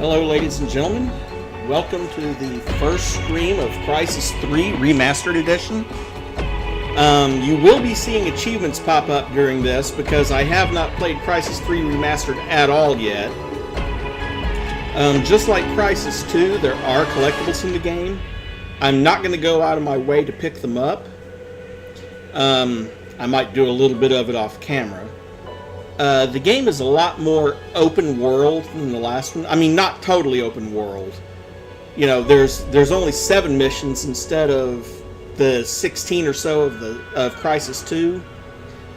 Hello, ladies and gentlemen. Welcome to the first stream of Crysis 3 Remastered Edition. You will be seeing achievements pop up during this because I have not played Crysis 3 Remastered at all yet. Just like Crysis 2, there are collectibles in the game. I'm not going to go out of my way to pick them up. I might do a little bit of it off camera. The game is a lot more open world than the last one. I mean, not totally open world. You know, there's only 7 missions instead of the 16 or so of Crysis 2,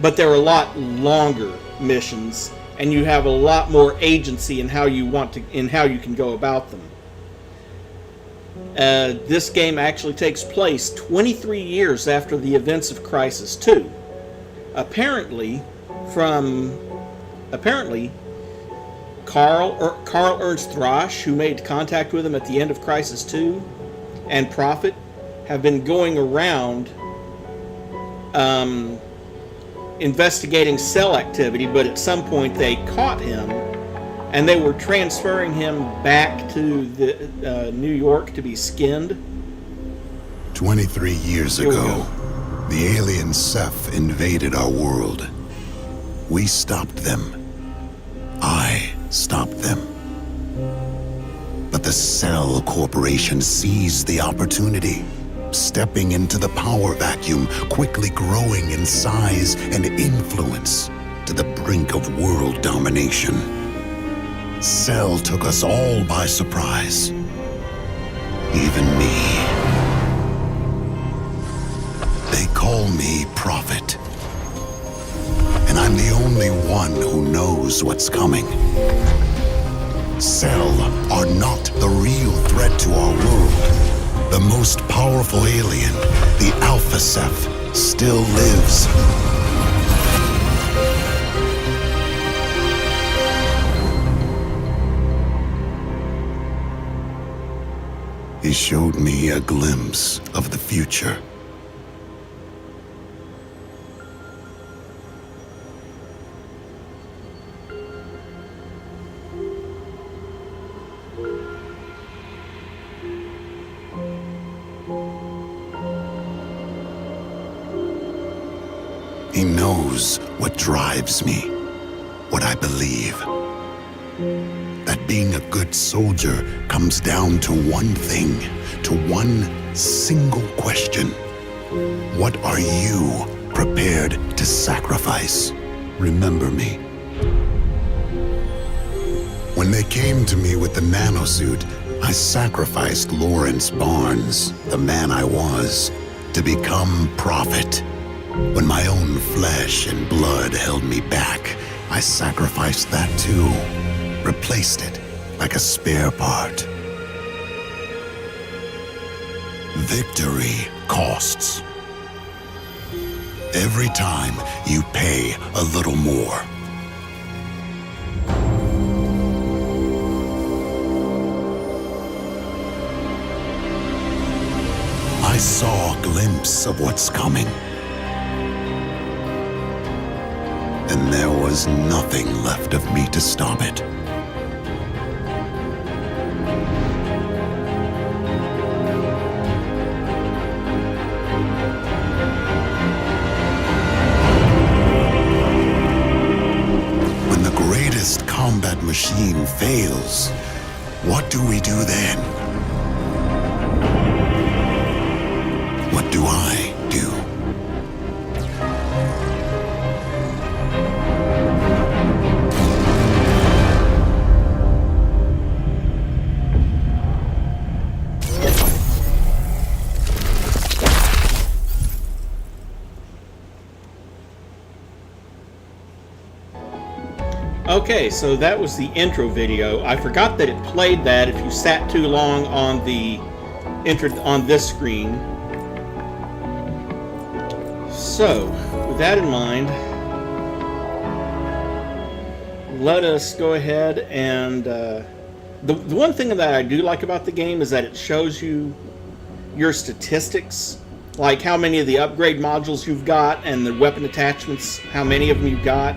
but they're a lot longer missions, and you have a lot more agency in how you can go about them. This game actually takes place 23 years after the events of Crysis 2. Apparently, Karl Ernst Rasch, who made contact with him at the end of Crysis 2, and Prophet have been going around investigating cell activity, but at some point they caught him, and they were transferring him back to New York to be skinned. 23 years ago, the alien Ceph invaded our world. We stopped them. I stopped them. But the Cell Corporation seized the opportunity, stepping into the power vacuum, quickly growing in size and influence to the brink of world domination. Cell took us all by surprise. Even me. They call me Prophet. And I'm the only one who knows what's coming. Cell are not the real threat to our world. The most powerful alien, the Alpha Ceph, still lives. He showed me a glimpse of the future. He knows what drives me, what I believe. That being a good soldier comes down to one thing, to one single question. What are you prepared to sacrifice? Remember me. When they came to me with the Nanosuit, I sacrificed Lawrence Barnes, the man I was, to become Prophet. When my own flesh and blood held me back, I sacrificed that too, replaced it like a spare part. Victory costs. Every time you pay a little more. I saw a glimpse of what's coming. And there was nothing left of me to stop it. When the greatest combat machine fails, what do we do then? What do I do? Okay, so that was the intro video. I forgot that it played that if you sat too long on the on this screen. So, with that in mind, let us go ahead and the one thing that I do like about the game is that it shows you your statistics, like how many of the upgrade modules you've got and the weapon attachments, how many of them you've got.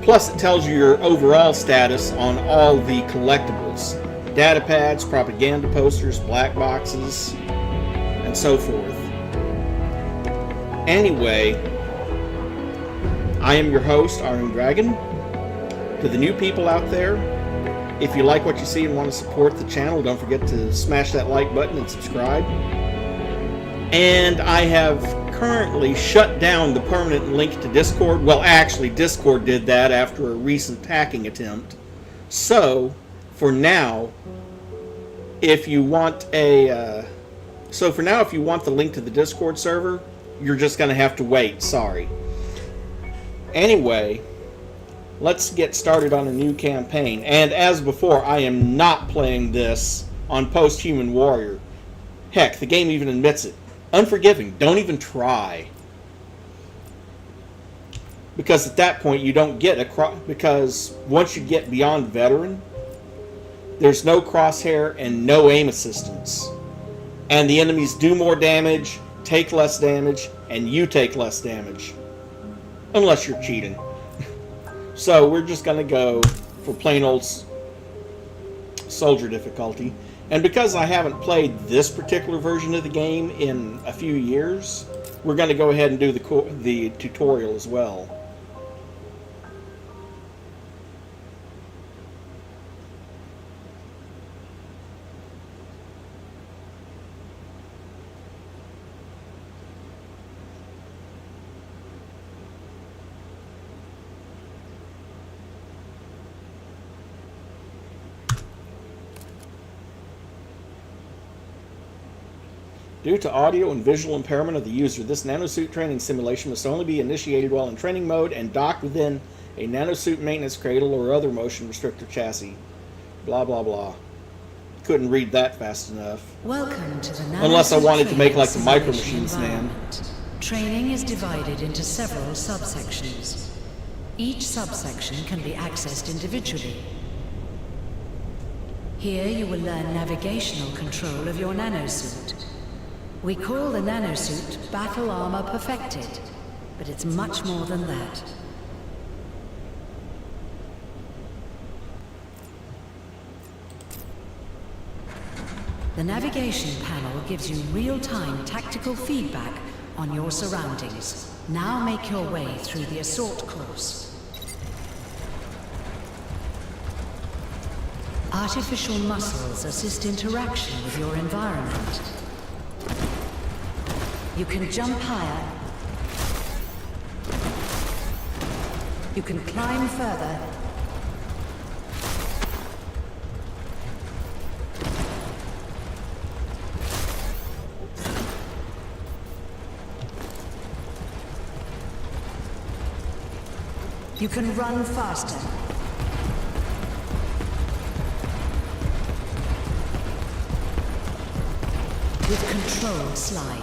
Plus, it tells you your overall status on all the collectibles. data pads, propaganda posters, black boxes, and so forth. Anyway, I am your host, Iron Dragon. To the new people out there, if you like what you see and want to support the channel, don't forget to smash that like button and subscribe. And I have currently shut down the permanent link to Discord. Well, actually, Discord did that after a recent hacking attempt. So, for now, if you want the link to the Discord server, you're just going to have to wait. Sorry. Anyway, let's get started on a new campaign. And as before, I am not playing this on Post-Human Warrior. Heck, the game even admits it. Unforgiving. Don't even try. Because at that point, you don't get because once you get beyond Veteran, there's no crosshair and no aim assistance. And the enemies do more damage, take less damage, and you take less damage. Unless you're cheating. So we're just going to go for plain old soldier difficulty. And because I haven't played this particular version of the game in a few years, we're going to go ahead and do the tutorial as well. Due to audio and visual impairment of the user, this Nanosuit training simulation must only be initiated while in training mode and docked within a Nanosuit maintenance cradle or other motion restrictor chassis. Blah, blah, blah. Couldn't read that fast enough. Welcome to the Nanosuit. Unless I wanted to make like the Micro Machines man. Training is divided into several subsections. Each subsection can be accessed individually. Here you will learn navigational control of your Nanosuit. We call the Nanosuit Battle Armor Perfected, but it's much more than that. The navigation panel gives you real-time tactical feedback on your surroundings. Now make your way through the assault course. Artificial muscles assist interaction with your environment. You can jump higher. You can climb further. You can run faster. With controlled slide.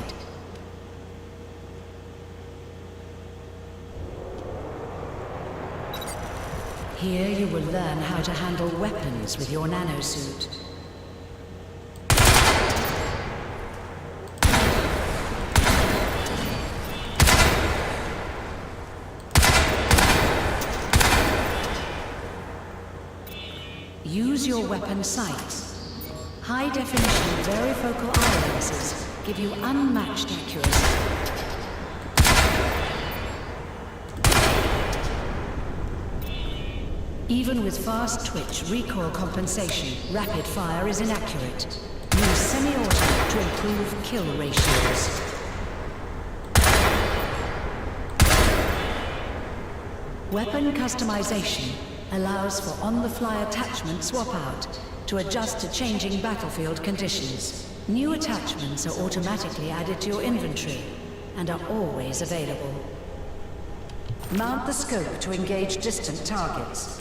Here you will learn how to handle weapons with your Nanosuit. Use your weapon sights. High-definition varifocal eye lenses give you unmatched accuracy. Even with fast twitch recoil compensation, rapid fire is inaccurate. Use semi-auto to improve kill ratios. Weapon customization allows for on-the-fly attachment swap-out to adjust to changing battlefield conditions. New attachments are automatically added to your inventory and are always available. Mount the scope to engage distant targets.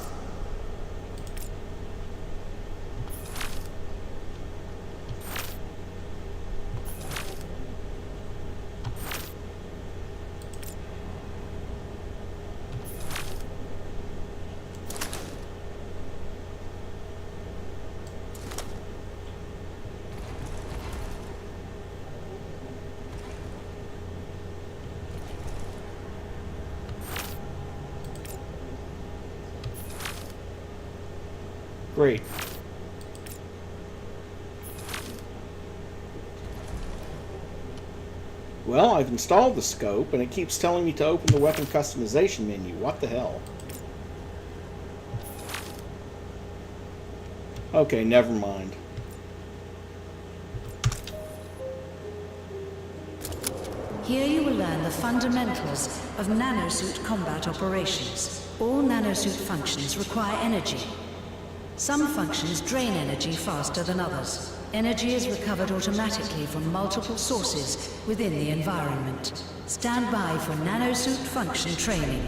Great. Well, I've installed the scope, and it keeps telling me to open the weapon customization menu. What the hell? Okay, never mind. Here you will learn the fundamentals of Nanosuit combat operations. All Nanosuit functions require energy. Some functions drain energy faster than others. Energy is recovered automatically from multiple sources within the environment. Stand by for Nanosuit function training.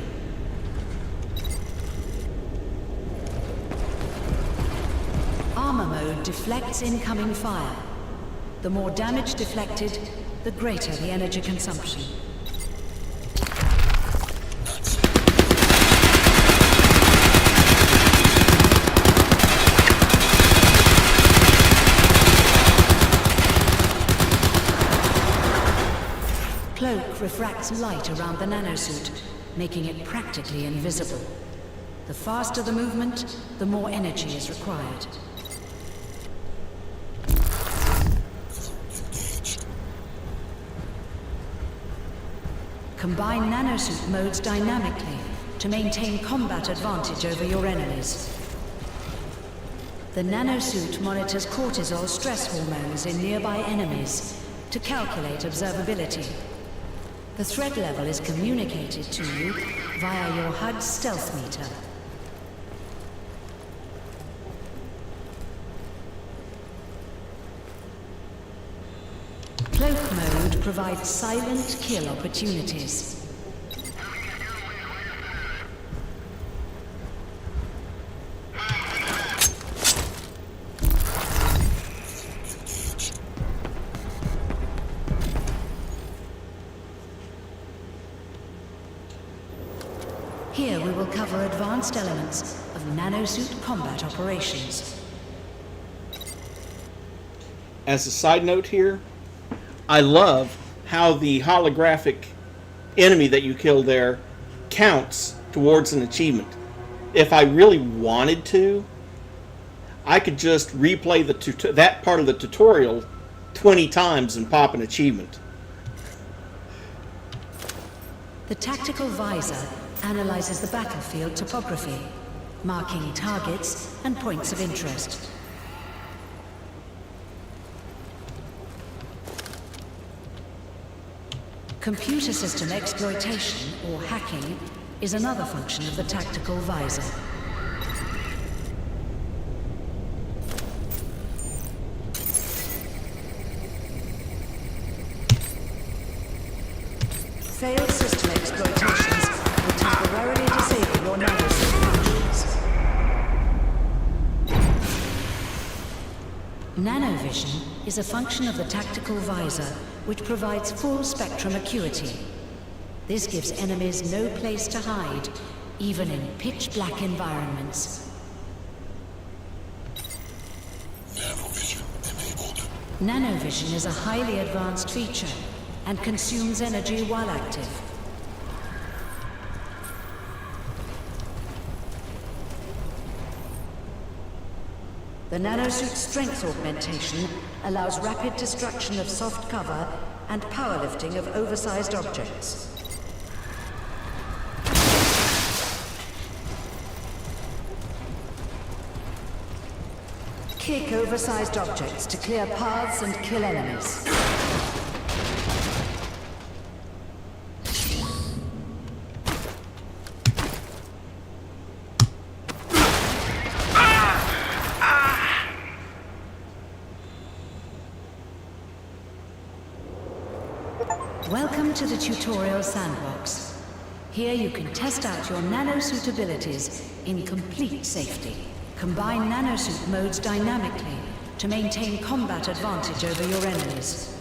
Armor mode deflects incoming fire. The more damage deflected, the greater the energy consumption. Cloak refracts light around the nanosuit, making it practically invisible. The faster the movement, the more energy is required. Combine nanosuit modes dynamically to maintain combat advantage over your enemies. The nanosuit monitors cortisol stress hormones in nearby enemies to calculate observability. The threat level is communicated to you via your HUD stealth meter. Cloak mode provides silent kill opportunities. Here we will cover advanced elements of nanosuit combat operations. As a side note here, I love how the holographic enemy that you kill there counts towards an achievement. If I really wanted to, I could just replay that part of the tutorial 20 times and pop an achievement. The tactical visor analyzes the battlefield topography, marking targets and points of interest. Computer system exploitation, or hacking, is another function of the tactical visor. Failed system exploitations will temporarily disable your nanosuit functions. Nanovision is a function of the tactical visor which provides full spectrum acuity. This gives enemies no place to hide, even in pitch-black environments. Nanovision enabled. Nanovision is a highly advanced feature and consumes energy while active. The nanosuit strength augmentation allows rapid destruction of soft cover and powerlifting of oversized objects. Kick oversized objects to clear paths and kill enemies. Welcome to the tutorial sandbox. Here you can test out your nanosuit abilities in complete safety. Combine nanosuit modes dynamically to maintain combat advantage over your enemies.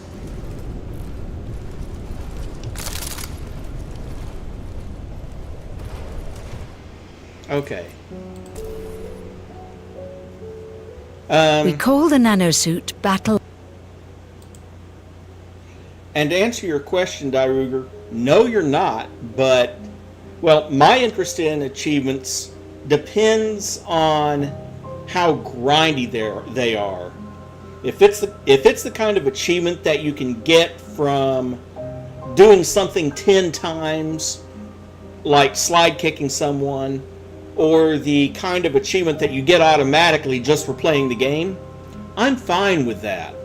Okay. We call the nanosuit battle. And to answer your question, Dairuger, no you're not, but, well, my interest in achievements depends on how grindy they are. If it's the kind of achievement that you can get from doing something 10 times, like slide kicking someone, or the kind of achievement that you get automatically just for playing the game, I'm fine with that.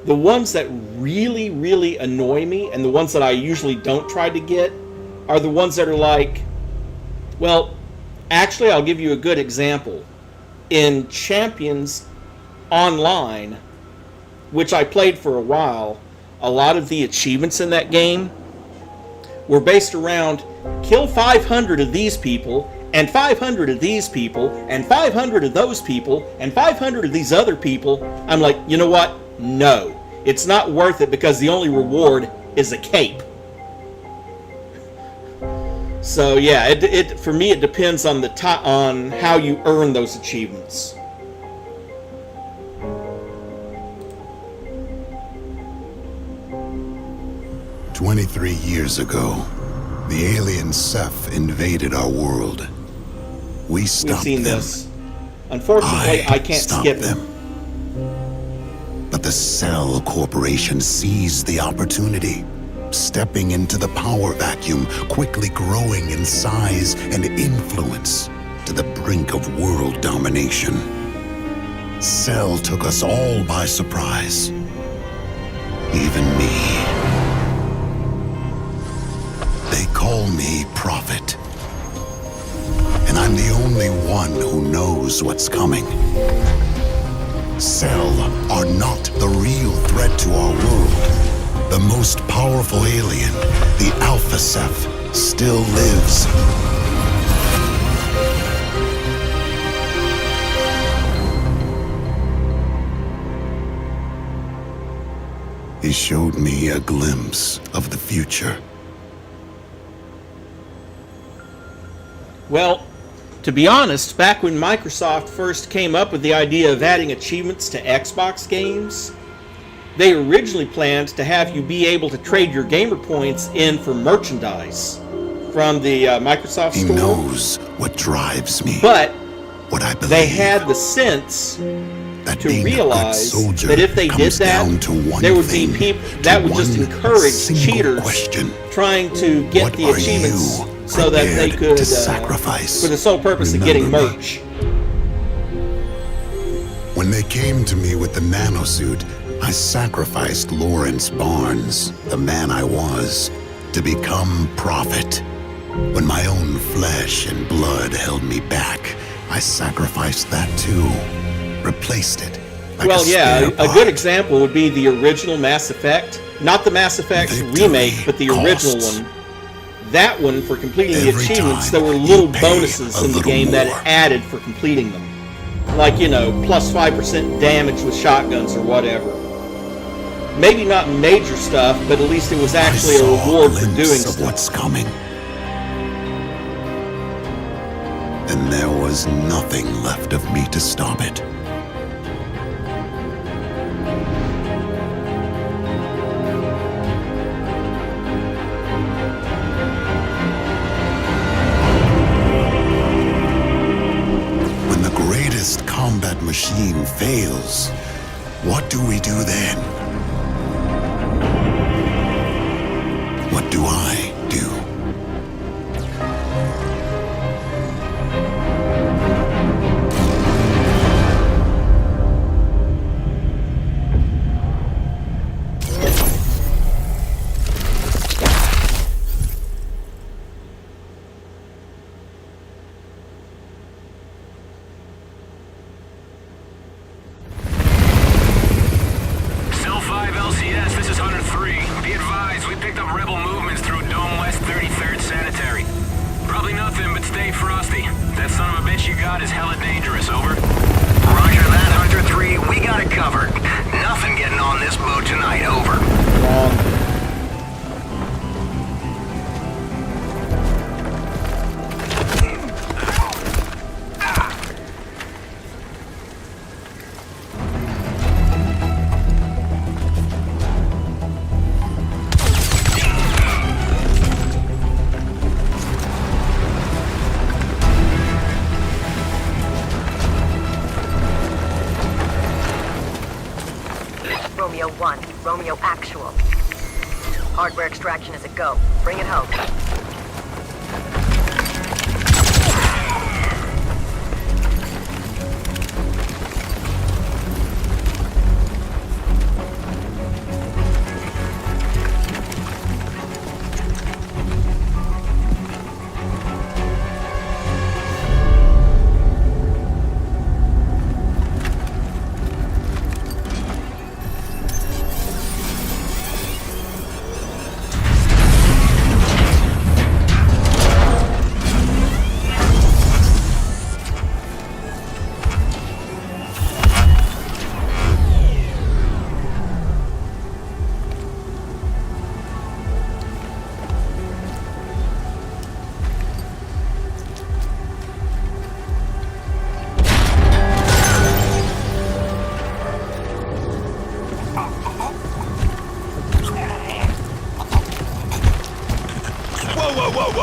The ones that really, really annoy me, and the ones that I usually don't try to get, are the ones that are like, well, actually, I'll give you a good example. In Champions Online, which I played for a while, a lot of the achievements in that game were based around kill 500 of these people, and 500 of these people, and 500 of those people, and 500 of these other people. I'm like, you know what? No. It's not worth it because the only reward is a cape. So yeah, it for me it depends on on how you earn those achievements. "23 years ago, the alien Ceph invaded our world. We stopped We've seen them. this. Unfortunately, I can't stopped skip them. But the Cell Corporation seized the opportunity, stepping into the power vacuum, quickly growing in size and influence to the brink of world domination. Cell took us all by surprise. Even me. They call me Prophet. And I'm the only one who knows what's coming. Cell are not the real threat to our world. The most powerful alien, the Alpha Ceph, still lives. He showed me a glimpse of the future. Well, to be honest, back when Microsoft first came up with the idea of adding achievements to Xbox games, they originally planned to have you be able to trade your gamer points in for merchandise from the Microsoft He store. knows what drives me. But what I believe. they had the sense that to being realize a good soldier that if they did comes that, down to one there would be thing, people to that would just one encourage single cheaters question. trying to get What the are achievements you so that they prepared could, to sacrifice? for the sole purpose of getting Remember me. merch. When they came to me with the Nanosuit, I sacrificed Lawrence Barnes, the man I was, to become Prophet. When my own flesh and blood held me back, I sacrificed that too. Replaced it. Like Well, yeah, spare a part. good example would be the original Mass Effect. Not the Mass Effect Victory remake, but the original costs. one. That one, for completing the Every achievements, time there were you little pay bonuses a in the little game that more. it added for completing them. Like, you know, plus 5% damage with shotguns or whatever. Maybe not major stuff, but at least it was actually I a saw reward for glimpse doing of stuff. what's coming. And there was nothing left of me to stop it. When the greatest combat machine fails, what do we do then? What do I do? Cell 5 LCS, this is Hunter 3. Be advised, we picked up rebel movements through Dome West 33rd Sanitary. Probably nothing, but stay frosty. That son of a bitch you got is hella dangerous, over. Roger that, Hunter 3. We got it covered. Nothing getting on this boat tonight, over. Wrong. Romeo 1, Romeo Actual. Hardware extraction is a go. Bring it home.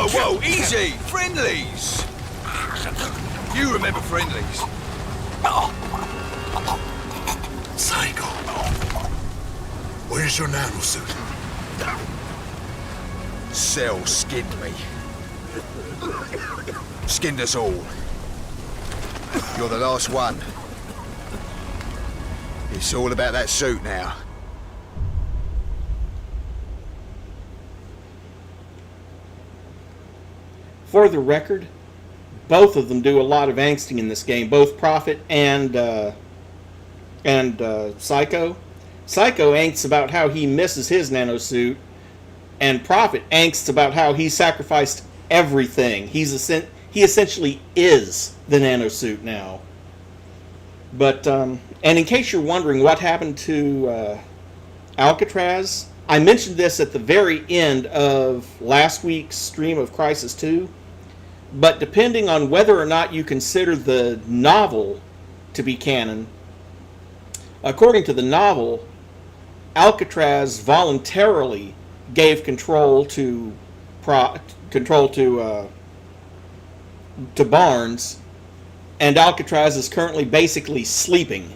Whoa, easy! Friendlies! You remember friendlies? Psycho. Where's your nanosuit? Cell skinned me. Skinned us all. You're the last one. It's all about that suit now. For the record, both of them do a lot of angsting in this game, both Prophet and Psycho. Psycho angsts about how he misses his nanosuit, and Prophet angsts about how he sacrificed everything. He essentially is the nanosuit now. But and in case you're wondering what happened to Alcatraz, I mentioned this at the very end of last week's stream of Crysis 2. But depending on whether or not you consider the novel to be canon, according to the novel, Alcatraz voluntarily gave control to Barnes, and Alcatraz is currently basically sleeping.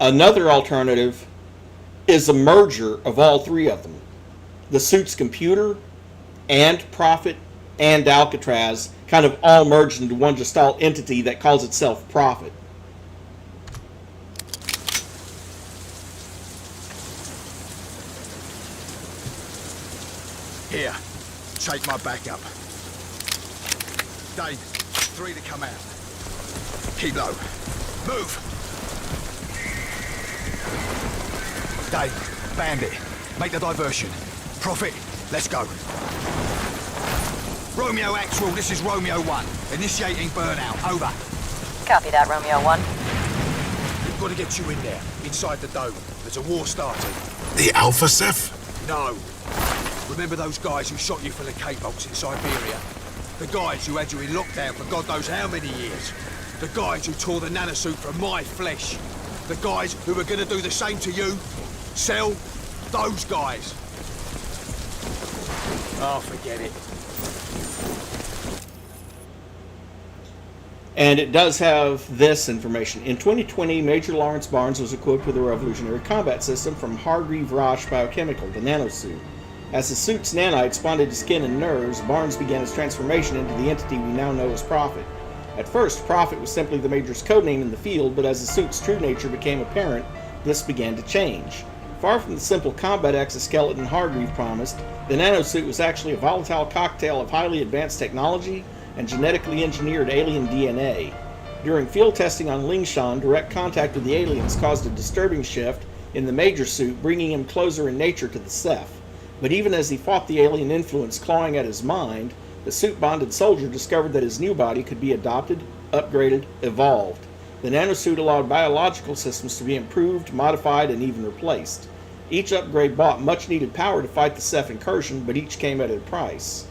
Another alternative is a merger of all three of them. The suit's computer and Prophet and Alcatraz kind of all merged into one gestalt entity that calls itself Prophet. Here, take my backup. Dave, 3 to come out. Keep low. Move! Dave, Bandit, make the diversion. Prophet, let's go. Romeo Actual, this is Romeo 1. Initiating burnout, over. Copy that, Romeo 1. We've got to get you in there, inside the dome. There's a war starting. The Alpha Ceph? No. Remember those guys who shot you for the K-Bolts in Siberia? The guys who had you in lockdown for God knows how many years? The guys who tore the nanosuit from my flesh? The guys who were gonna do the same to you? Sell those guys. Oh, forget it. And it does have this information. In 2020, Major Lawrence Barnes was equipped with a revolutionary combat system from Hargreave Rasch Biochemical, the Nanosuit. As the suit's nanites bonded to skin and nerves, Barnes began his transformation into the entity we now know as Prophet. At first, Prophet was simply the Major's codename in the field, but as the suit's true nature became apparent, this began to change. Far from the simple combat exoskeleton Hargreave promised, the Nanosuit was actually a volatile cocktail of highly advanced technology and genetically engineered alien DNA. During field testing on Lingshan, direct contact with the aliens caused a disturbing shift in the Major suit, bringing him closer in nature to the Ceph. But even as he fought the alien influence clawing at his mind, the suit-bonded soldier discovered that his new body could be adopted, upgraded, evolved. The Nanosuit allowed biological systems to be improved, modified, and even replaced. Each upgrade brought much-needed power to fight the Ceph incursion, but each came at a price.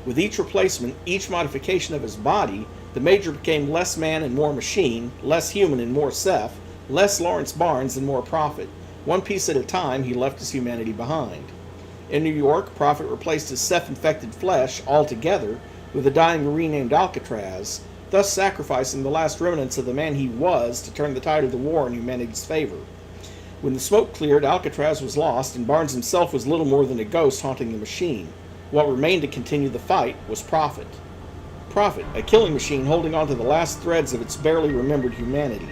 With each replacement, each modification of his body, the Major became less man and more machine, less human and more Ceph, less Lawrence Barnes and more Prophet. One piece at a time, he left his humanity behind. In New York, Prophet replaced his Ceph-infected flesh altogether with a dying Marine named Alcatraz, thus sacrificing the last remnants of the man he was to turn the tide of the war in humanity's favor. When the smoke cleared, Alcatraz was lost, and Barnes himself was little more than a ghost haunting the machine. What remained to continue the fight was Prophet. Prophet, a killing machine holding on to the last threads of its barely remembered humanity.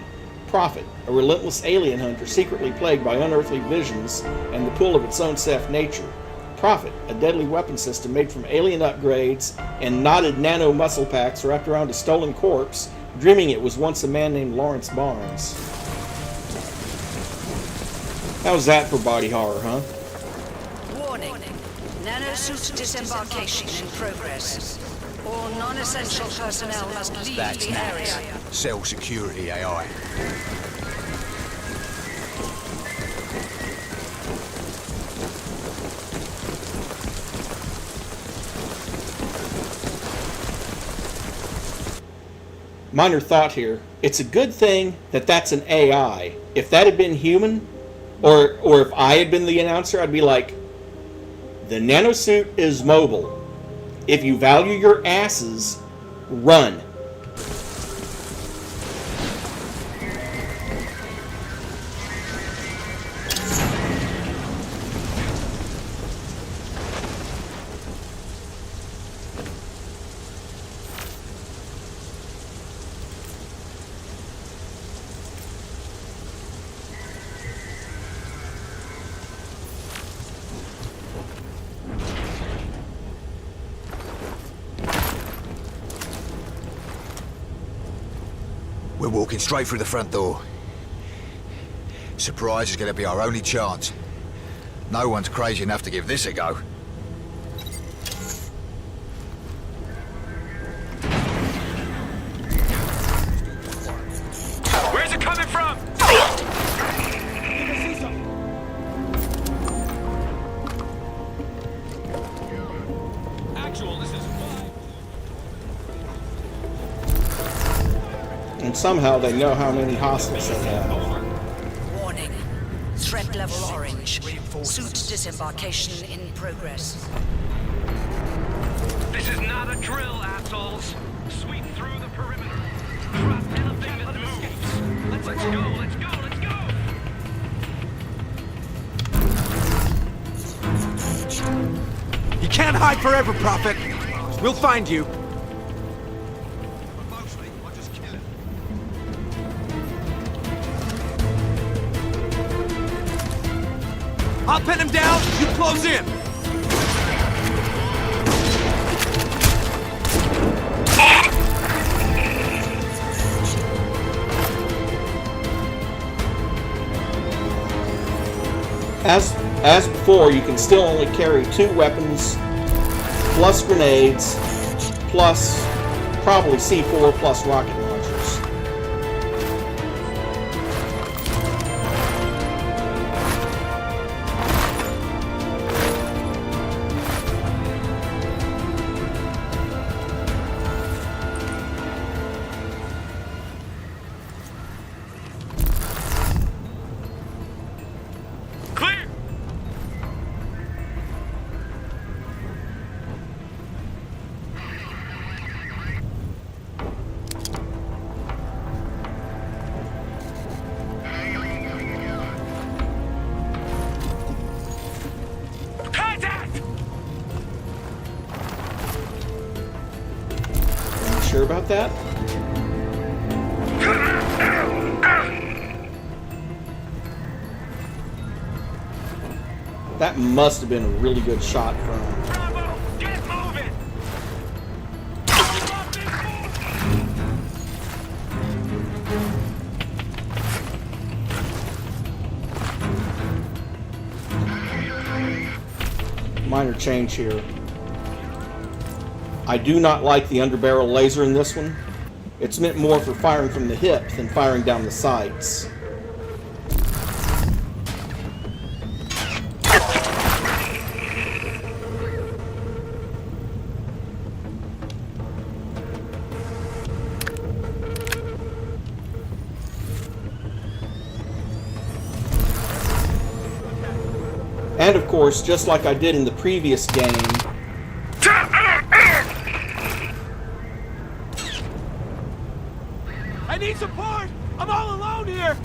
Prophet, a relentless alien hunter secretly plagued by unearthly visions and the pull of its own Ceph nature. Prophet, a deadly weapon system made from alien upgrades and knotted nano muscle packs wrapped around a stolen corpse, dreaming it was once a man named Lawrence Barnes. How's that for body horror, huh? Warning. Nanosuit disembarkation in progress. All non-essential personnel must leave the area. Cell security AI. Minor thought here. It's a good thing that that's an AI. If that had been human, or if I had been the announcer, I'd be like, the nanosuit is mobile. If you value your asses, run. We're walking straight through the front door. Surprise is going to be our only chance. No one's crazy enough to give this a go. Where's it coming from? Actual, this is And somehow they know how many hostiles they have. Warning. Threat level orange. Suit disembarkation in progress. This is not a drill, assholes. Sweep through the perimeter. Drop anything that moves. Let's go, let's go, let's go! You can't hide forever, Prophet. We'll find you. I'll pin him down, you close in! As before, you can still only carry 2 weapons, plus grenades, plus probably C4 plus rocket launchers. Sure about that? That must have been a really good shot from... Bravo! Get moving! Minor change here. I do not like the underbarrel laser in this one. It's meant more for firing from the hip than firing down the sights. And of course, just like I did in the previous game, I need support! I'm all alone here!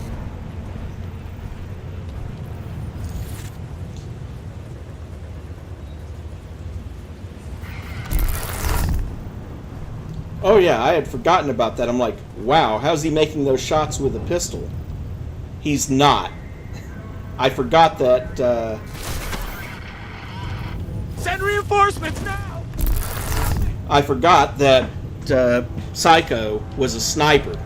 Oh yeah, I had forgotten about that. I'm like, wow, how's he making those shots with a pistol? He's not. I forgot that, Send reinforcements now! I forgot that, Psycho was a sniper.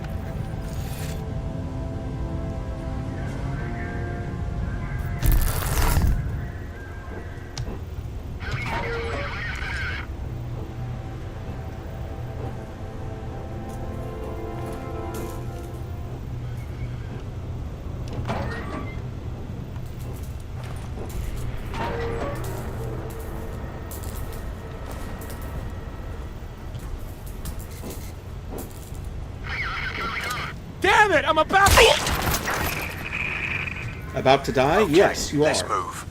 Damn it! I'm about to... About to die? Okay, Yes, you let's are. move.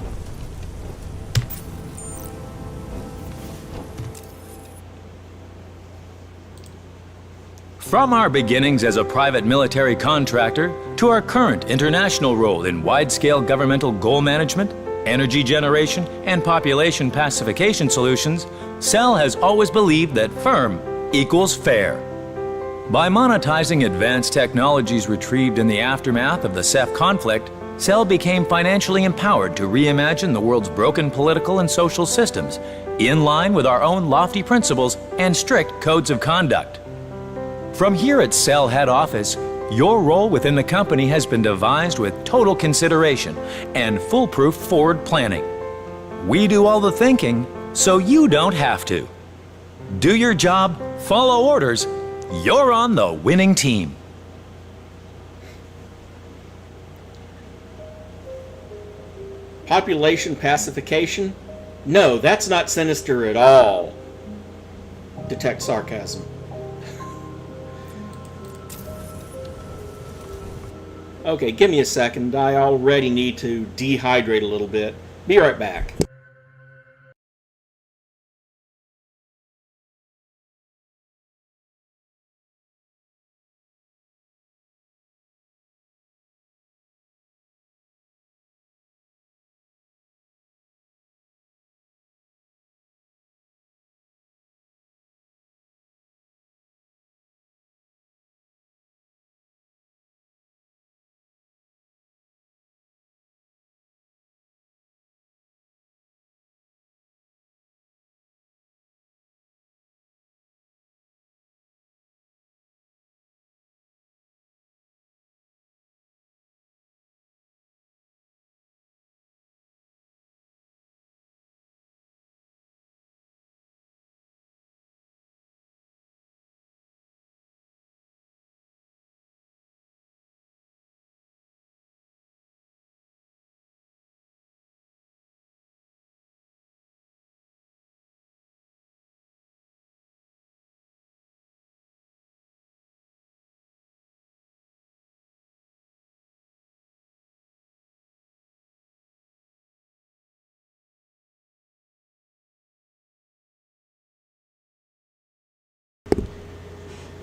From our beginnings as a private military contractor to our current international role in wide-scale governmental goal management, energy generation, and population pacification solutions, Cell has always believed that firm equals fair. By monetizing advanced technologies retrieved in the aftermath of the Ceph conflict, Cell became financially empowered to reimagine the world's broken political and social systems, in line with our own lofty principles and strict codes of conduct. From here at Cell head office, your role within the company has been devised with total consideration and foolproof forward planning. We do all the thinking, so you don't have to. Do your job, follow orders, you're on the winning team. Population pacification? No, that's not sinister at all. Detect sarcasm. Okay, give me a second. I already need to dehydrate a little bit. Be right back.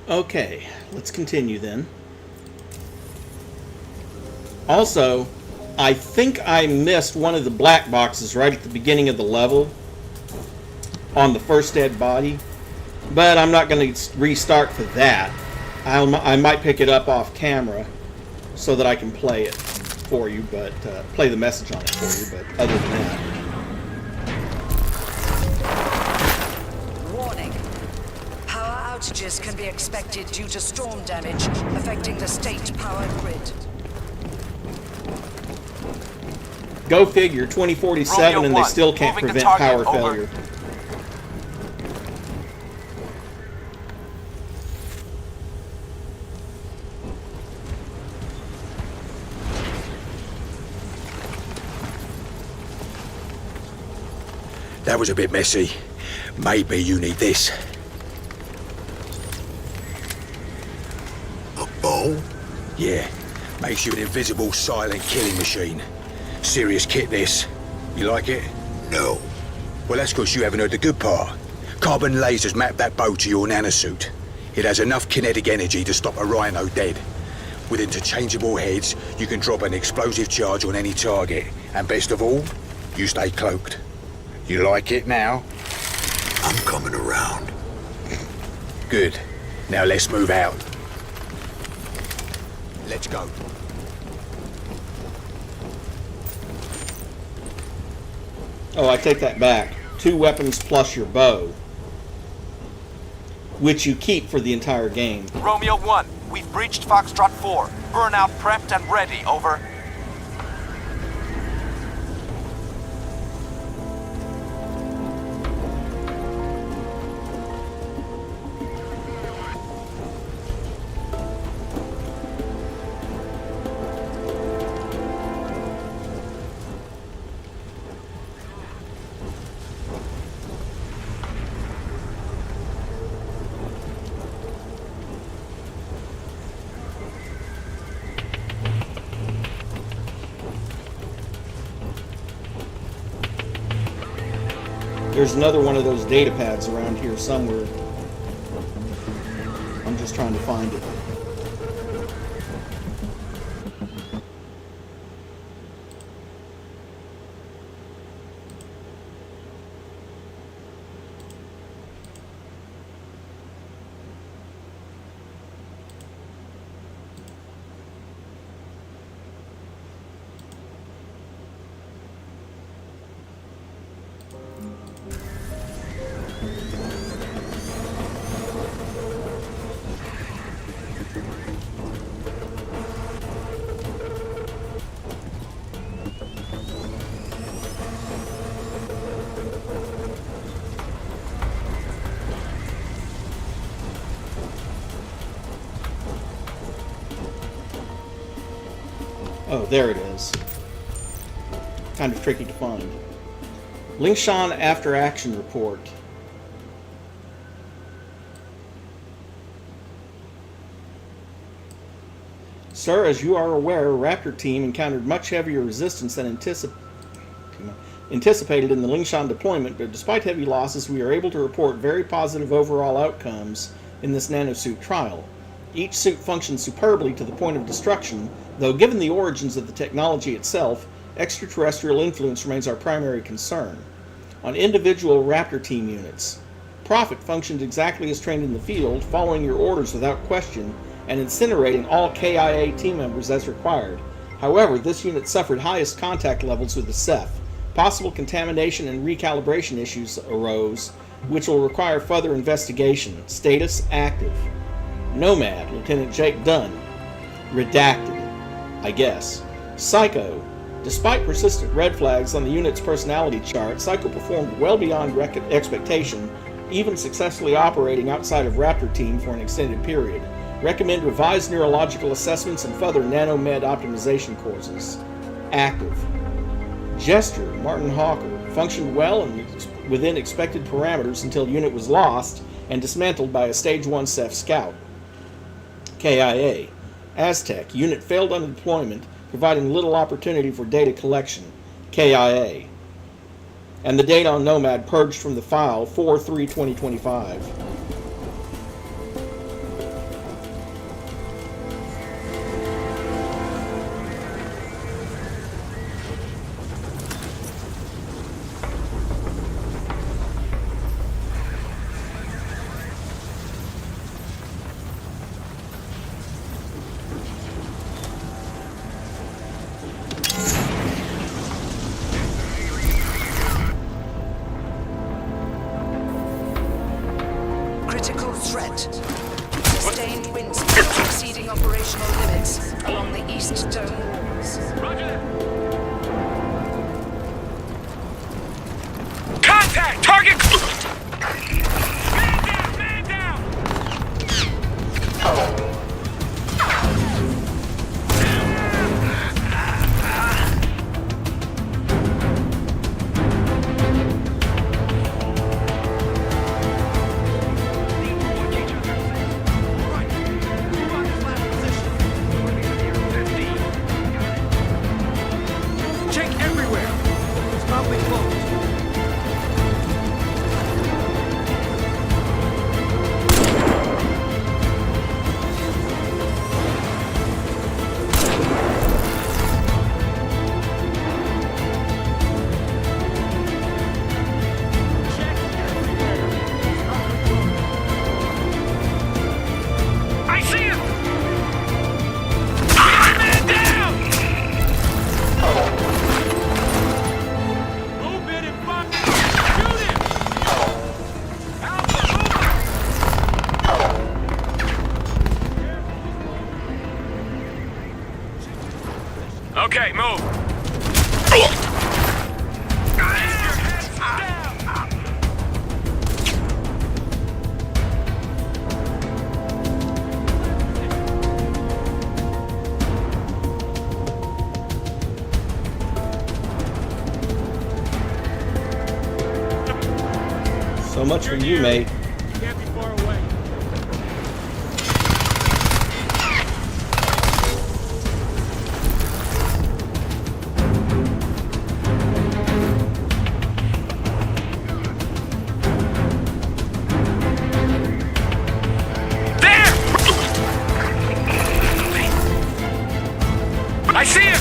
Okay, let's continue then. Also, I think I missed one of the black boxes right at the beginning of the level on the first dead body, but I'm not going to restart for that. I might pick it up off camera so that I can play it for you, but play the message on it for you, but other than that. Warning. Power outages can be expected due to storm damage affecting the state power grid. Go figure, 2047 and they still can't prevent power failure. That was a bit messy. Maybe you need this. A bow? Yeah. Makes you an invisible, silent killing machine. Serious kit, this. You like it? No. Well, that's because you haven't heard the good part. Carbon lasers map that bow to your nanosuit. It has enough kinetic energy to stop a rhino dead. With interchangeable heads, you can drop an explosive charge on any target. And best of all, you stay cloaked. You like it now? I'm coming around. Good. Now let's move out. Let's go. Oh, I take that back. 2 weapons plus your bow, which you keep for the entire game. Romeo 1, we've breached Foxtrot 4. Burnout prepped and ready, over. There's another one of those data pads around here somewhere. I'm just trying to find it. Oh, there it is. Kind of tricky to find. Lingshan After Action Report. Sir, as you are aware, Raptor Team encountered much heavier resistance than anticipated in the Lingshan deployment, but despite heavy losses, we are able to report very positive overall outcomes in this nanosuit trial. Each suit functions superbly to the point of destruction, though given the origins of the technology itself, extraterrestrial influence remains our primary concern. On individual Raptor Team units, Prophet functioned exactly as trained in the field, following your orders without question, and incinerating all KIA team members as required. However, this unit suffered highest contact levels with the Ceph. Possible contamination and recalibration issues arose, which will require further investigation. Status active. Nomad, Lieutenant Jake Dunn. Redacted, I guess. Psycho. Despite persistent red flags on the unit's personality chart, Psycho performed well beyond expectation, even successfully operating outside of Raptor Team for an extended period. Recommend revised neurological assessments and further nanomed optimization courses. Active. Gesture, Martin Hawker. Functioned well and within expected parameters until unit was lost and dismantled by a Stage 1 Ceph scout. KIA. Aztec. Unit failed on deployment, providing little opportunity for data collection. KIA. And the data on Nomad purged from the file 4/3/2025. Critical threat. Sustained wind speed exceeding operational limits along the east dome walls. Roger. Contact! Target! Man down! Check everywhere! It's probably closed. Okay, move. So much for you, mate. Can't be far away. There! I see him!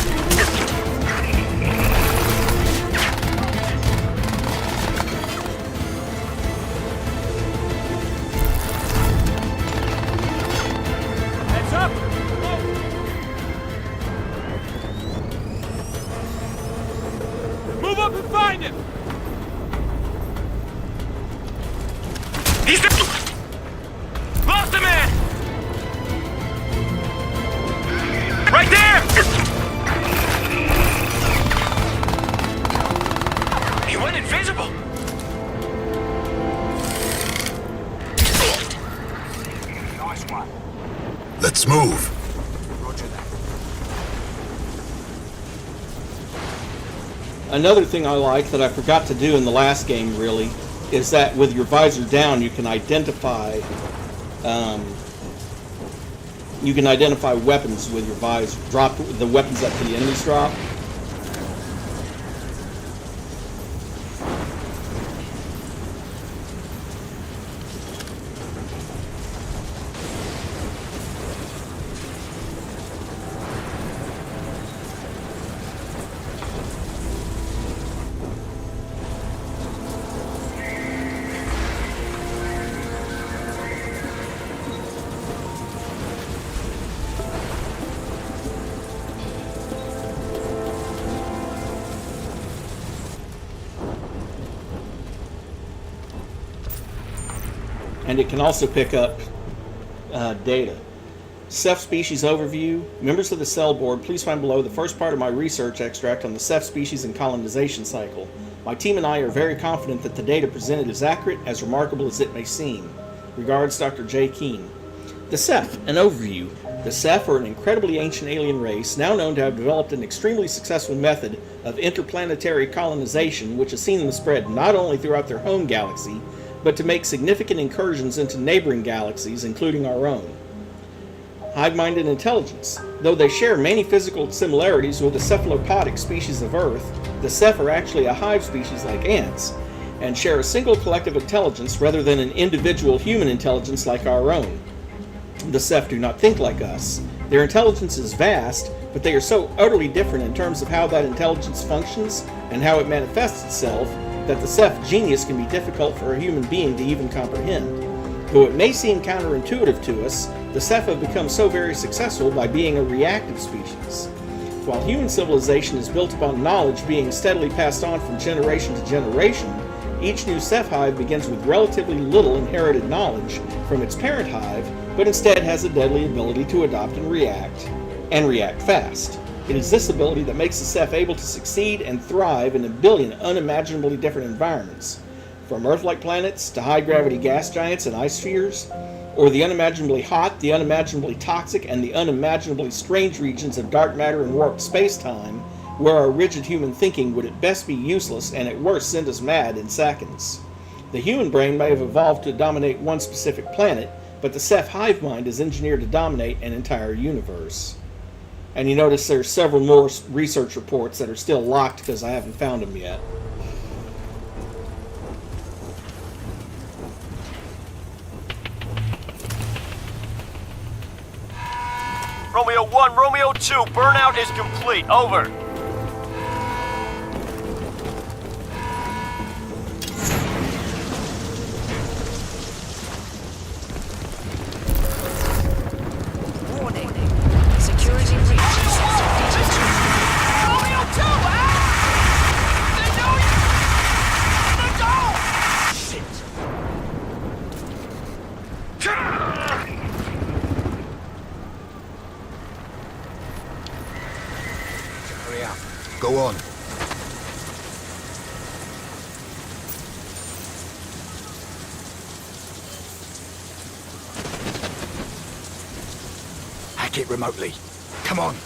Move up and find him! He's the... Lost a man! Right there! He went invisible! Nice one. Let's move. Roger that. Another thing I like that I forgot to do in the last game, really, is that with your visor down, you can identify weapons with your visor. Drop the weapons that the enemies drop. And it can also pick up data. Ceph species overview. Members of the cell board, please find below the first part of my research extract on the Ceph species and colonization cycle. My team and I are very confident that the data presented is accurate, as remarkable as it may seem. Regards, Dr. J. Keene. The Ceph, an overview. The Ceph are an incredibly ancient alien race, now known to have developed an extremely successful method of interplanetary colonization, which has seen them spread not only throughout their home galaxy, but to make significant incursions into neighboring galaxies, including our own. Hive-minded intelligence. Though they share many physical similarities with the cephalopodic species of Earth, the Ceph are actually a hive species like ants, and share a single collective intelligence rather than an individual human intelligence like our own. The Ceph do not think like us. Their intelligence is vast, but they are so utterly different in terms of how that intelligence functions and how it manifests itself that the Ceph genius can be difficult for a human being to even comprehend. Though it may seem counterintuitive to us, the Ceph have become so very successful by being a reactive species. While human civilization is built upon knowledge being steadily passed on from generation to generation, each new Ceph hive begins with relatively little inherited knowledge from its parent hive, but instead has a deadly ability to adopt and react fast. It is this ability that makes the Ceph able to succeed and thrive in a billion unimaginably different environments, from Earth-like planets to high-gravity gas giants and ice spheres, or the unimaginably hot, the unimaginably toxic, and the unimaginably strange regions of dark matter and warped space-time, where our rigid human thinking would at best be useless and at worst send us mad in seconds. The human brain may have evolved to dominate one specific planet, but the Ceph hive mind is engineered to dominate an entire universe. And you notice there's several more research reports that are still locked because I haven't found them yet. Romeo 1, Romeo 2, burnout is complete. Over. Warning. Security breach. Romeo 2, They know you! Shit! Yeah. Go on. Hack it remotely. Come on.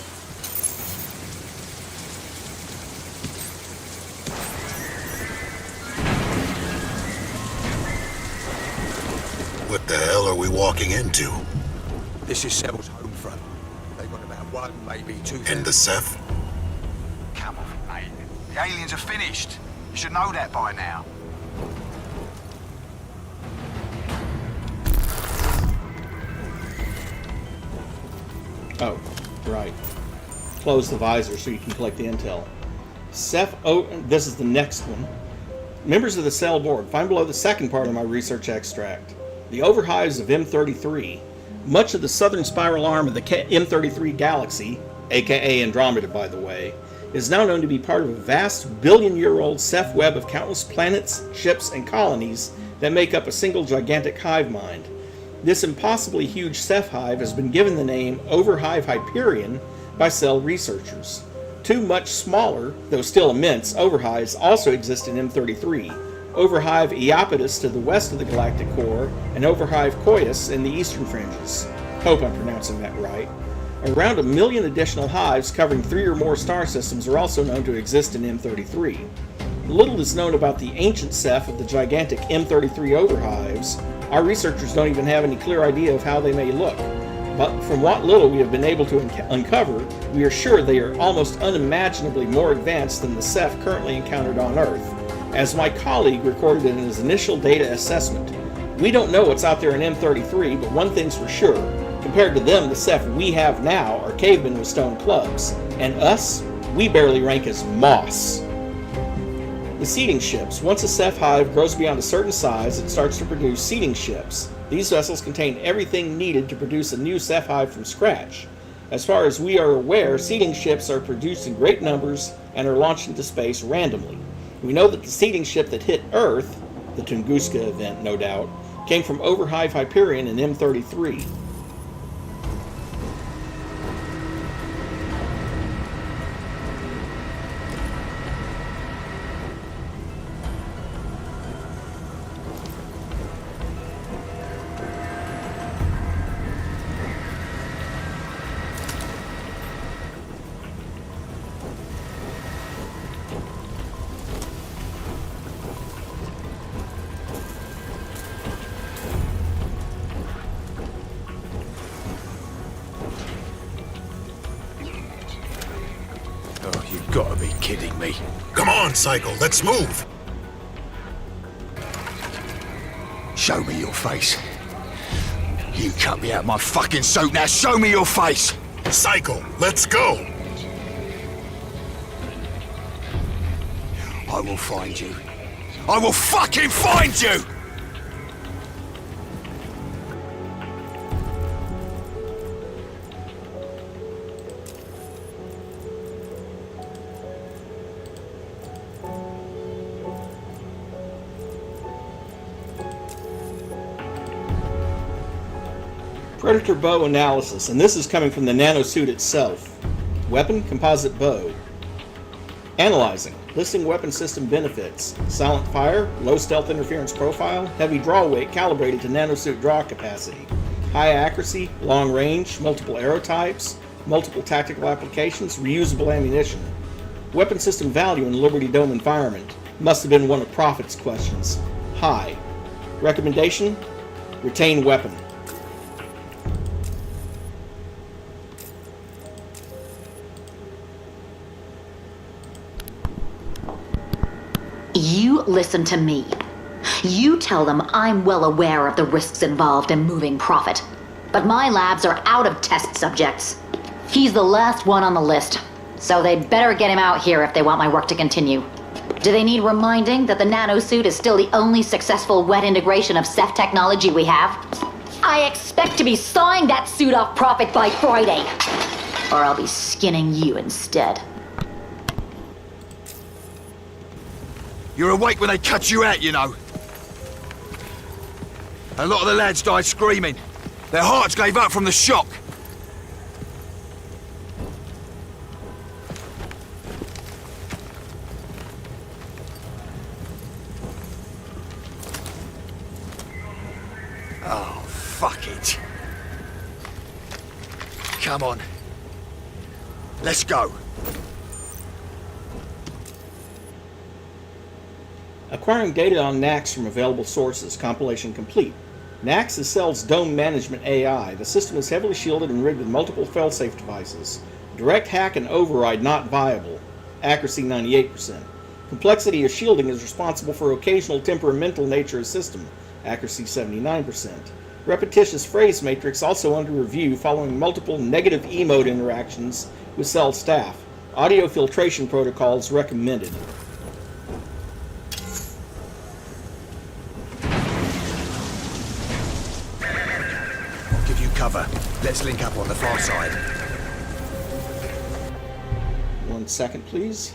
What the hell are we walking into? This is Cell's home front. They've got about one, maybe two. And the Ceph? Come on, mate. The aliens are finished. You should know that by now. Oh, right. Close the visor so you can collect the intel. Ceph, this is the next one. Members of the cell board, find below the second part of my research extract. The overhives of M33. Much of the southern spiral arm of the M33 galaxy, aka Andromeda by the way, is now known to be part of a vast billion-year-old Ceph web of countless planets, ships, and colonies that make up a single gigantic hive mind. This impossibly huge Ceph hive has been given the name Overhive Hyperion by cell researchers. Two much smaller, though still immense, overhives also exist in M33. Overhive Iapetus to the west of the galactic core, and Overhive Coius in the eastern fringes. Hope I'm pronouncing that right. Around 1 million additional hives covering 3 or more star systems are also known to exist in M33. Little is known about the ancient Ceph of the gigantic M33 overhives. Our researchers don't even have any clear idea of how they may look. But from what little we have been able to uncover, we are sure they are almost unimaginably more advanced than the Ceph currently encountered on Earth. As my colleague recorded in his initial data assessment, we don't know what's out there in M33, but one thing's for sure. Compared to them, the Ceph we have now are cavemen with stone clubs. And us, we barely rank as moss. The seeding ships. Once a Ceph hive grows beyond a certain size, it starts to produce seeding ships. These vessels contain everything needed to produce a new Ceph hive from scratch. As far as we are aware, seeding ships are produced in great numbers and are launched into space randomly. We know that the seeding ship that hit Earth, the Tunguska event no doubt, came from Overhive Hyperion in M33. You've got to be kidding me. Come on, Psycho, let's move! Show me your face. You cut me out my fucking suit, now show me your face! Psycho, let's go! I will find you. I will fucking find you! Predator bow analysis, and this is coming from the Nanosuit itself. Weapon, composite bow. Analyzing, listing weapon system benefits. Silent fire, low stealth interference profile, heavy draw weight calibrated to Nanosuit draw capacity. High accuracy, long range, multiple arrow types, multiple tactical applications, reusable ammunition. Weapon system value in Liberty Dome environment. Must have been one of Prophet's questions. High. Recommendation? Retain weapon. You listen to me. You tell them I'm well aware of the risks involved in moving Prophet. But my labs are out of test subjects. He's the last one on the list, so they'd better get him out here if they want my work to continue. Do they need reminding that the Nanosuit is still the only successful wet integration of Ceph technology we have? I expect to be sawing that suit off Prophet by Friday. Or I'll be skinning you instead. You're awake when they cut you out, you know. A lot of the lads died screaming. Their hearts gave up from the shock. Fuck it. Come on. Let's go. Acquiring data on Nax from available sources. Compilation complete. Nax is Cell's Dome Management AI. The system is heavily shielded and rigged with multiple failsafe devices. Direct hack and override not viable. Accuracy 98%. Complexity of shielding is responsible for occasional temperamental nature of system. Accuracy 79%. Repetitious phrase matrix also under review following multiple negative E-mode interactions with Cell staff. Audio filtration protocols recommended. I'll give you cover. Let's link up on the far side. 1 second, please.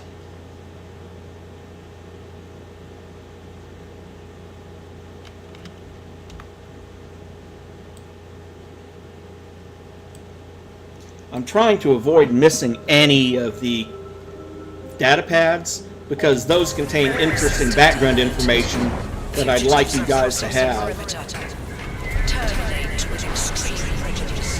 I'm trying to avoid missing any of the data pads because those contain interesting background information that I'd like you guys to have. Terminate with extreme prejudice.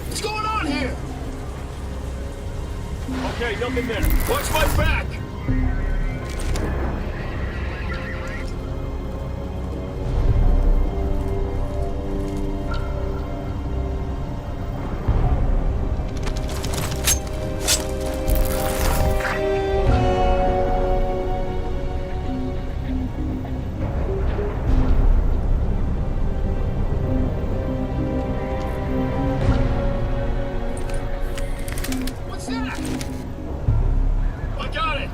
What's going on here? Okay, nothing there. Watch my back! What's that? I got it!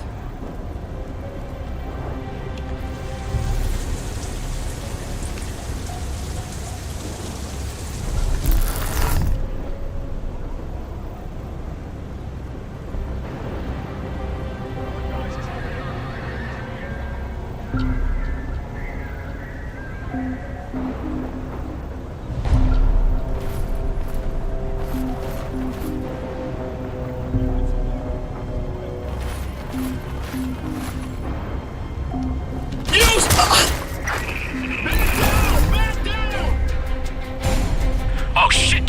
Oh shit,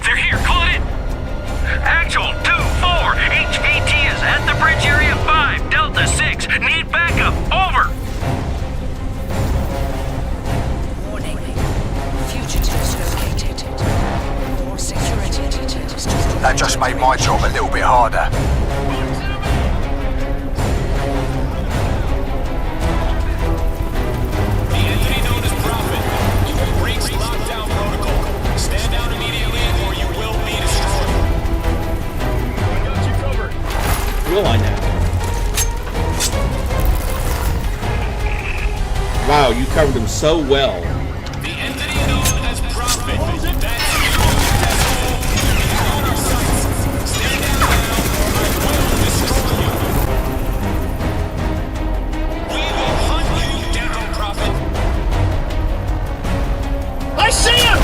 they're here, call it in! Actual 2-4, HVT is at the bridge area 5, Delta 6, need backup, over! Warning. Fugitives located. More security details. That just made my job a little bit harder. The entity known as Prophet. You will breach lockdown protocol. Stand down immediately or you will be destroyed. I got you covered. Will I now? Wow, you covered him so well. The entity known as Prophet. That's on our sights. Stand down now or I will destroy you. We will hunt you down, Prophet. I see him!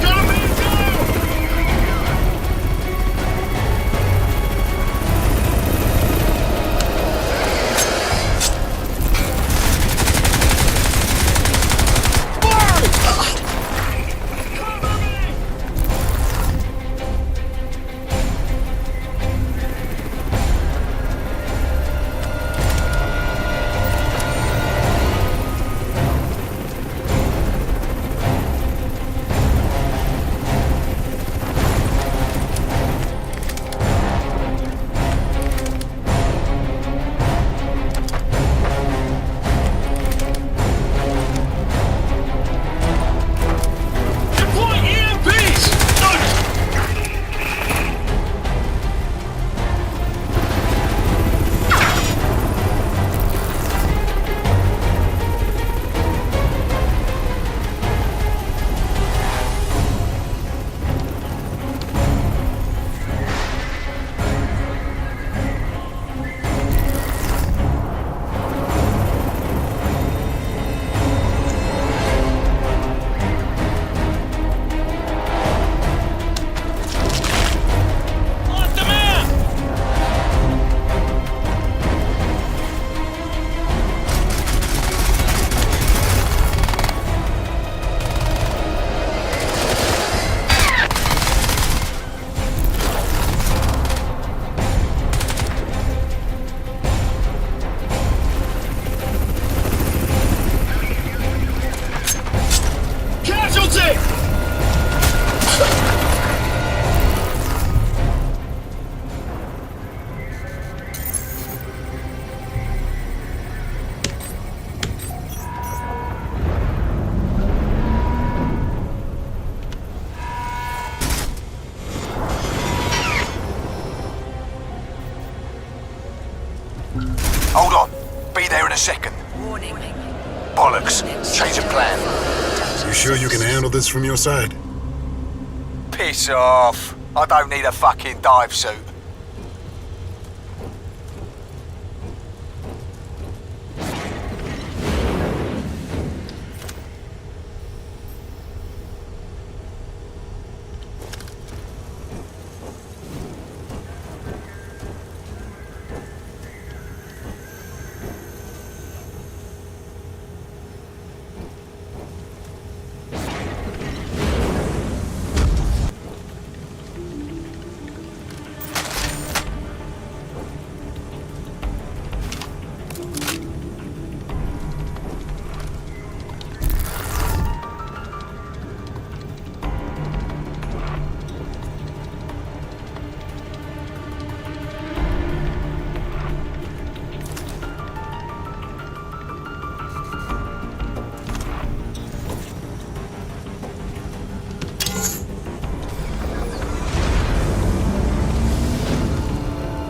Got him in, go! second. Warning. Bollocks. Change of plan. You sure you can handle this from your side? Piss off. I don't need a fucking dive suit.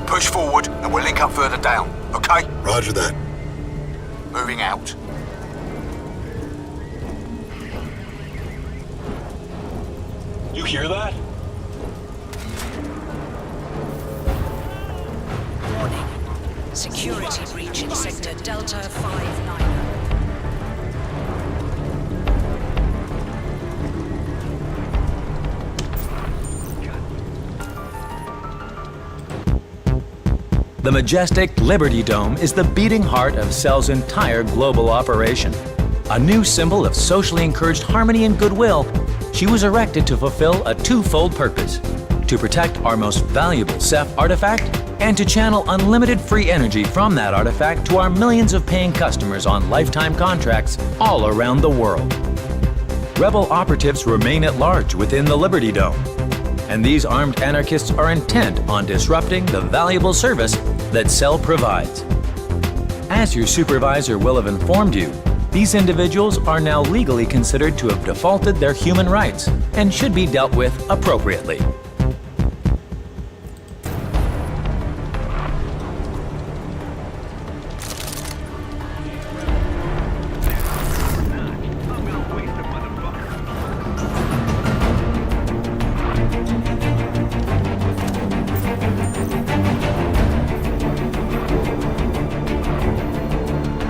Push forward and we'll link up further down, okay? Roger that. Moving out. You hear that? Warning. Security breach in sector Delta 59. The majestic Liberty Dome is the beating heart of Cell's entire global operation. A new symbol of socially encouraged harmony and goodwill, she was erected to fulfill a twofold purpose: to protect our most valuable Ceph artifact and to channel unlimited free energy from that artifact to our millions of paying customers on lifetime contracts all around the world. Rebel operatives remain at large within the Liberty Dome, and these armed anarchists are intent on disrupting the valuable service that Cell provides. As your supervisor will have informed you, these individuals are now legally considered to have defaulted their human rights and should be dealt with appropriately.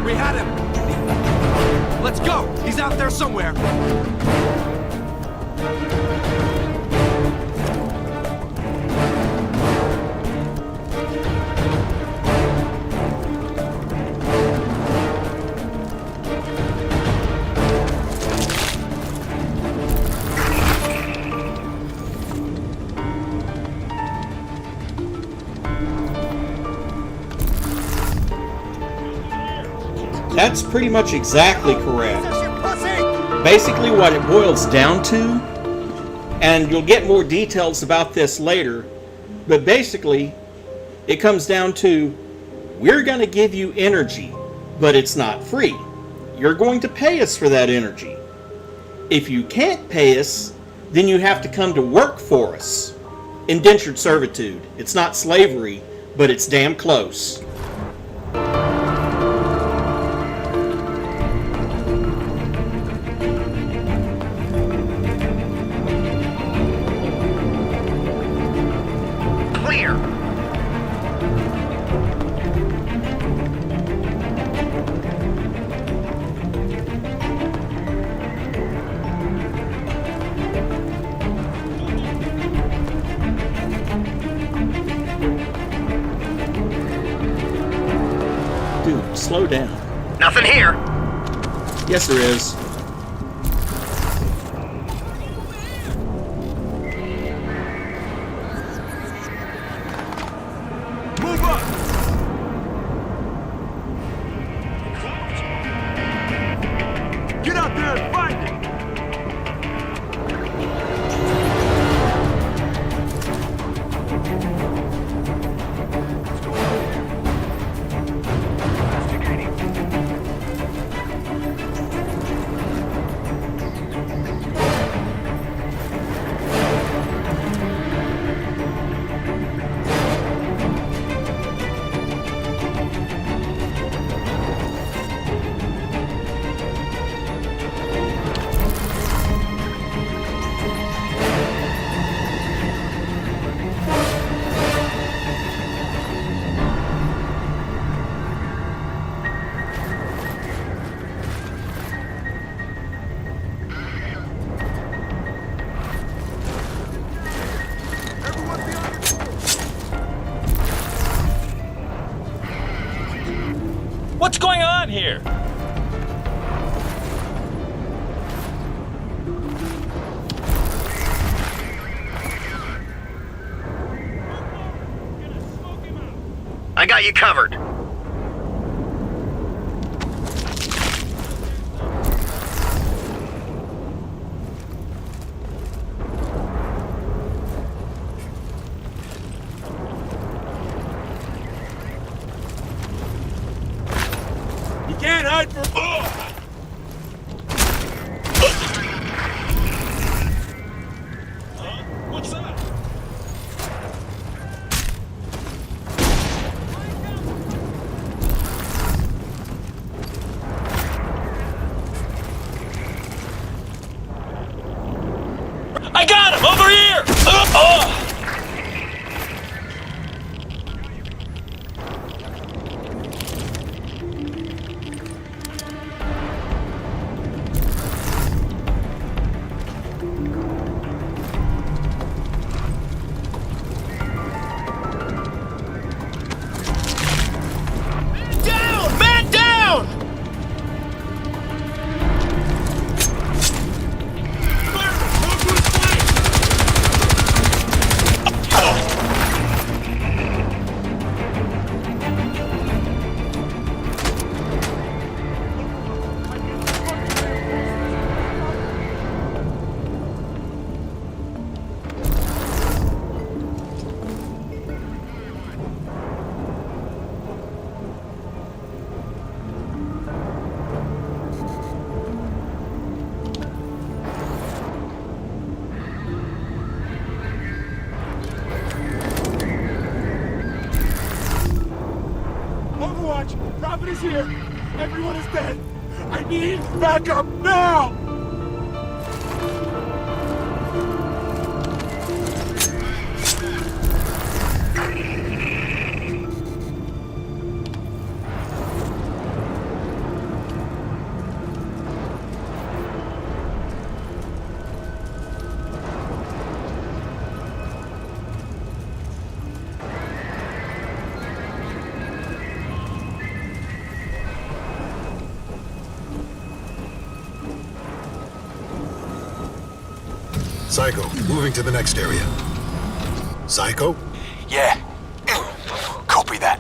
We had him! Let's go! He's out there somewhere! That's pretty much exactly correct. Basically what it boils down to, and you'll get more details about this later, but basically it comes down to, we're going to give you energy, but it's not free. You're going to pay us for that energy. If you can't pay us, then you have to come to work for us. Indentured servitude. It's not slavery, but it's damn close. Dude, slow down. Nothing here. Yes, there is. Move up! Get out there and find it! here. I got you covered. You can't hide from... What's that? I got him! Over here! Down! Man down! Overwatch! Prophet is here! Everyone is dead! I need backup now! Psycho, moving to the next area. Psycho? Yeah. Copy that.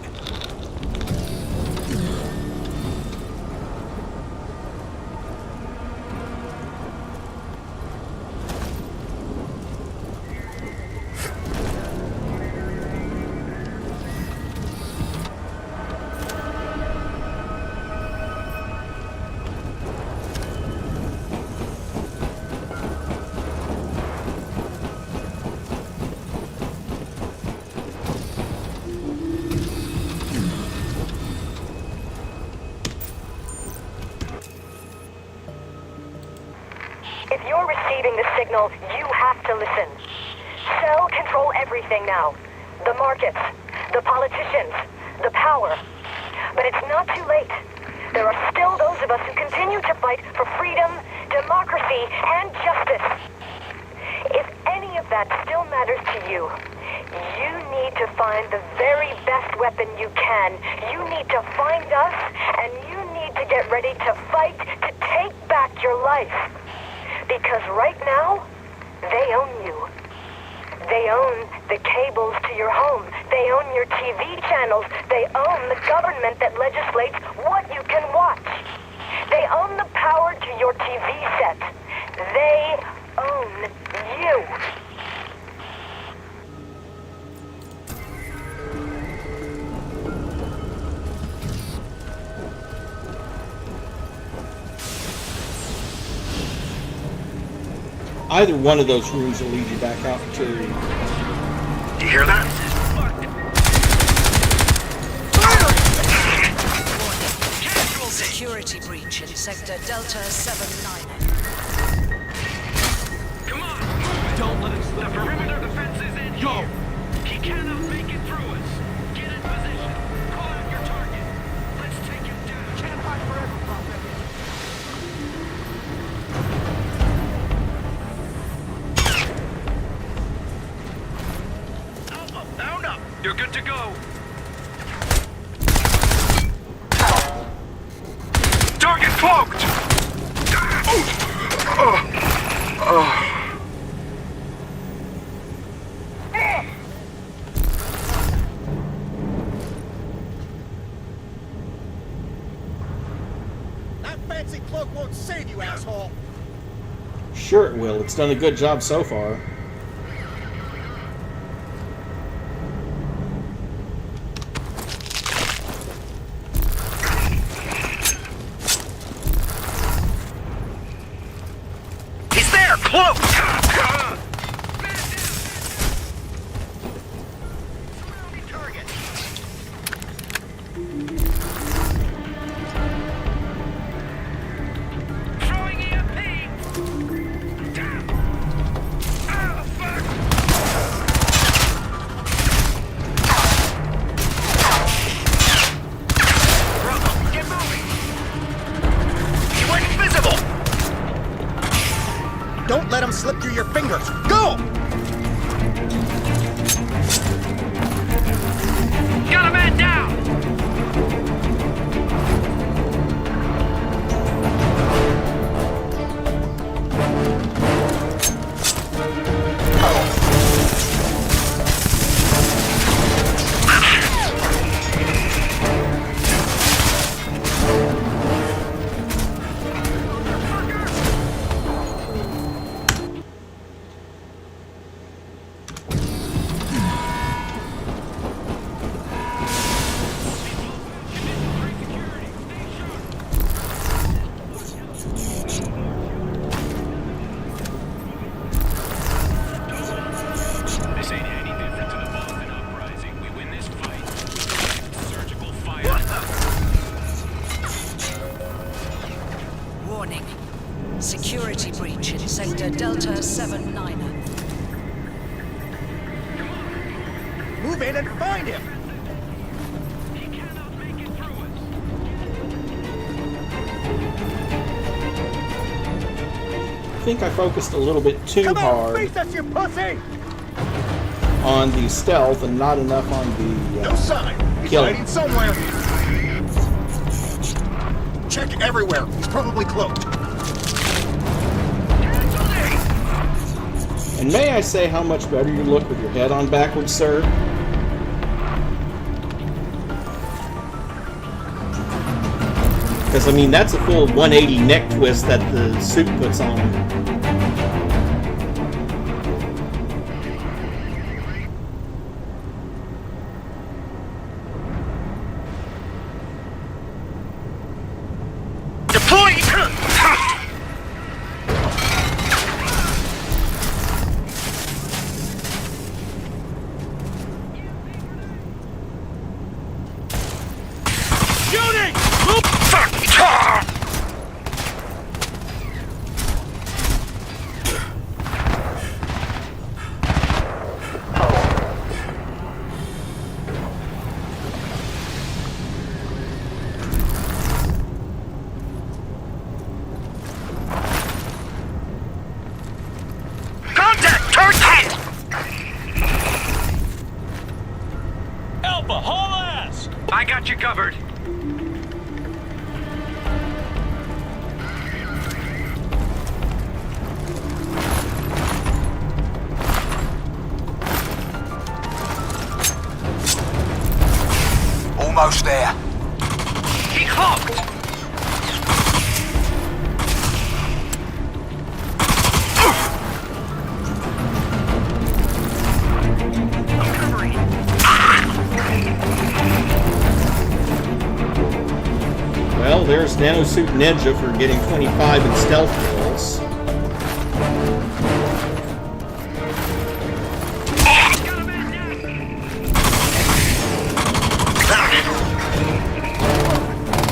If you're receiving the signal, you have to listen. Cell control everything now. The markets, the politicians, the power. But it's not too late. There are still those of us who continue to fight for freedom, democracy, and justice. If any of that still matters to you, you need to find the very best weapon you can. You need to find us, and you need to get ready to fight to take back your life. Because right now, they own you. They own the cables to your home. They own your TV channels. They own the government that legislates what you can watch. They own the power to your TV set. They own you. Either one of those rooms will lead you back out to... You hear that? Security breach in sector Delta 79. Come on! Don't let him slip. The perimeter defense is in here. He cannot make it through us. Get in position. Call out your target. Let's take him down. Can't hide forever, Prophet. Alpha, bound up. You're good to go. Sure it will. It's done a good job so far. He's there! Close! Don't let him slip through your fingers. Go! Got a man down! Warning. Security breach in Sector Delta 79. Move in and find him! I think I focused a little bit too hard Face us, you pussy! on the stealth and not enough on the No sign! He's killing. hiding somewhere! Check everywhere! He's probably cloaked! And may I say how much better you look with your head on backwards, sir? Because, I mean, that's a full 180 neck twist that the suit puts on. I got you covered. Almost there. He cloaked. Well, there's Nanosuit Ninja for getting 25 in stealth kills.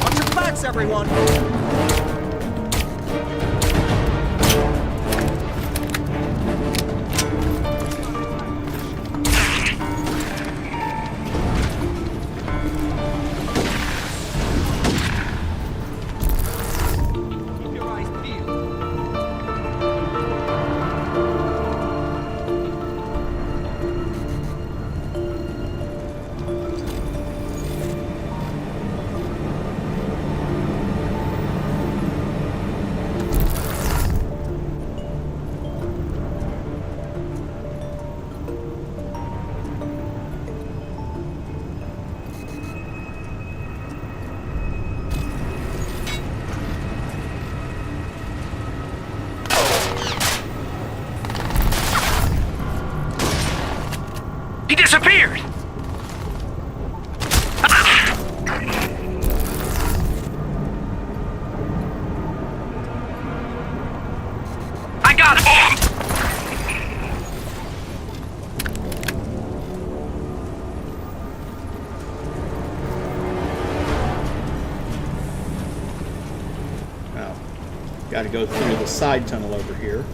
Watch your backs, everyone! disappeared! I got him! Now, got to go through the side tunnel over here.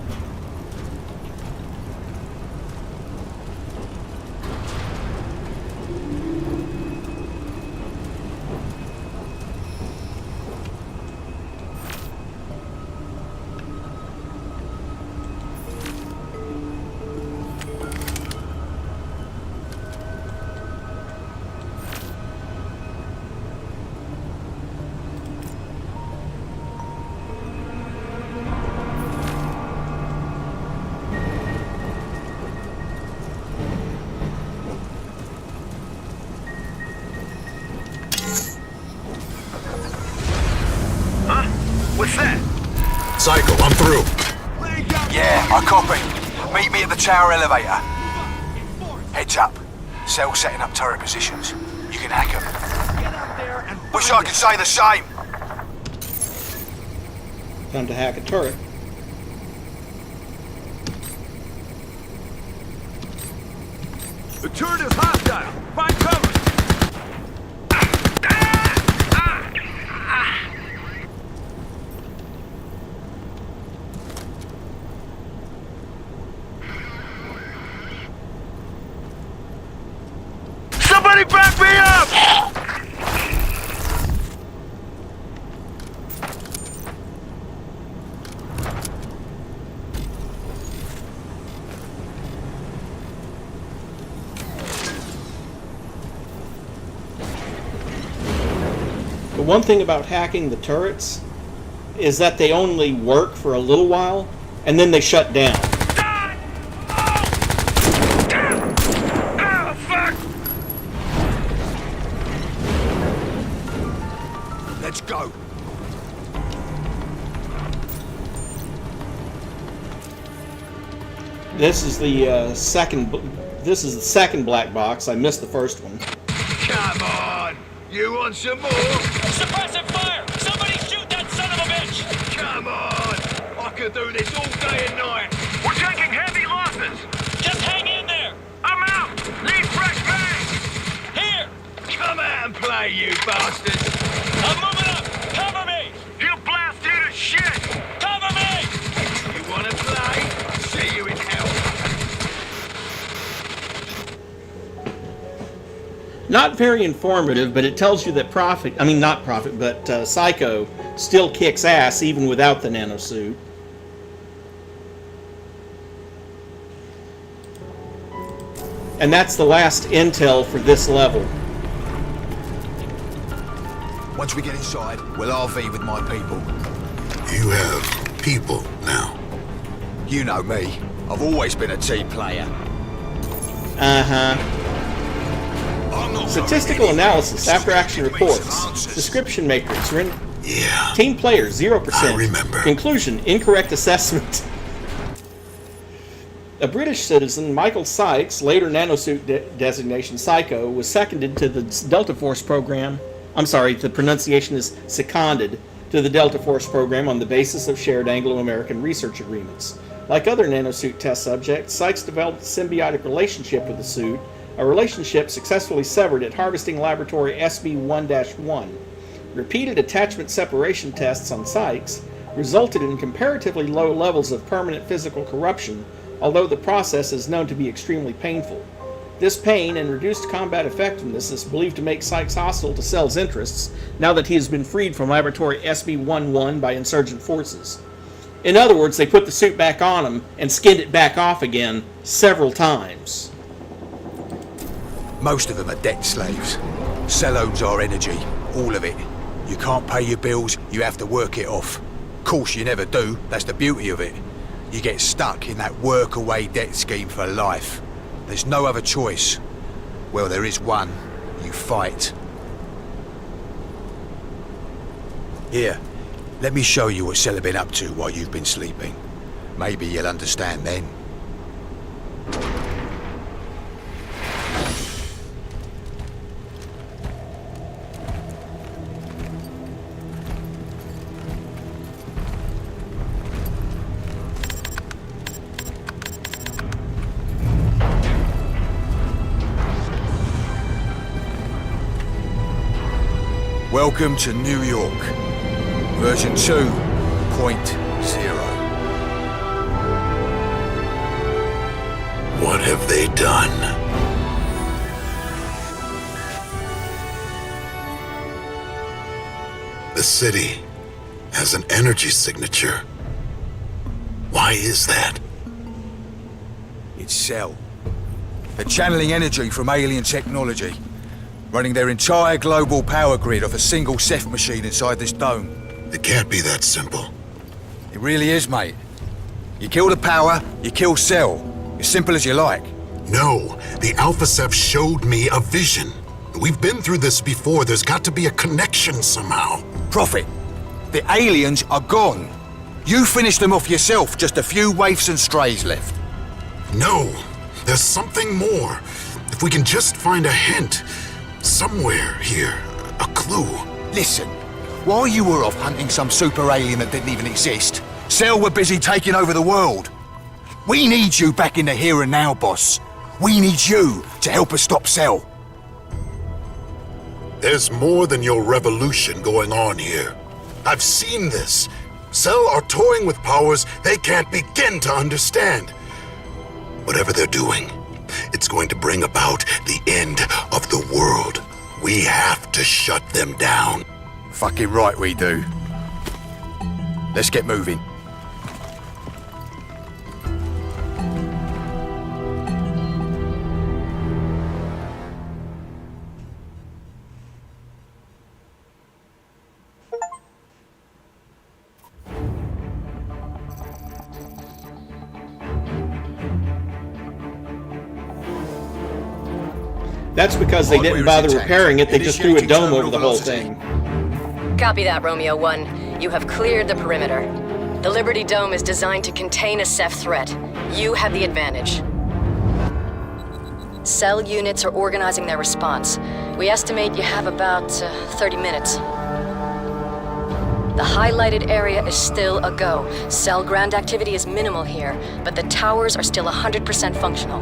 What's that? Psycho, I'm through. Yeah, I copy. Meet me at the tower elevator. Heads up. Cell setting up turret positions. You can hack them. Wish I could say the same. Time to hack a turret. The turret is hostile. Find cover. Somebody back me up! The one thing about hacking the turrets is that they only work for a little while, and then they shut down. Let's go. This is the second. This is the second black box. I missed the first one. Come on! You want some more? Suppressive fire! Somebody shoot that son of a bitch! Come on! I could do this all day and night! We're taking heavy losses! Just hang in there! I'm out! Need fresh bang! Here! Come out and play, you bastards! I'm moving up! Cover me! He'll blast you to shit! Cover me! You wanna play? See you in hell! Not very informative, but it tells you that Psycho still kicks ass even without the nanosuit. And that's the last intel for this level. Once we get inside, we'll RV with my people. You have people now. You know me. I've always been a team player. Uh-huh. Statistical analysis, after action reports, description matrix, Yeah. team players 0%. I remember. Conclusion, incorrect assessment. A British citizen, Michael Sykes, later Nanosuit designation Psycho, was seconded to the Delta Force program. I'm sorry, the pronunciation is seconded to the Delta Force program on the basis of shared Anglo-American research agreements. Like other Nanosuit test subjects, Sykes developed a symbiotic relationship with the suit, a relationship successfully severed at Harvesting Laboratory SB-1-1. Repeated attachment separation tests on Sykes resulted in comparatively low levels of permanent physical corruption, although the process is known to be extremely painful. This pain and reduced combat effectiveness is believed to make Sykes hostile to Cell's interests now that he has been freed from Laboratory SB-1-1 by insurgent forces. In other words, they put the suit back on him and skinned it back off again several times. Most of them are debt slaves. Cell owns our energy, all of it. You can't pay your bills, you have to work it off. Of course you never do, that's the beauty of it. You get stuck in that work-away debt scheme for life. There's no other choice. Well, there is one. You fight. Here, let me show you what Cell have been up to while you've been sleeping. Maybe you'll understand then. Welcome to New York. Version 2.0. What have they done? The city has an energy signature. Why is that? It's Cell. They're channeling energy from alien technology, running their entire global power grid off a single Ceph machine inside this dome. It can't be that simple. It really is, mate. You kill the power, you kill Cell. As simple as you like. No, the Alpha Ceph showed me a vision. We've been through this before. There's got to be a connection somehow. Prophet, the aliens are gone. You finished them off yourself, just a few waifs and strays left. No, there's something more. If we can just find a hint, somewhere here, a clue. Listen, while you were off hunting some super alien that didn't even exist, Cell were busy taking over the world. We need you back in the here and now, boss. We need you to help us stop Cell. There's more than your revolution going on here. I've seen this. Cell are toying with powers they can't begin to understand. Whatever they're doing, it's going to bring about the end of the world. We have to shut them down. Fucking right we do. Let's get moving. That's because they didn't bother repairing it, they just threw a dome over the whole thing. Copy that, Romeo 1. You have cleared the perimeter. The Liberty Dome is designed to contain a Ceph threat. You have the advantage. Cell units are organizing their response. We estimate you have about 30 minutes. The highlighted area is still a go. Cell ground activity is minimal here, but the towers are still 100% functional.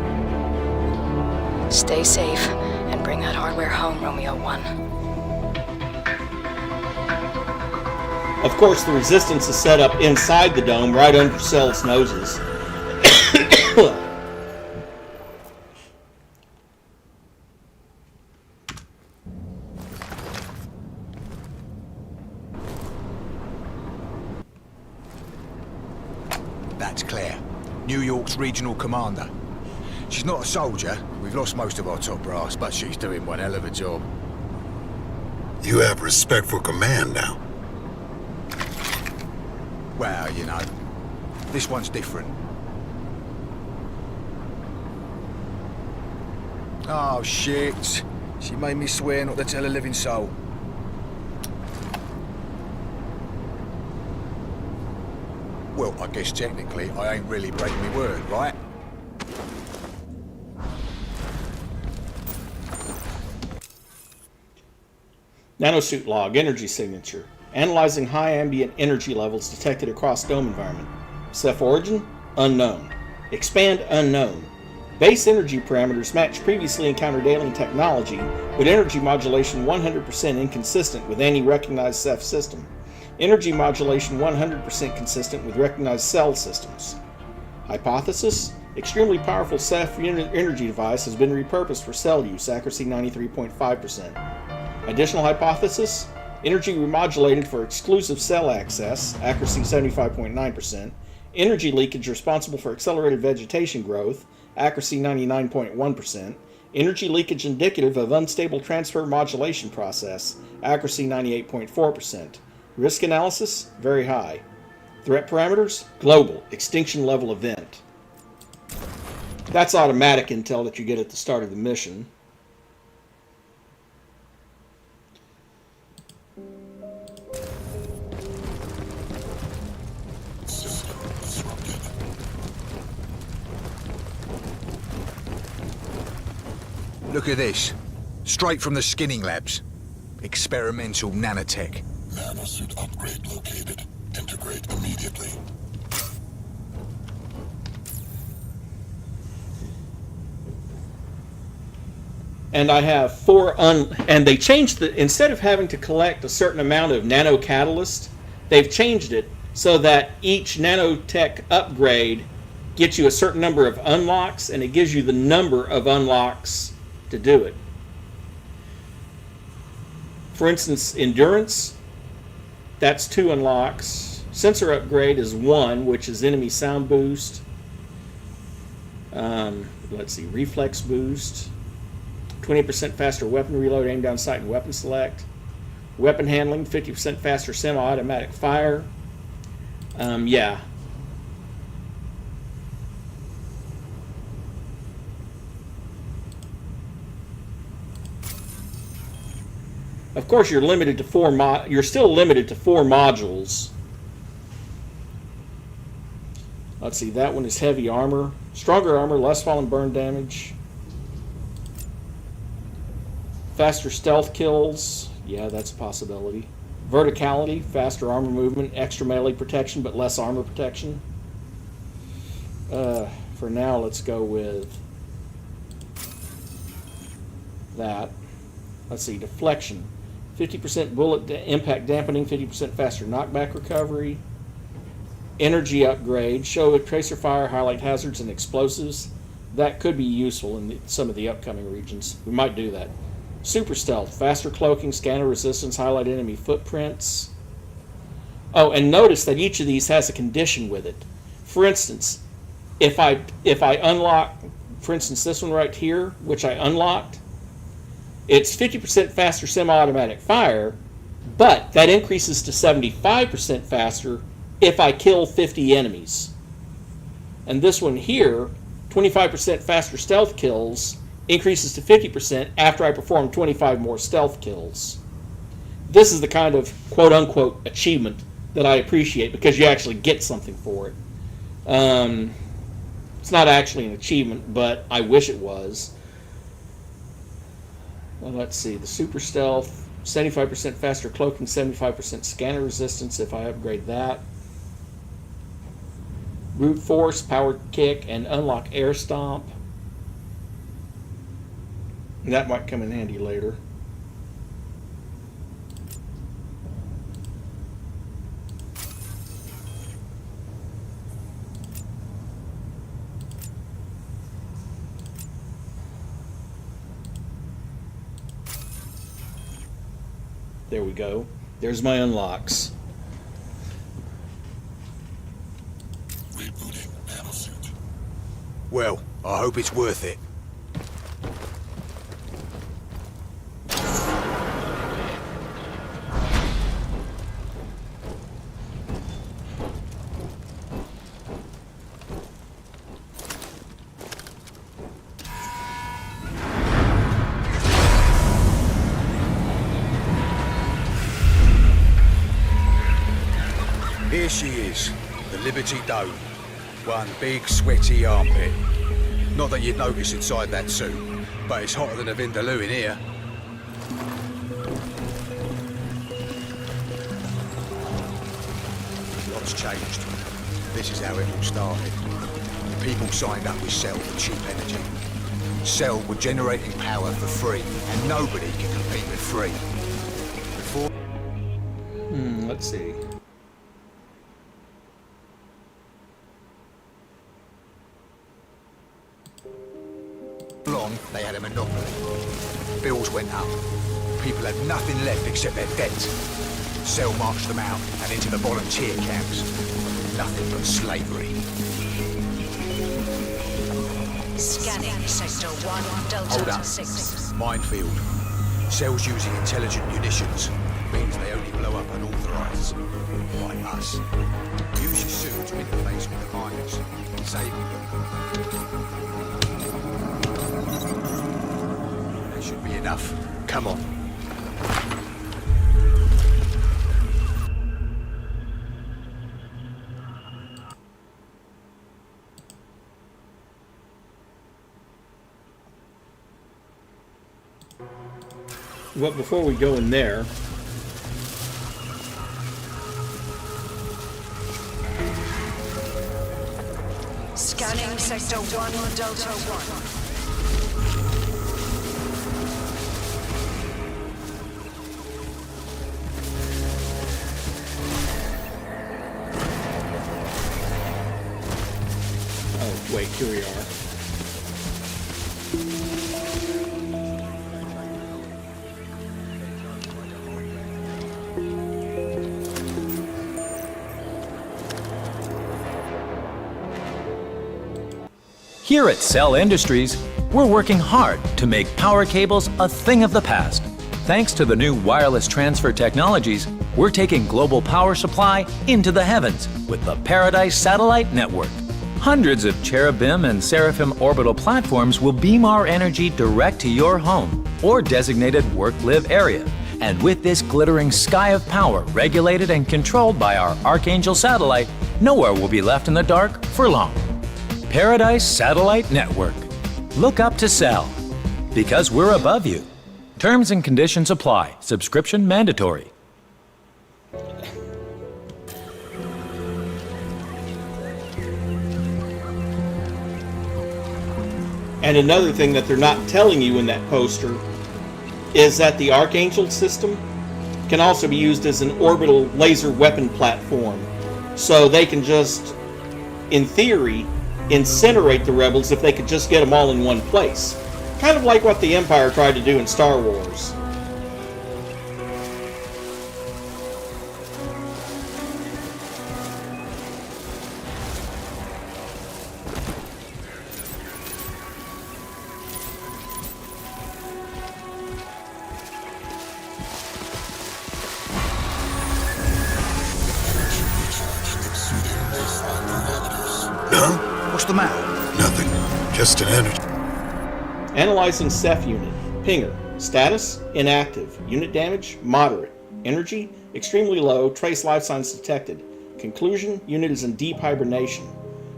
Stay safe and bring that hardware home, Romeo 1. Of course, the resistance is set up inside the dome, right under Cell's noses. That's Claire, New York's regional commander. She's not a soldier. We've lost most of our top brass, but she's doing one hell of a job. You have respect for command now. Well, you know, this one's different. Oh, shit. She made me swear not to tell a living soul. Well, I guess technically I ain't really breaking my word, right? Nanosuit log, energy signature. Analyzing high ambient energy levels detected across dome environment. Ceph origin? Unknown. Expand? Unknown. Base energy parameters match previously encountered alien technology, with energy modulation 100% inconsistent with any recognized Ceph system. Energy modulation 100% consistent with recognized Cell systems. Hypothesis? Extremely powerful Ceph energy device has been repurposed for Cell use, accuracy 93.5%. Additional hypothesis? Energy remodulated for exclusive Cell access, accuracy 75.9%. Energy leakage responsible for accelerated vegetation growth, accuracy 99.1%. Energy leakage indicative of unstable transfer modulation process, accuracy 98.4%. Risk analysis, very high. Threat parameters, global, extinction level event. That's automatic intel that you get at the start of the mission. Look at this. Straight from the skinning labs. Experimental nanotech. Nanosuit upgrade located. Integrate immediately. And I have 4 and they changed instead of having to collect a certain amount of nano catalyst, they've changed it so that each nanotech upgrade gets you a certain number of unlocks, and it gives you the number of unlocks to do it. For instance, endurance, that's 2 unlocks. Sensor upgrade is 1, which is enemy sound boost. Let's see, reflex boost. 20% faster weapon reload, aim down sight, and weapon select. Weapon handling, 50% faster semi-automatic fire. Yeah. Of course, you're limited to 4. You're still limited to 4 modules. Let's see. That one is heavy armor, stronger armor, less fall and burn damage. Faster stealth kills, yeah, that's a possibility. Verticality, faster armor movement, extra melee protection, but less armor protection. For now, let's go with that. Let's see, deflection. 50% bullet impact dampening, 50% faster knockback recovery. Energy upgrade, show with tracer fire, highlight hazards and explosives. That could be useful in some of the upcoming regions. We might do that. Super stealth, faster cloaking, scanner resistance, highlight enemy footprints. Oh, and notice that each of these has a condition with it. For instance, if I unlock, for instance, this one right here, which I unlocked, it's 50% faster semi-automatic fire, but that increases to 75% faster if I kill 50 enemies. And this one here, 25% faster stealth kills, increases to 50% after I perform 25 more stealth kills. This is the kind of quote-unquote achievement that I appreciate because you actually get something for it. It's not actually an achievement, but I wish it was. Well, let's see, the super stealth, 75% faster cloaking, 75% scanner resistance if I upgrade that. Brute force, power kick, and unlock air stomp. That might come in handy later. There we go. There's my unlocks. Rebooting Nanosuit. Well, I hope it's worth it. Here she is, the Liberty Dome. One big sweaty armpit. Not that you'd notice inside that suit, but it's hotter than a Vindaloo in here. Lots changed. This is how it all started. People signed up with Cell for cheap energy. Cell were generating power for free, and nobody can compete with free. Before... Let's see. long, they had a monopoly. Bills went up. People had nothing left except their debt. Cell marched them out and into the volunteer camps. Nothing but slavery. Scanning Sector 1, Delta Hold up. 6. Minefield. Cell's using intelligent munitions. Means they only blow up unauthorized. Like us. Use your suit to interface with the miners. Save them. That should be enough. Come on. Well, before we go in there, Scanning Sector 1, Delta 1. wait, here we are. Here at Cell Industries, we're working hard to make power cables a thing of the past. Thanks to the new wireless transfer technologies, we're taking global power supply into the heavens with the Paradise Satellite Network. Hundreds of Cherubim and Seraphim orbital platforms will beam our energy direct to your home or designated work-live area. And with this glittering sky of power regulated and controlled by our Archangel satellite, nowhere will be left in the dark for long. Paradise Satellite Network. Look up to Cell, because we're above you. Terms and conditions apply. Subscription mandatory. And another thing that they're not telling you in that poster is that the Archangel system can also be used as an orbital laser weapon platform. So they can just, in theory, incinerate the rebels if they could just get them all in one place. Kind of like what the Empire tried to do in Star Wars. What's the matter? Nothing. Just an energy. Analyzing Ceph unit. Pinger. Status: inactive. Unit damage: moderate. Energy: extremely low. Trace life signs detected. Conclusion: unit is in deep hibernation.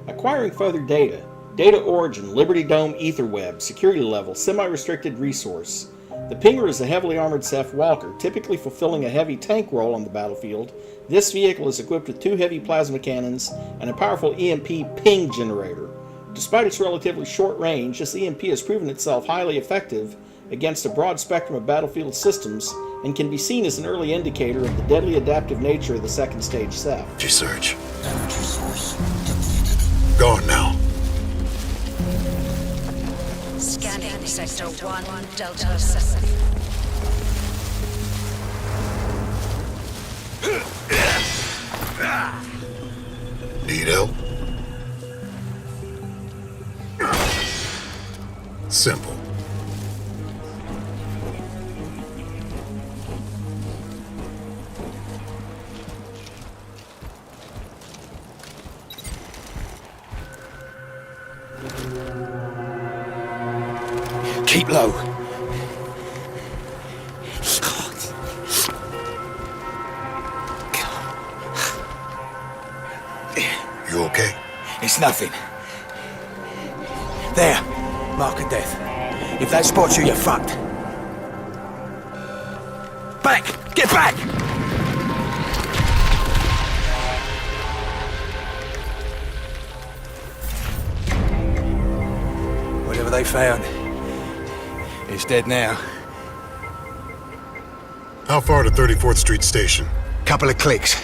Acquiring further data. Data origin: Liberty Dome ether web. Security level: semi-restricted resource. The Pinger is a heavily armored Ceph walker, typically fulfilling a heavy tank role on the battlefield. This vehicle is equipped with 2 heavy plasma cannons and a powerful EMP ping generator. Despite its relatively short range, this EMP has proven itself highly effective against a broad spectrum of battlefield systems and can be seen as an early indicator of the deadly adaptive nature of the second stage Ceph. Energy surge. Energy source depleted. Gone now. Scanning Sector 1, Delta 7. Need help? Simple. Keep low. You okay? It's nothing. There. Mark of death. If that spots you, you're fucked. Back! Get back! Whatever they found, it's dead now. How far to 34th Street Station? Couple of clicks.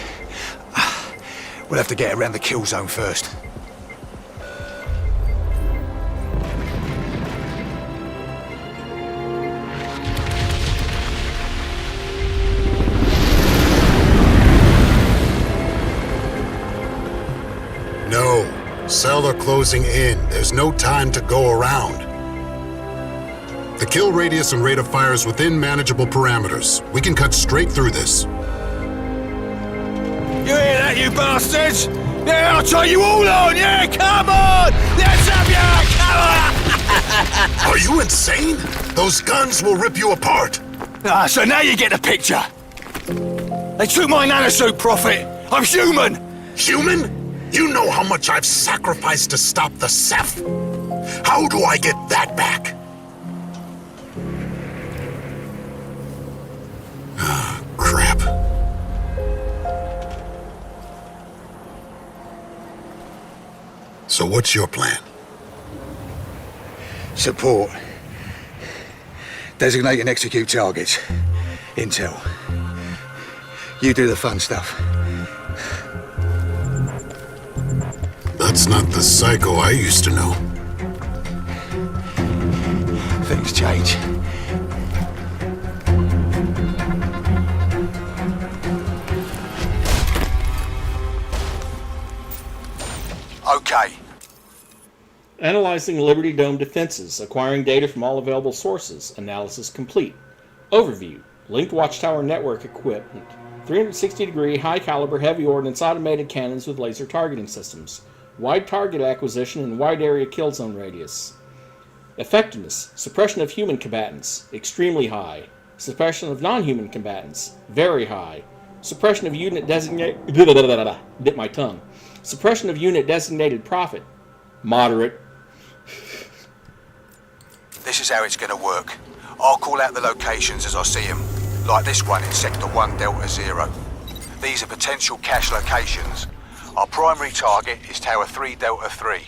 We'll have to get around the kill zone first. No. Cell are closing in. There's no time to go around. The kill radius and rate of fire is within manageable parameters. We can cut straight through this. You hear that, you bastards? Yeah, I'll try you all on, yeah, come on! Let's have ya, come on! Are you insane? Those guns will rip you apart. So now you get the picture. They took my nanosuit, Prophet. I'm human. Human? You know how much I've sacrificed to stop the Ceph. How do I get that back? Ah, crap. So what's your plan? Support. Designate and execute targets. Intel. You do the fun stuff. That's That's not the Psycho I used to know. Things change. Okay. Analyzing Liberty Dome defenses, acquiring data from all available sources. Analysis complete. Overview. Linked watchtower network equipment. 360-degree, high-caliber, heavy ordnance automated cannons with laser targeting systems. Wide target acquisition and wide area kill zone radius. Effectiveness. Suppression of human combatants. Extremely high. Suppression of non-human combatants. Very high. Suppression of unit designated... Bit my tongue. Suppression of unit designated profit. Moderate. This is how it's going to work. I'll call out the locations as I see them, like this one in Sector 1 Delta Zero. These are potential cache locations. Our primary target is Tower 3 Delta 3.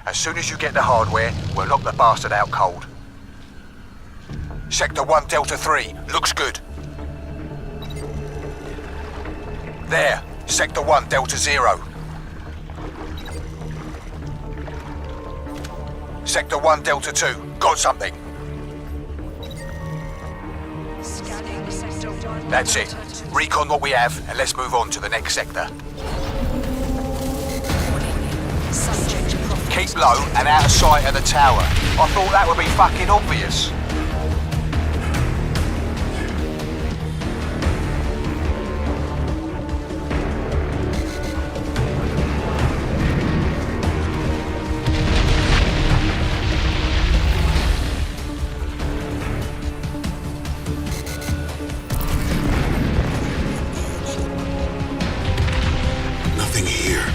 As soon as you get the hardware, we'll knock the bastard out cold. Sector 1 Delta 3, looks good. There, Sector 1 Delta Zero. Sector 1 Delta 2, got something. That's it. Recon what we have, and let's move on to the next sector. Keep low and out of sight of the tower. I thought that would be fucking obvious. Nothing here.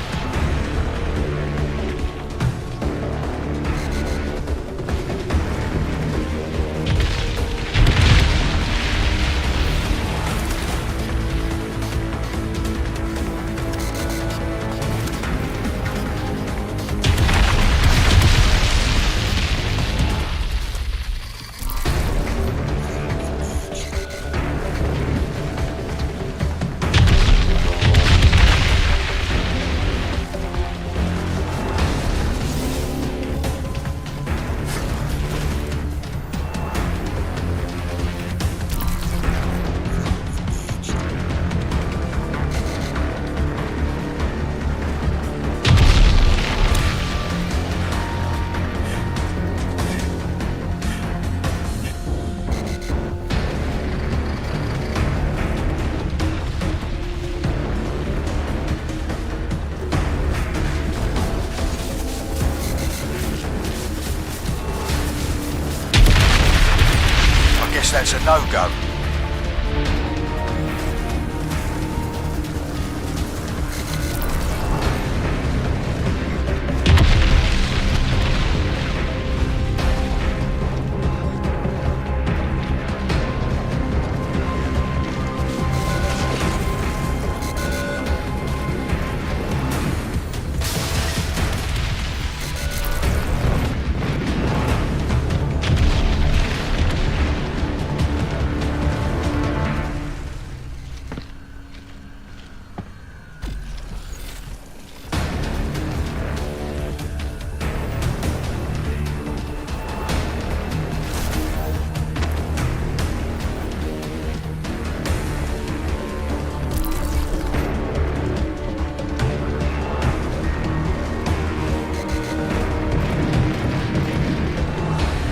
That's a no-go.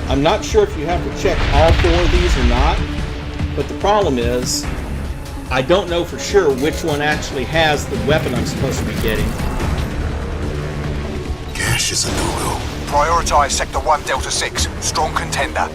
I'm not sure if you have to check all 4 of these or not, but the problem is, I don't know for sure which one actually has the weapon I'm supposed to be getting. Cache is a no-go. Prioritize Sector 1 Delta 6, strong contender.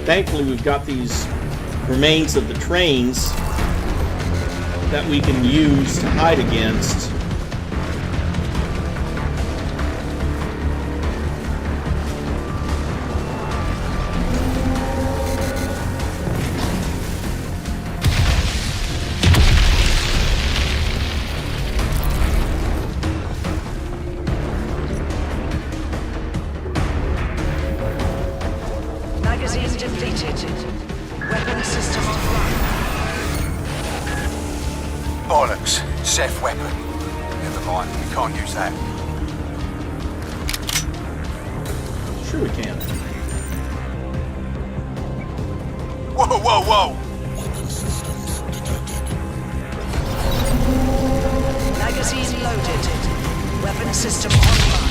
Thankfully, we've got these remains of the trains that we can use to hide against. depleted. Weapon system offline. Bollocks. Ceph weapon. Never mind, we can't use that. Sure we can. Whoa, whoa, whoa! Magazine loaded. Weapon system online.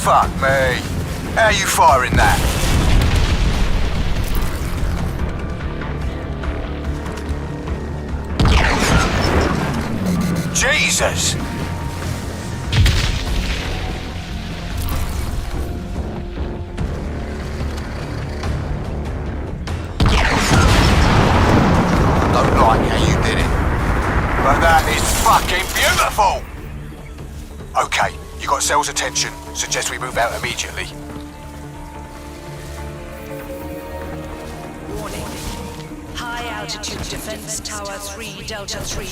Fuck me. How are you firing that? Jesus! Don't like how you did it. But that is fucking beautiful! Okay, you got Cell's attention. Suggest we move out immediately. Warning. High altitude defense tower 3 Delta 3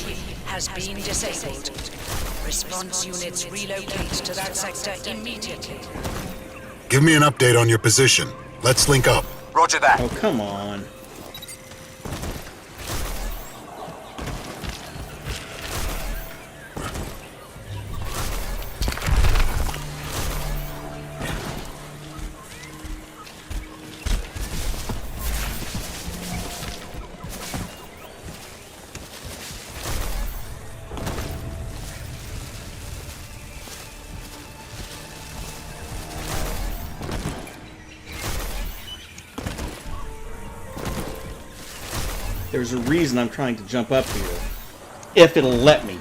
has been disabled. Response units relocate to that sector immediately. Give me an update on your position. Let's link up. Roger that. Oh, come on. There's a reason I'm trying to jump up here. If it'll let me.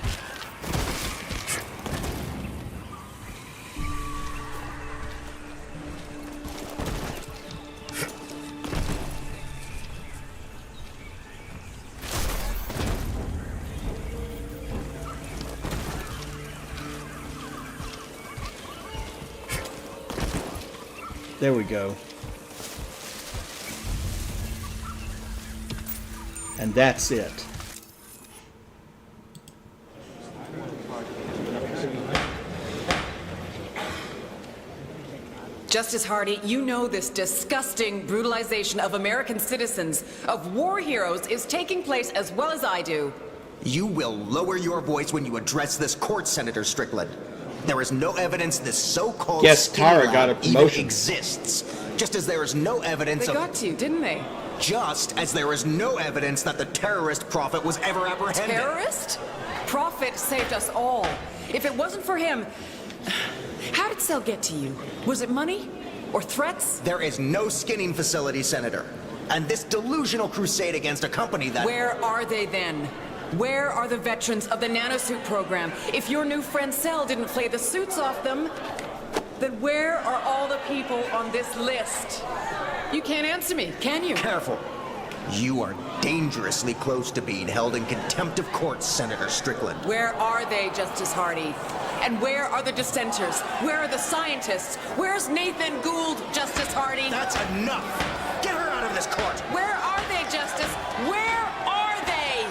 There we go. And that's it. Justice Hardy, you know this disgusting brutalization of American citizens, of war heroes, is taking place as well as I do. You will lower your voice when you address this court, Senator Strickland. There is no evidence this so-called Yes, Tara got a promotion. even exists. Just as there is no evidence They got you, didn't they? Just as there is no evidence that the terrorist Prophet was ever apprehended. Terrorist? Prophet saved us all. If it wasn't for him... How did Cell get to you? Was it money? Or threats? There is no skinning facility, Senator. And this delusional crusade against a company that... Where are they then? Where are the veterans of the Nanosuit program? If your new friend Cell didn't play the suits off them, then where are all the people on this list? You can't answer me, can you? Careful. You are dangerously close to being held in contempt of court, Senator Strickland. Where are they, Justice Hardy? And where are the dissenters? Where are the scientists? Where's Nathan Gould, Justice Hardy? That's enough! Get her out of this court! Where are they, Justice? Where are they?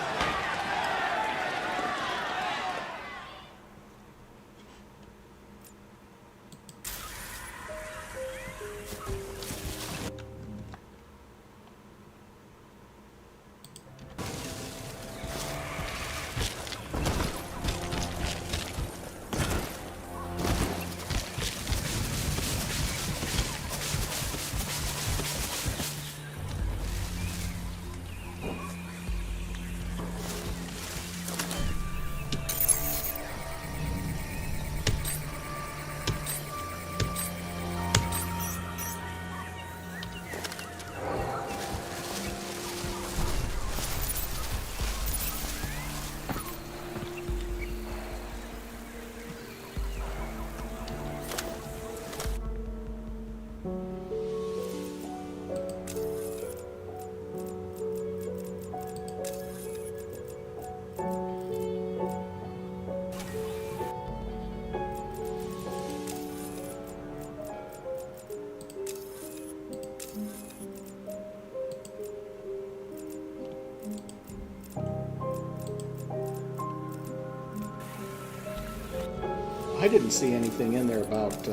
I didn't see anything in there about...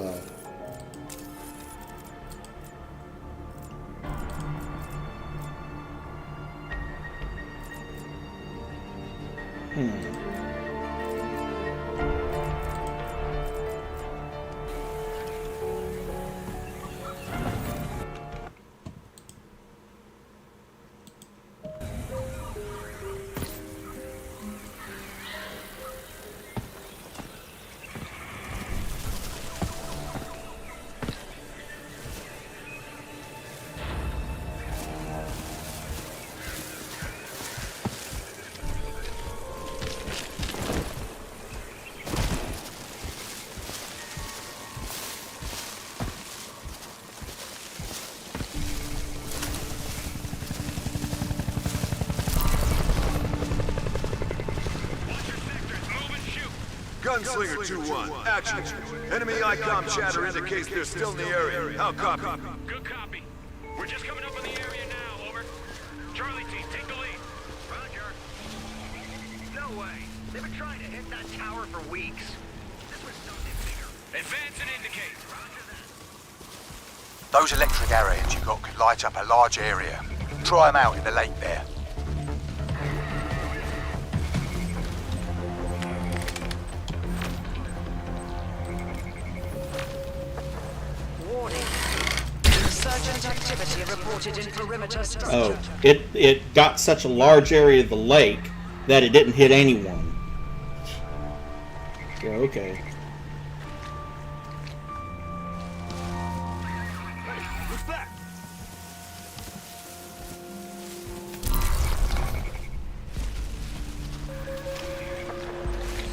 Gunslinger 2-1, action. Enemy ICOM chatter indicates they're still in the area. How copy? Good copy. We're just coming up in the area now, over. Charlie team, take the lead. Roger. No way. They've been trying to hit that tower for weeks. This was something bigger. Advance and indicate. Roger that. Those electric arrowheads you got could light up a large area. Try them out in the lake there. Activity reported in perimeter structure. Oh, it got such a large area of the lake that it didn't hit anyone. So, okay. Who's back?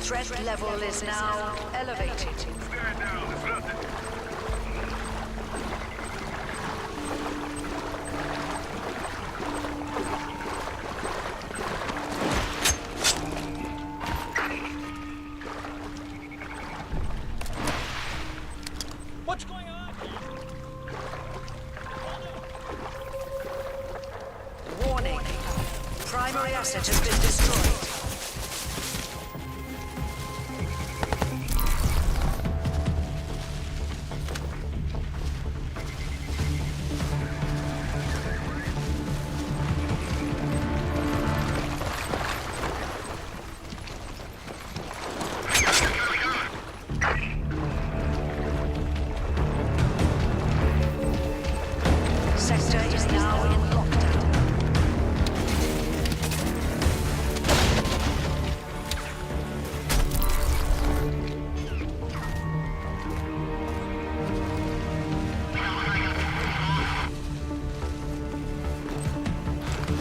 Threat level is now elevated. What's going on? Warning. Primary asset has been destroyed. Sector is now in lockdown.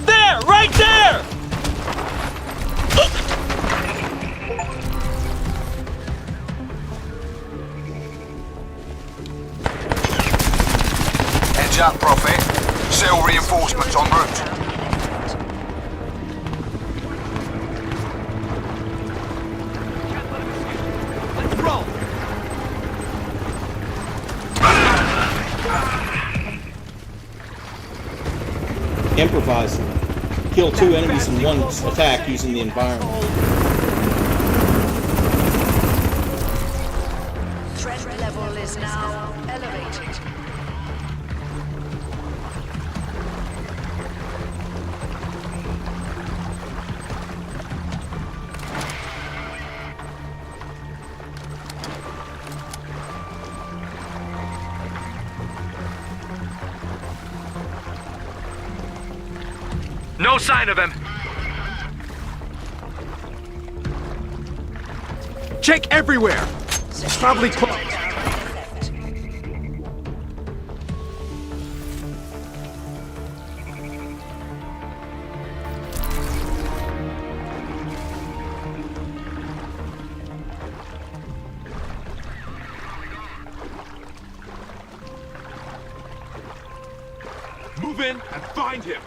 There! Right there! Heads up, Prophet. Cell reinforcements en route. Let's roll! Improvising. Kill 2 enemies in one attack using the environment. Threat level is now elevated. No sign of him. Check everywhere. It's probably close. Move in and find him.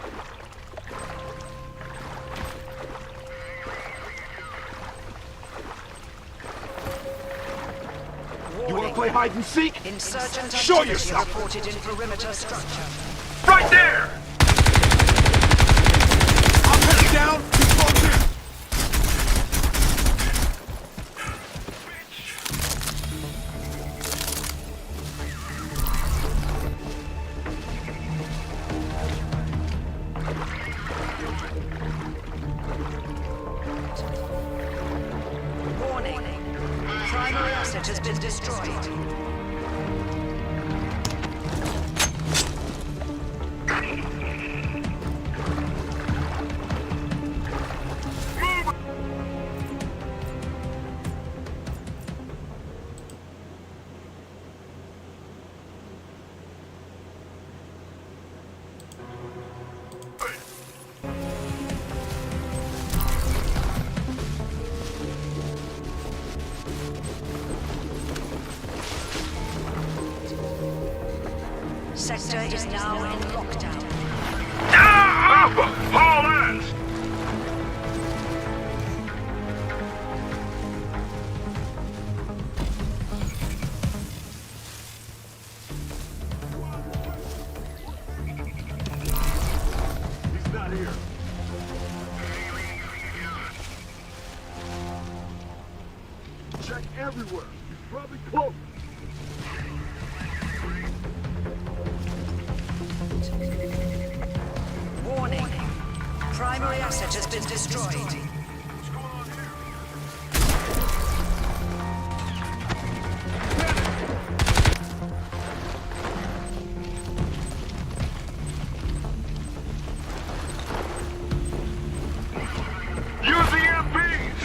You want to play hide and seek? Insurgent Show activity yourself. reported in perimeter structure. Right there! I'll put it down. You close in. been destroyed. Sector is now in lockdown. Alpha! Haul Ernst! He's not here. Check everywhere. He's probably close. Warning. Primary asset has been destroyed. Using MPs!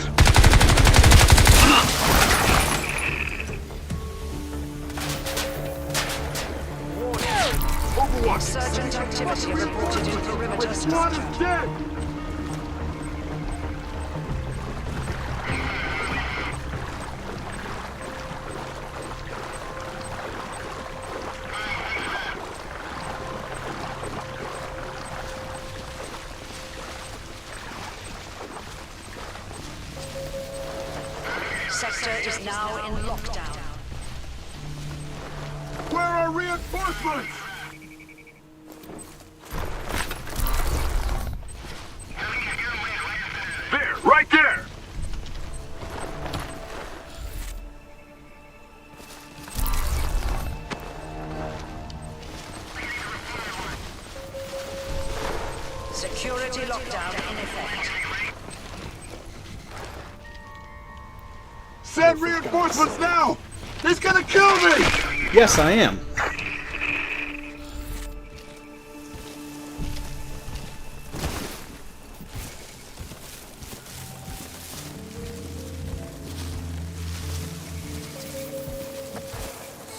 Overwatch! Insurgent activity reported in perimeter Squad structure. is dead! Sector is now in lockdown. Where are reinforcements? There, right there! Security lockdown in effect. Send reinforcements now! He's gonna kill me! Yes, I am.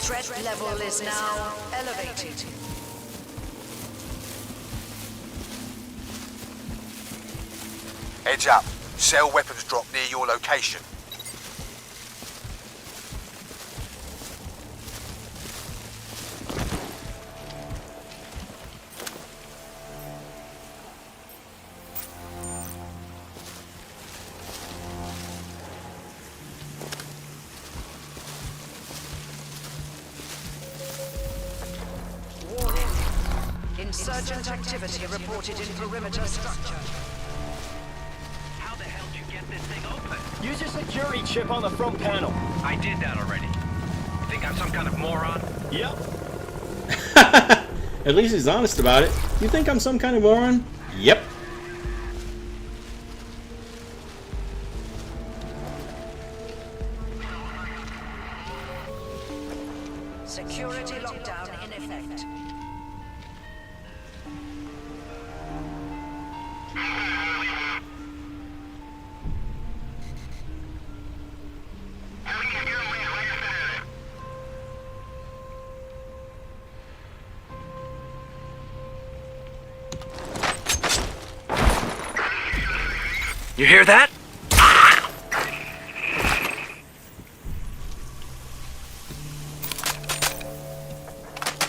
Threat level is now elevated. Heads up. Cell weapons drop near your location. Warning. Insurgent activity reported in perimeter structure. How the hell did you get this thing open? Use your security chip on the front panel. I did that already. You think I'm some kind of moron? Yep. At least he's honest about it. You think I'm some kind of moron? Yep. Security lockdown in effect. You hear that?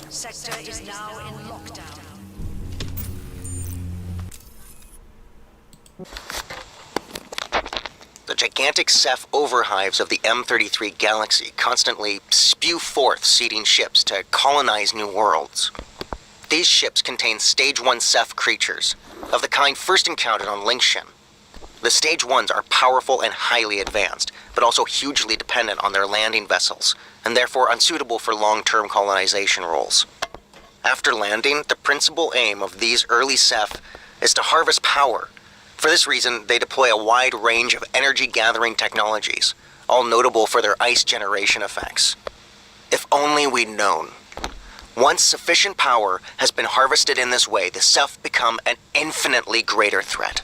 Sector is now in lockdown. The gigantic Ceph overhives of the M33 galaxy constantly spew forth seeding ships to colonize new worlds. These ships contain Stage 1 Ceph creatures, of the kind first encountered on Linkshin. The Stage 1s are powerful and highly advanced, but also hugely dependent on their landing vessels, and therefore unsuitable for long-term colonization roles. After landing, the principal aim of these early Ceph is to harvest power. For this reason, they deploy a wide range of energy-gathering technologies, all notable for their ice generation effects. If only we'd known. Once sufficient power has been harvested in this way, the Ceph become an infinitely greater threat.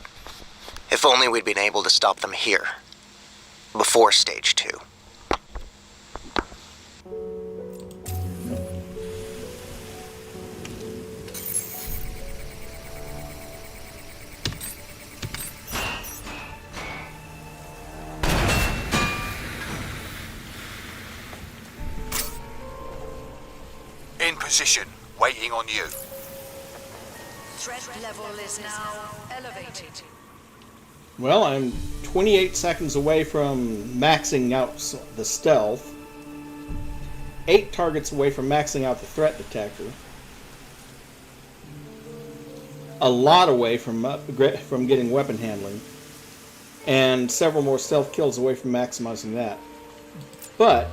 If only we'd been able to stop them here, before Stage 2. In position, waiting on you. Threat level is now elevated. Well, I'm 28 seconds away from maxing out the stealth. 8 targets away from maxing out the threat detector. A lot away from getting weapon handling. And several more stealth kills away from maximizing that. But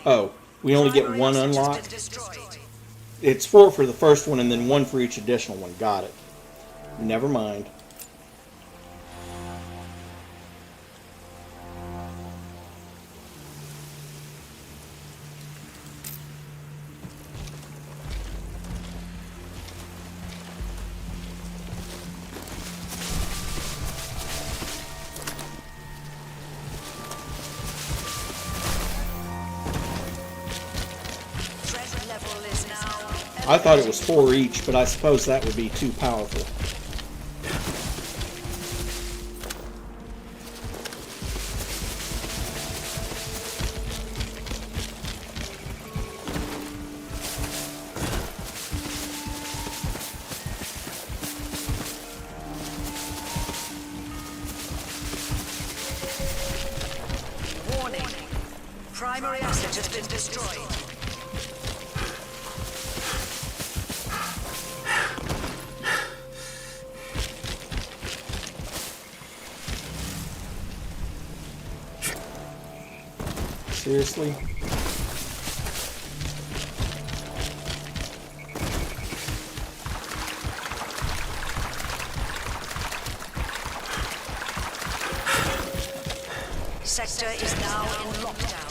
oh, we only get one unlock? It's 4 for the first one and then 1 for each additional one. Got it. Never mind. I thought it was 4 each, but I suppose that would be too powerful. Warning. Primary asset has been destroyed. Seriously? Sector is now in lockdown.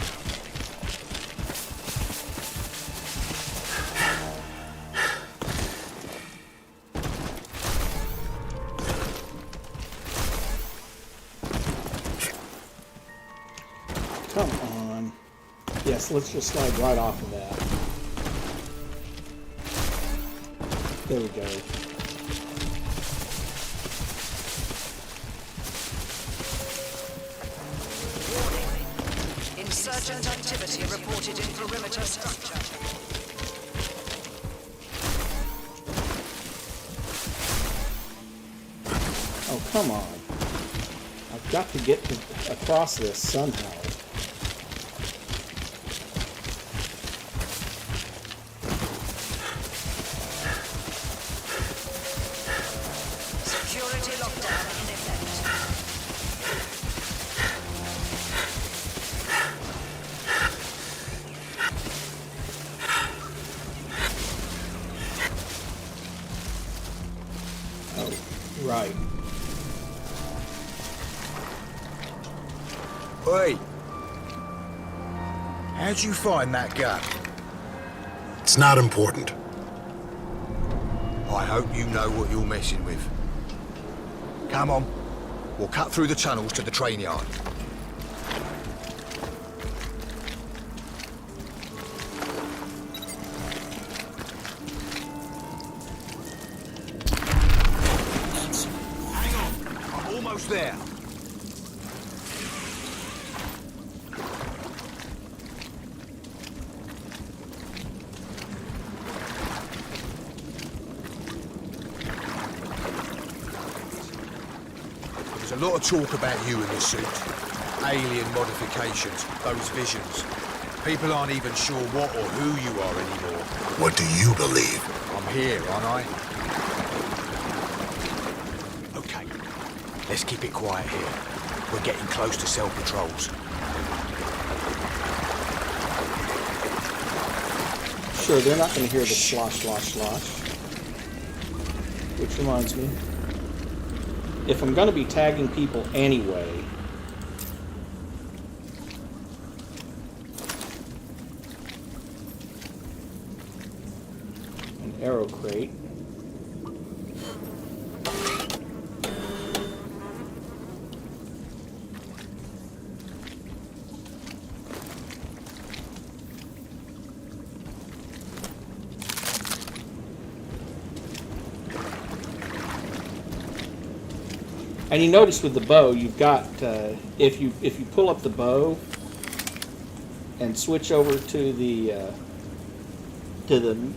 Come on. Yes, let's just slide right off of that. There we go. Warning. Insurgent activity reported in perimeter structure. Oh, come on. I've got to get across this somehow. Right. Oi! How'd you find that gun? It's not important. I hope you know what you're messing with. Come on. We'll cut through the tunnels to the train yard. Hang on. I'm almost there. There's a lot of talk about you in this suit. Alien modifications, those visions. People aren't even sure what or who you are anymore. What do you believe? I'm here, aren't I? Okay. Let's keep it quiet here. We're getting close to cell patrols. Sure, they're not going to hear the slosh, slosh, slosh. Which reminds me, if I'm going to be tagging people anyway, an arrow crate. And you notice with the bow, you've got if you pull up the bow and switch over to the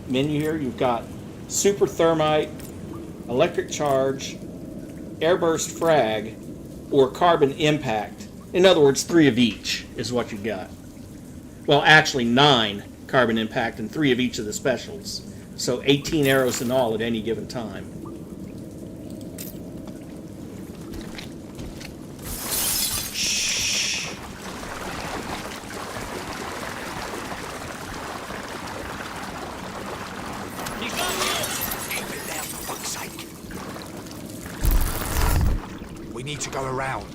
menu here, you've got super thermite, electric charge, airburst frag, or carbon impact. In other words, 3 of each is what you got. Well, actually 9 carbon impact and 3 of each of the specials. So 18 arrows in all at any given time. We need to go around.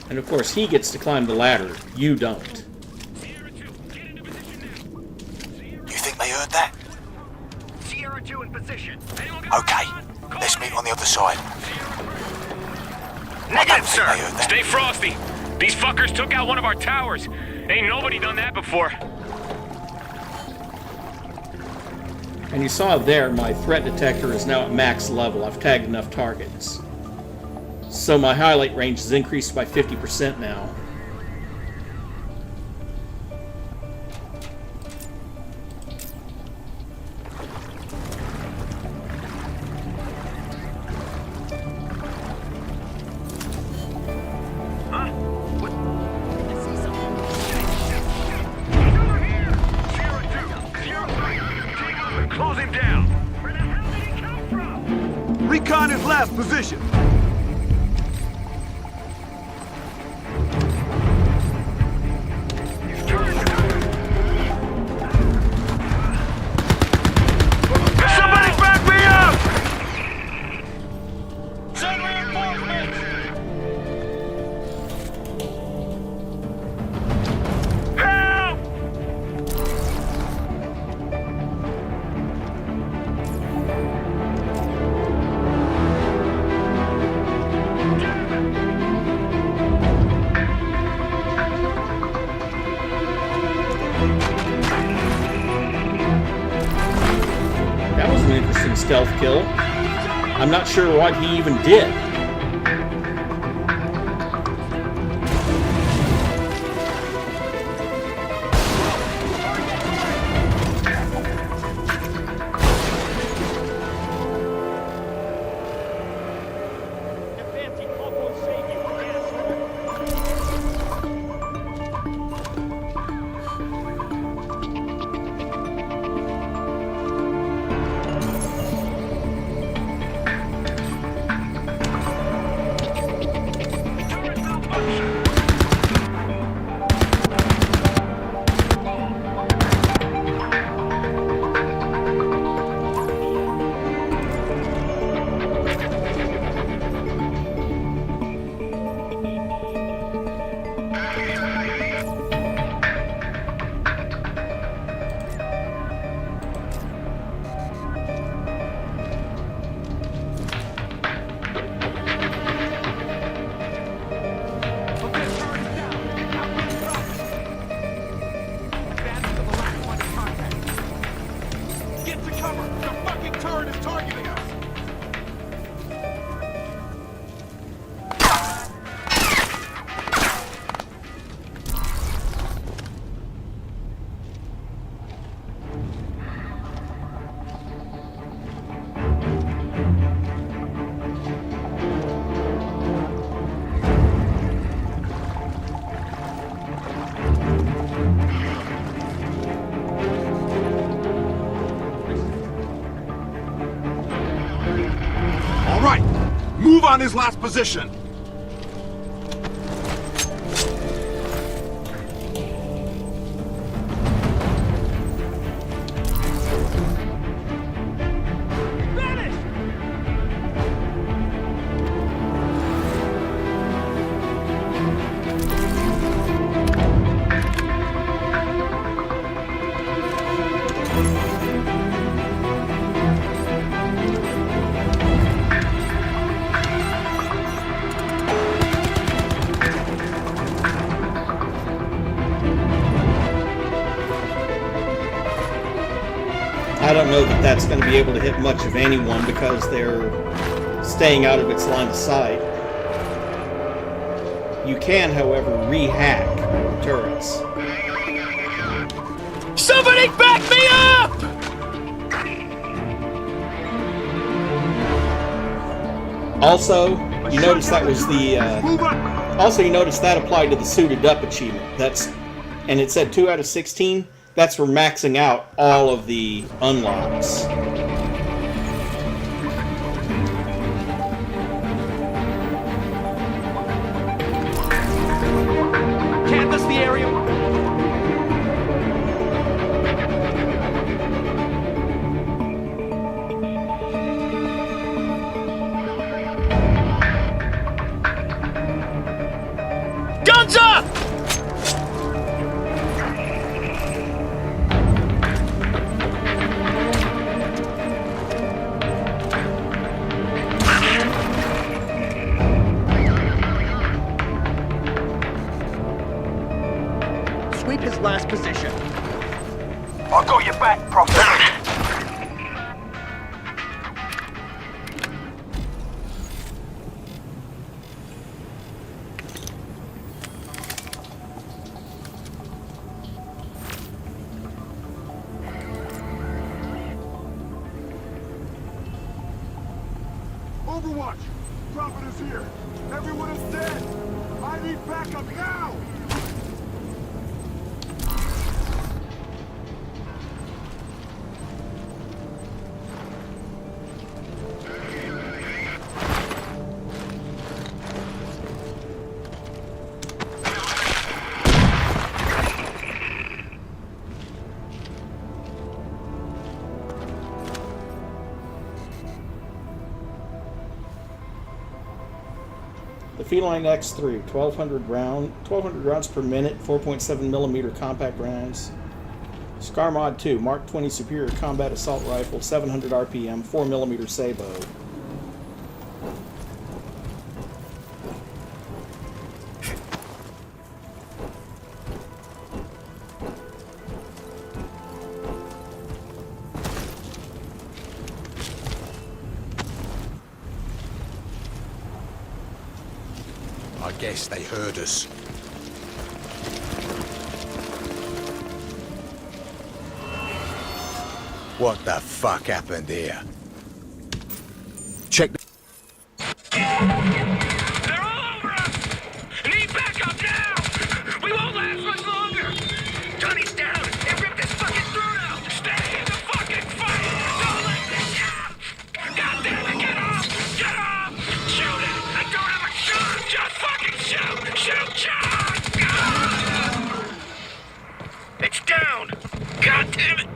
And of course, he gets to climb the ladder. You don't. You think they heard that? Sierra 2 in position. Okay, let's meet on the other side. Negative, sir. Stay frosty. These fuckers took out one of our towers. Ain't nobody done that before. And you saw there, my threat detector is now at max level. I've tagged enough targets. So my highlight range is increased by 50% now. Close him down. Where the hell did he come from? Recon his last position. Somebody back me up! Send reinforcements! Help! That was an interesting stealth kill. I'm not sure what he even did. Move on his last position. I don't know that that's going to be able to hit much of anyone because they're staying out of its line of sight. You can, however, re-hack turrets. Somebody back me up! Also, you notice that was the. Also, you notice that applied to the suited up achievement. And it said 2 out of 16. That's for maxing out all of the unlocks. Canvas the area. Guns up! Sweep his last position. I got your back, Prophet. Overwatch! Prophet is here! Everyone is dead! I need backup now! The Feline X3, 1200 rounds per minute, 4.7mm compact rounds. Scar Mod 2, Mark 20 Superior Combat Assault Rifle, 700 RPM, 4mm sabot. I guess they heard us. What the fuck happened here? Check the... They're all over us! Need backup now! We won't last much longer! Johnny's down! They ripped his fucking throat out! Stay in the fucking fight! Don't let this out! God damn it, get off! Get off! Shoot it! I don't have a gun! Just fucking shoot! Shoot, John! It's down! God damn it!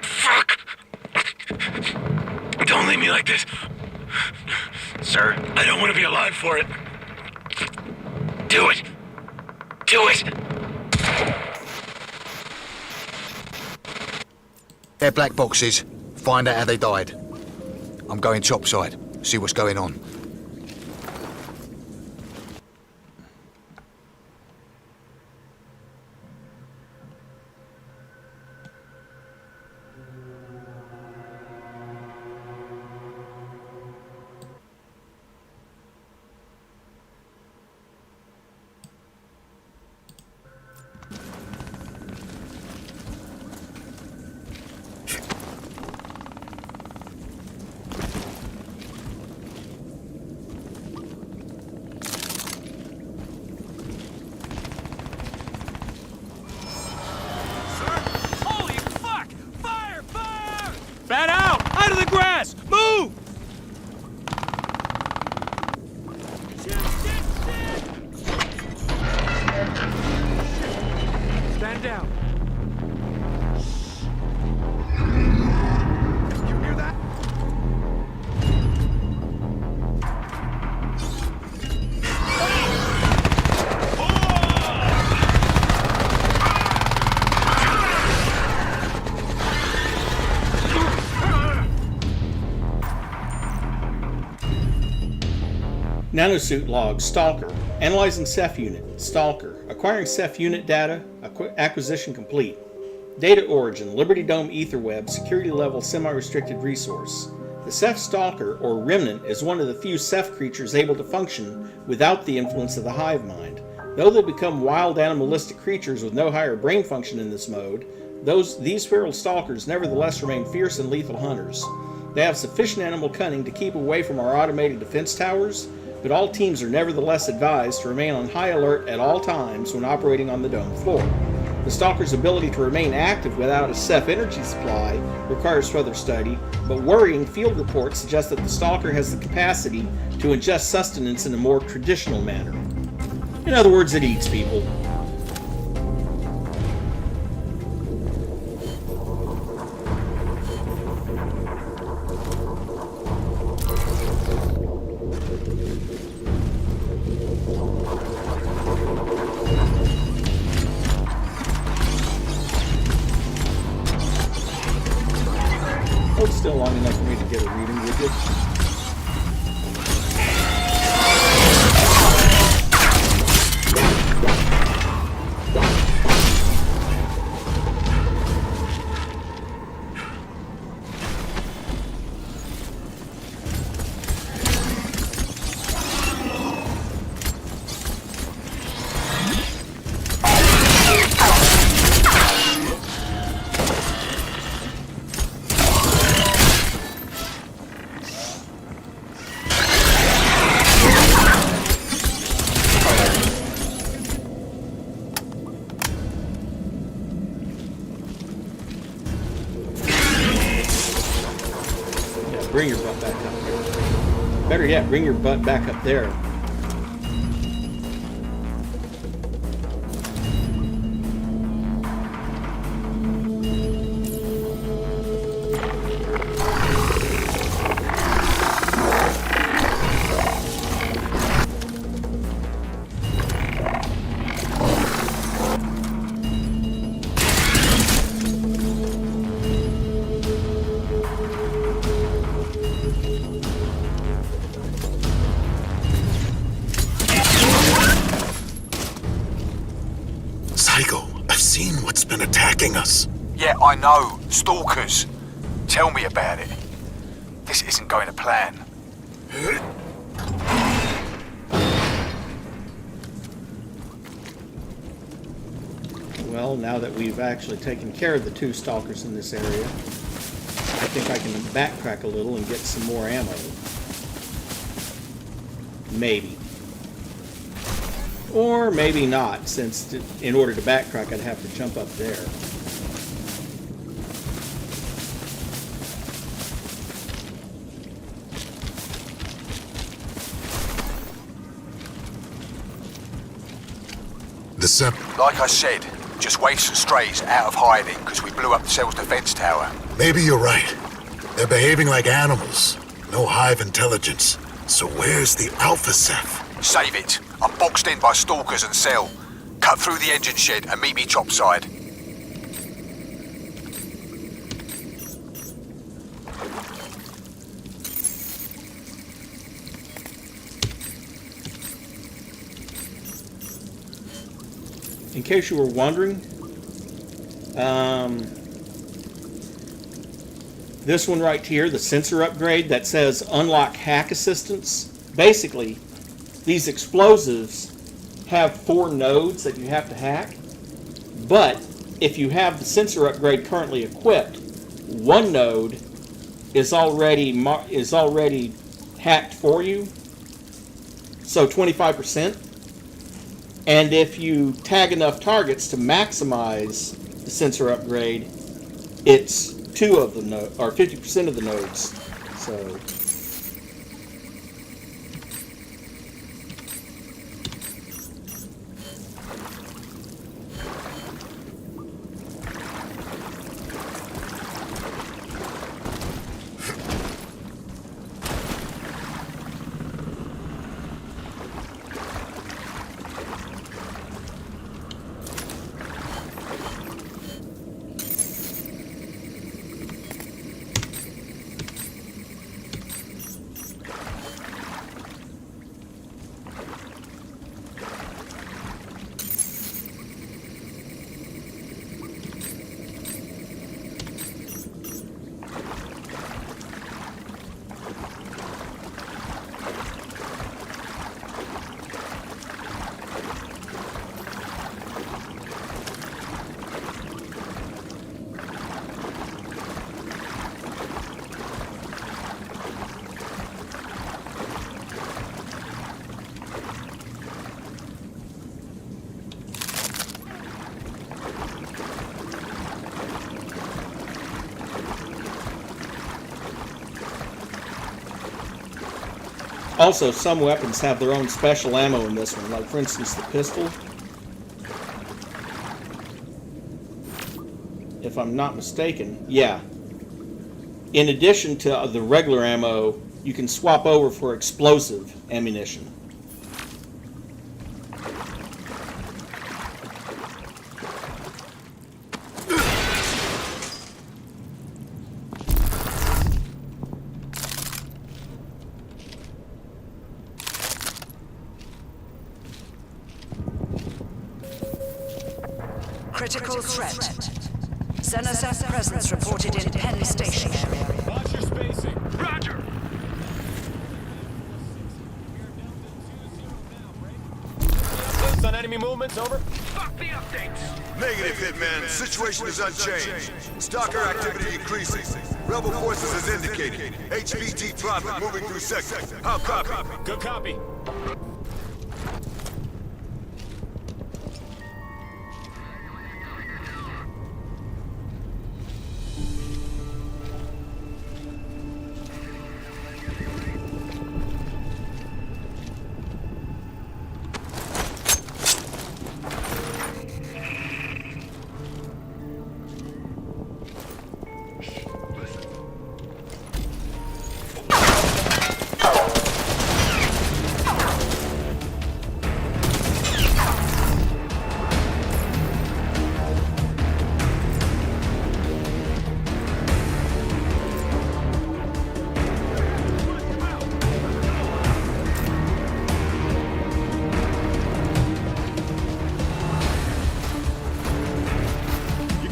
Fuck! Don't leave me like this. Sir, I don't want to be alive for it. Do it! Do it! They're black boxes. Find out how they died. I'm going topside. See what's going on. Bat out! Out of the grass! Move! Stand down. You hear that? Nanosuit log, Stalker. Analyzing Ceph unit, Stalker. Acquiring Ceph unit data, acquisition complete. Data origin, Liberty Dome ether web, security level semi-restricted resource. The Ceph Stalker, or Remnant, is one of the few Ceph creatures able to function without the influence of the hive mind. Though they become wild animalistic creatures with no higher brain function in this mode, these feral stalkers nevertheless remain fierce and lethal hunters. They have sufficient animal cunning to keep away from our automated defense towers, but all teams are nevertheless advised to remain on high alert at all times when operating on the dome floor. The Stalker's ability to remain active without a Ceph energy supply requires further study, but worrying field reports suggest that the Stalker has the capacity to ingest sustenance in a more traditional manner. In other words, it eats people. Still long enough for me to get a reading with it. Bring your butt back up here. Better yet, bring your butt back up there. Us. Yeah, I know. Stalkers. Tell me about it. This isn't going to plan. Well, now that we've actually taken care of the two stalkers in this area, I think I can backtrack a little and get some more ammo. Maybe. Or maybe not, since in order to backtrack I'd have to jump up there. The Ceph... Like I said, just waifs and strays out of hiding because we blew up the cell's defense tower. Maybe you're right. They're behaving like animals. No hive intelligence. So where's the Alpha Ceph? Save it. I'm boxed in by stalkers and cell. Cut through the engine shed and meet me topside. In case you were wondering, this one right here, the sensor upgrade that says unlock hack assistance, basically these explosives have 4 nodes that you have to hack, but if you have the sensor upgrade currently equipped, 1 node is already hacked for you, so 25%. And if you tag enough targets to maximize the sensor upgrade, it's 2 of the nodes, or 50% of the nodes. So Also, some weapons have their own special ammo in this one, like for instance the pistol. If I'm not mistaken, yeah. In addition to the regular ammo, you can swap over for explosive ammunition. Critical threat. Xenoseth presence reported in Penn Station area. Watch your spacing. Roger! Updates on enemy movements, over. Fuck the updates! Negative, Hitman. Situation is unchanged. Stalker activity increasing. Rebel forces as indicated. HVT Prophet moving through sector. How copy? Good copy.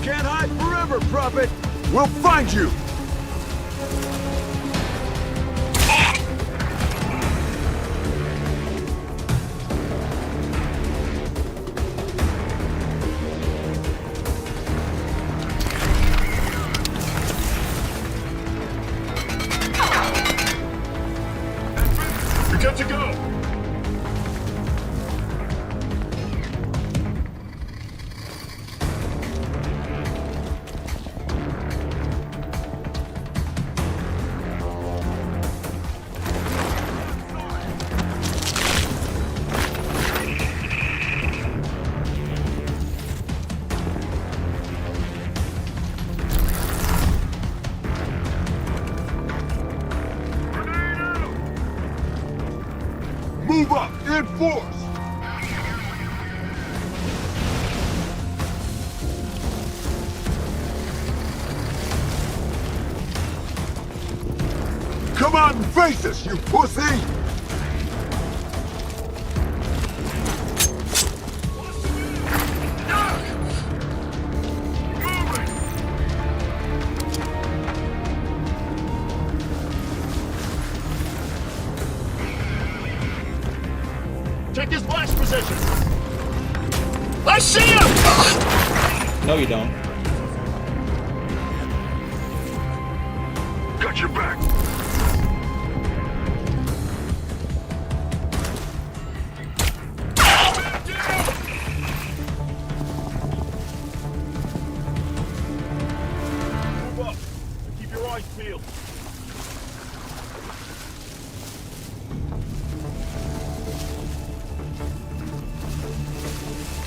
Can't hide forever, Prophet! We'll find you! You're good to go. Move up! In force! Come out and face us, you pussy! Check his blast position. I see him! No, you don't. Got your back! Move up. Keep your eyes peeled.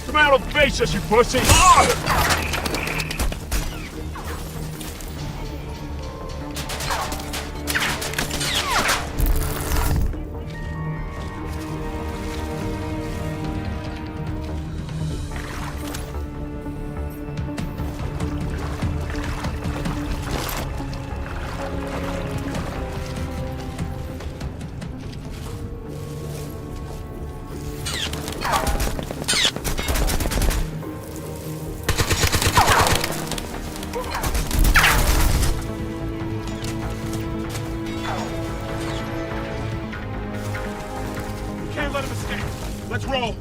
Come out and face us, you pussy! Can't let him escape. Let's roll.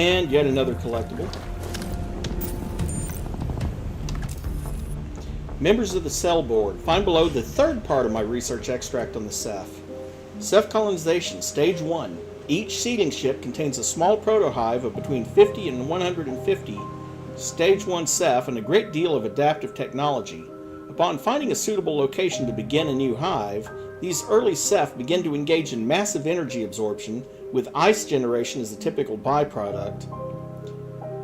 And yet another collectible. Members of the Cell Board. Find below the third part of my research extract on the Ceph. Ceph colonization, stage 1. Each seeding ship contains a small protohive of between 50 and 150 stage 1 Ceph and a great deal of adaptive technology. Upon finding a suitable location to begin a new hive, these early Ceph begin to engage in massive energy absorption, with ice generation as the typical byproduct.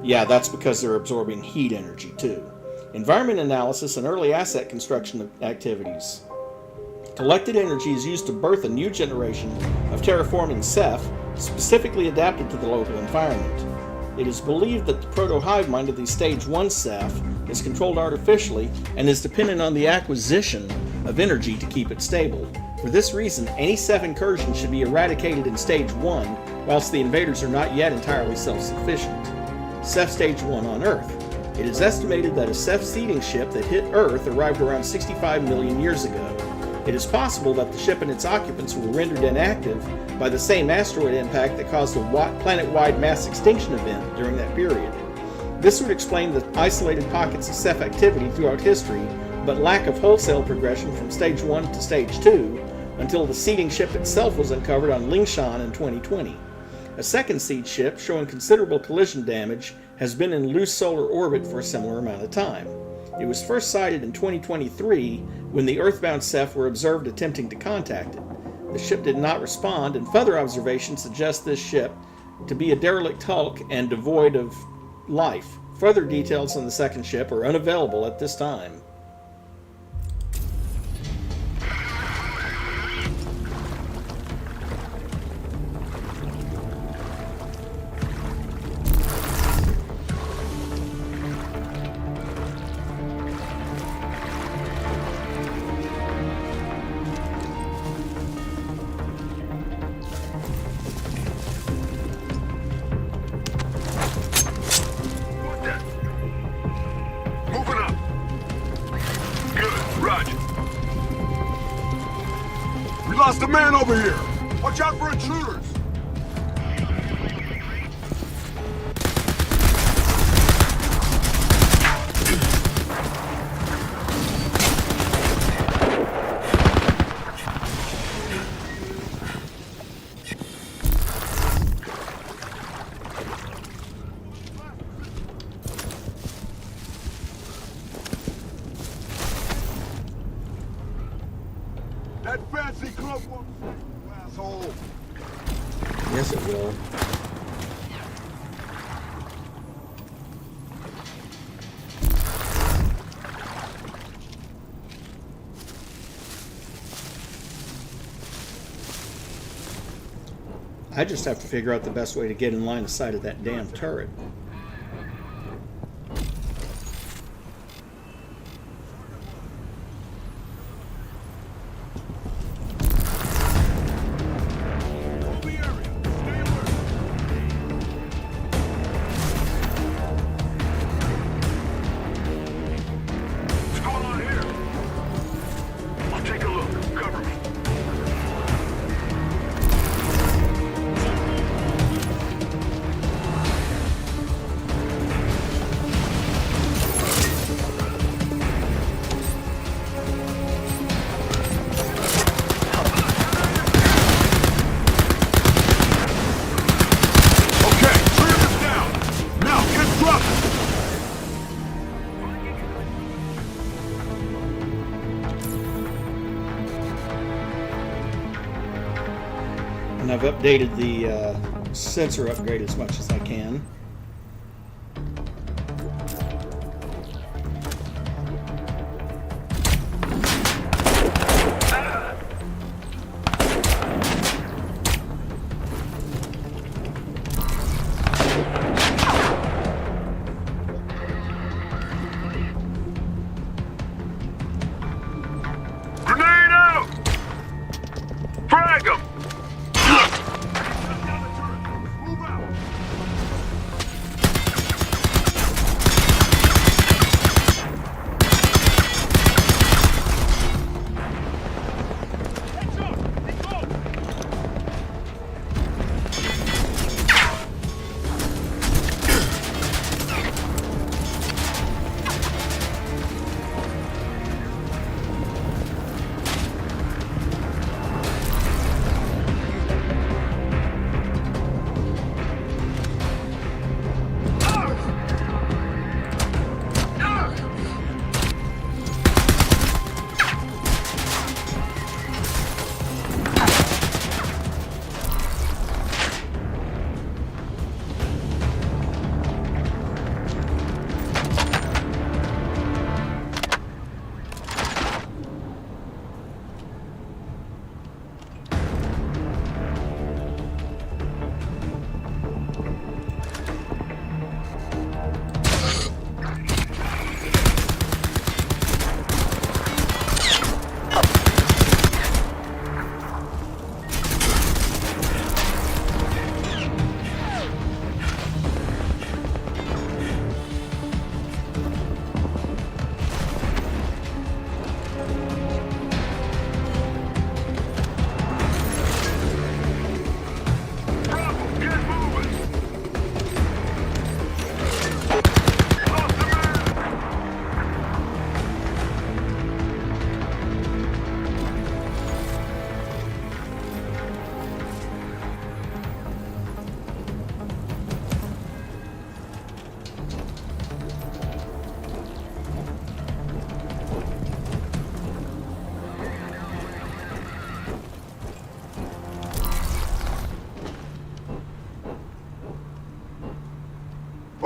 Yeah, that's because they're absorbing heat energy too. Environment analysis and early asset construction activities. Collected energy is used to birth a new generation of terraforming Ceph, specifically adapted to the local environment. It is believed that the proto-hive mind of these stage 1 Ceph is controlled artificially and is dependent on the acquisition of energy to keep it stable. For this reason, any Ceph incursion should be eradicated in stage 1, whilst the invaders are not yet entirely self-sufficient. Ceph stage 1 on Earth. It is estimated that a Ceph seeding ship that hit Earth arrived around 65 million years ago. It is possible that the ship and its occupants were rendered inactive by the same asteroid impact that caused a planet-wide mass extinction event during that period. This would explain the isolated pockets of Ceph activity throughout history, but lack of wholesale progression from stage 1 to stage 2 until the seeding ship itself was uncovered on Lingshan in 2020. A second seed ship, showing considerable collision damage, has been in loose solar orbit for a similar amount of time. It was first sighted in 2023 when the Earthbound Ceph were observed attempting to contact it. The ship did not respond, and further observations suggest this ship to be a derelict hulk and devoid of life. Further details on the second ship are unavailable at this time. Lost a man over here! Watch out for intruders! That fancy cloak won't save you, asshole! Yes, it will. I just have to figure out the best way to get in line of sight of that damn turret. And I've updated the sensor upgrade as much as I can. Grenade out! Frag 'em!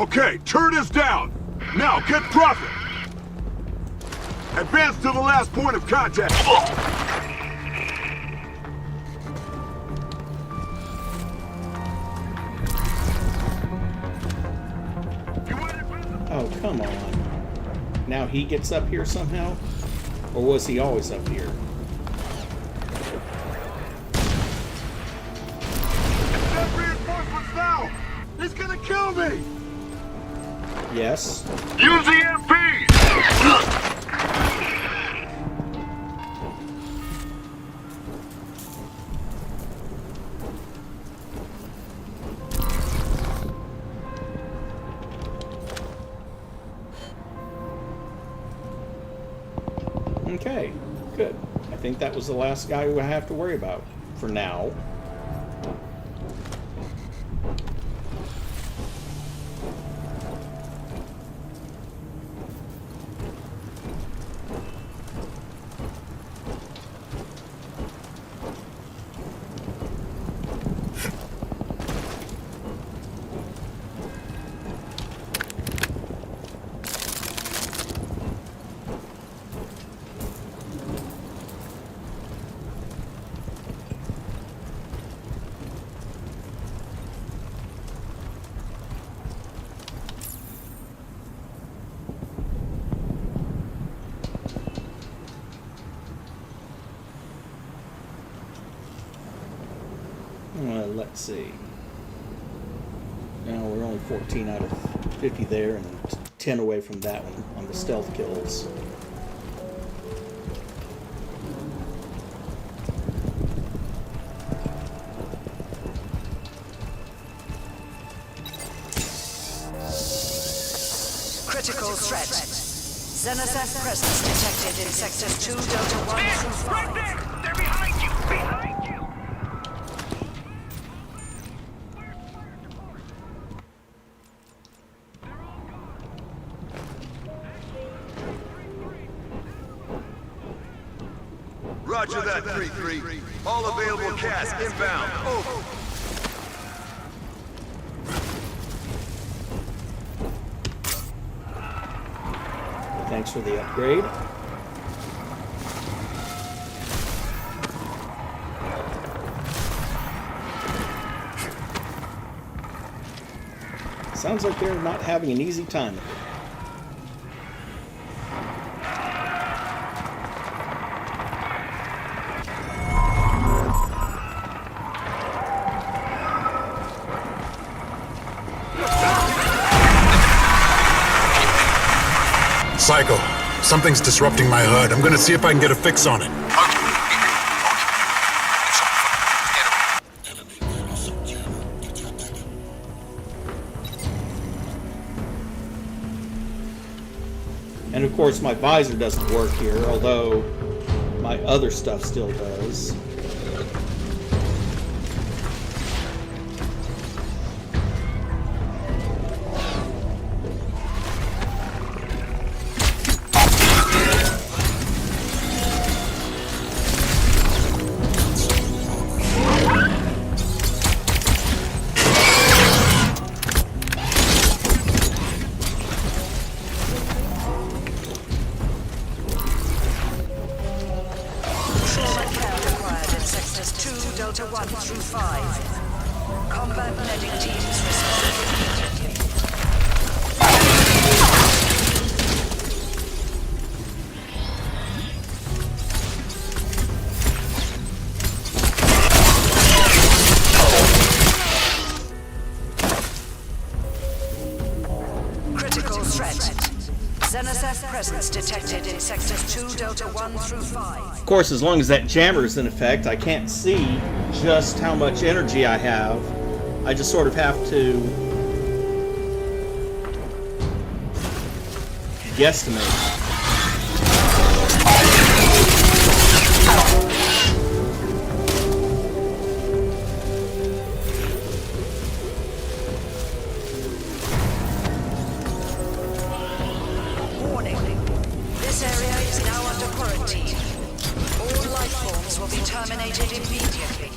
Okay, turret is down. Now, get Prophet. Advance to the last point of contact. Oh, come on. Now he gets up here somehow? Or was he always up here? That reinforcements now! He's gonna kill me! Yes. Use the MP! Okay, good. I think that was the last guy who I have to worry about for now. Let's see. Now we're only 14 out of 50 there and 10 away from that one on the stealth kills. Critical threat. Xenoseth presence detected in sectors 2, Delta 1 through 5. Right there! They're behind you! Behind you! Roger that, 3-3. All available cast inbound. Over. Thanks for the upgrade. Sounds like they're not having an easy time of it. Psycho, something's disrupting my HUD. I'm gonna see if I can get a fix on it. And of course my visor doesn't work here, although my other stuff still does. Delta 1 through 5. Combat medic teams respond immediately. Critical threat. Xenoseth presence detected in sectors 2, Delta 1 through 5. Of course, as long as that jammer is in effect, I can't see just how much energy I have. I just sort of have to guesstimate. Terminated immediately.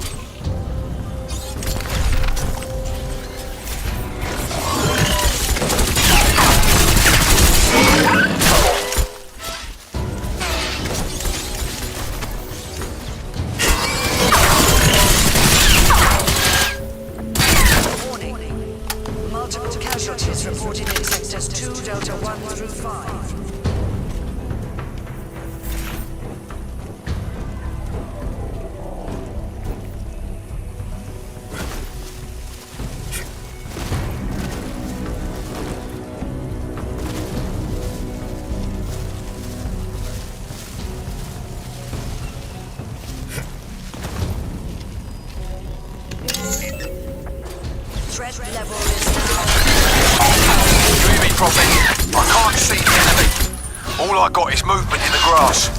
I got is movement in the grass.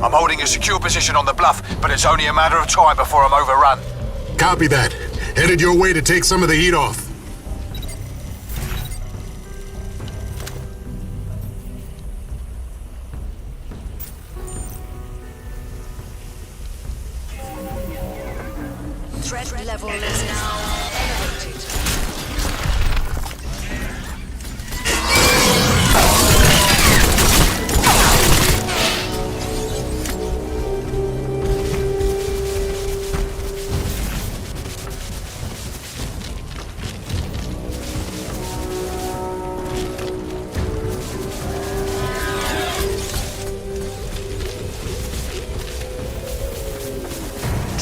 I'm holding a secure position on the bluff, but it's only a matter of time before I'm overrun. Copy that. Headed your way to take some of the heat off. Threat level is now elevated.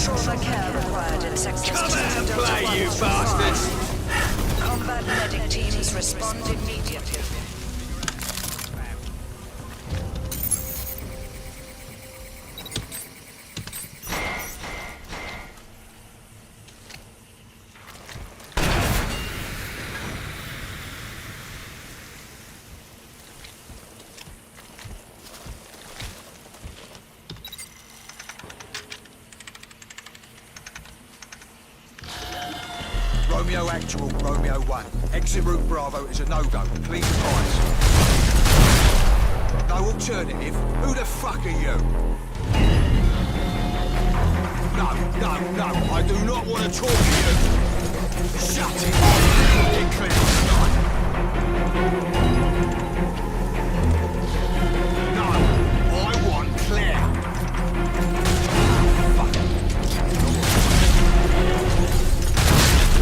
Trauma care required in sectors. Come out and play, you bastards! Combat medic teams respond immediately. Romeo Actual, Romeo 1. Exit route Bravo is a no-go. Clean skies. No alternative? Who the fuck are you? No, I do not want to talk to you. Shut it. Get clear tonight. No, I want Claire. Fuck.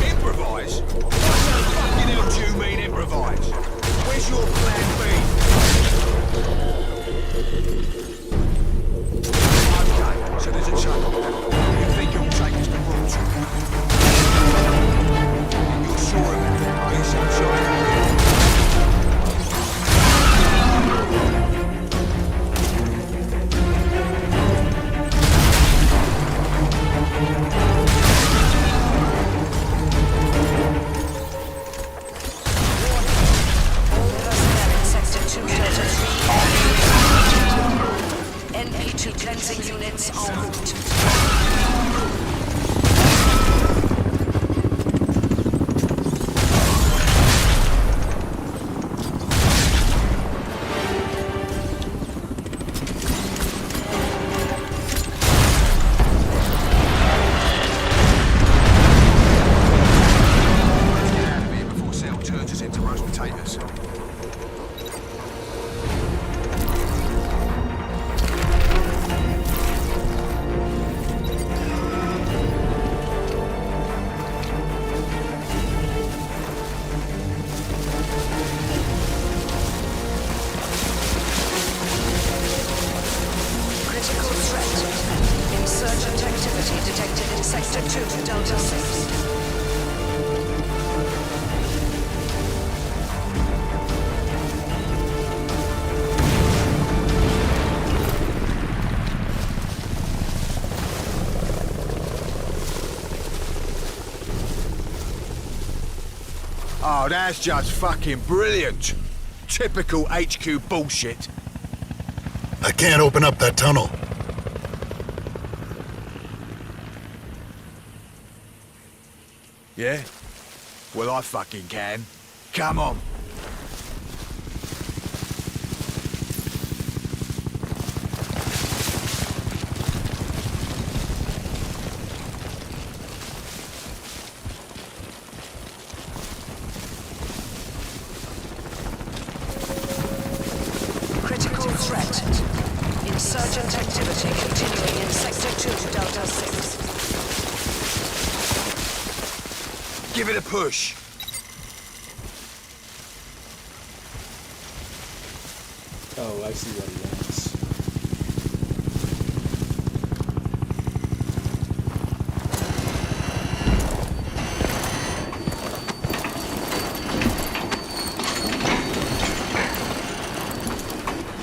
Improvise? What the fucking hell do you mean improvise? Where's your plan B? Okay, so there's a channel. You think you'll take us to route? You're sure of it? Are you sunshine? NP2 cleansing units en route. Get out of here before Cell turns us into roast potatoes. Critical threat. Insurgent activity detected in Sector 2, Delta 6. Oh, that's just fucking brilliant. Typical HQ bullshit. I can't open up that tunnel. Yeah? Well, I fucking can. Come on. Critical threat. Insurgent activity continuing in Sector 2, Delta 6. Give it a push. Oh, I see what he wants.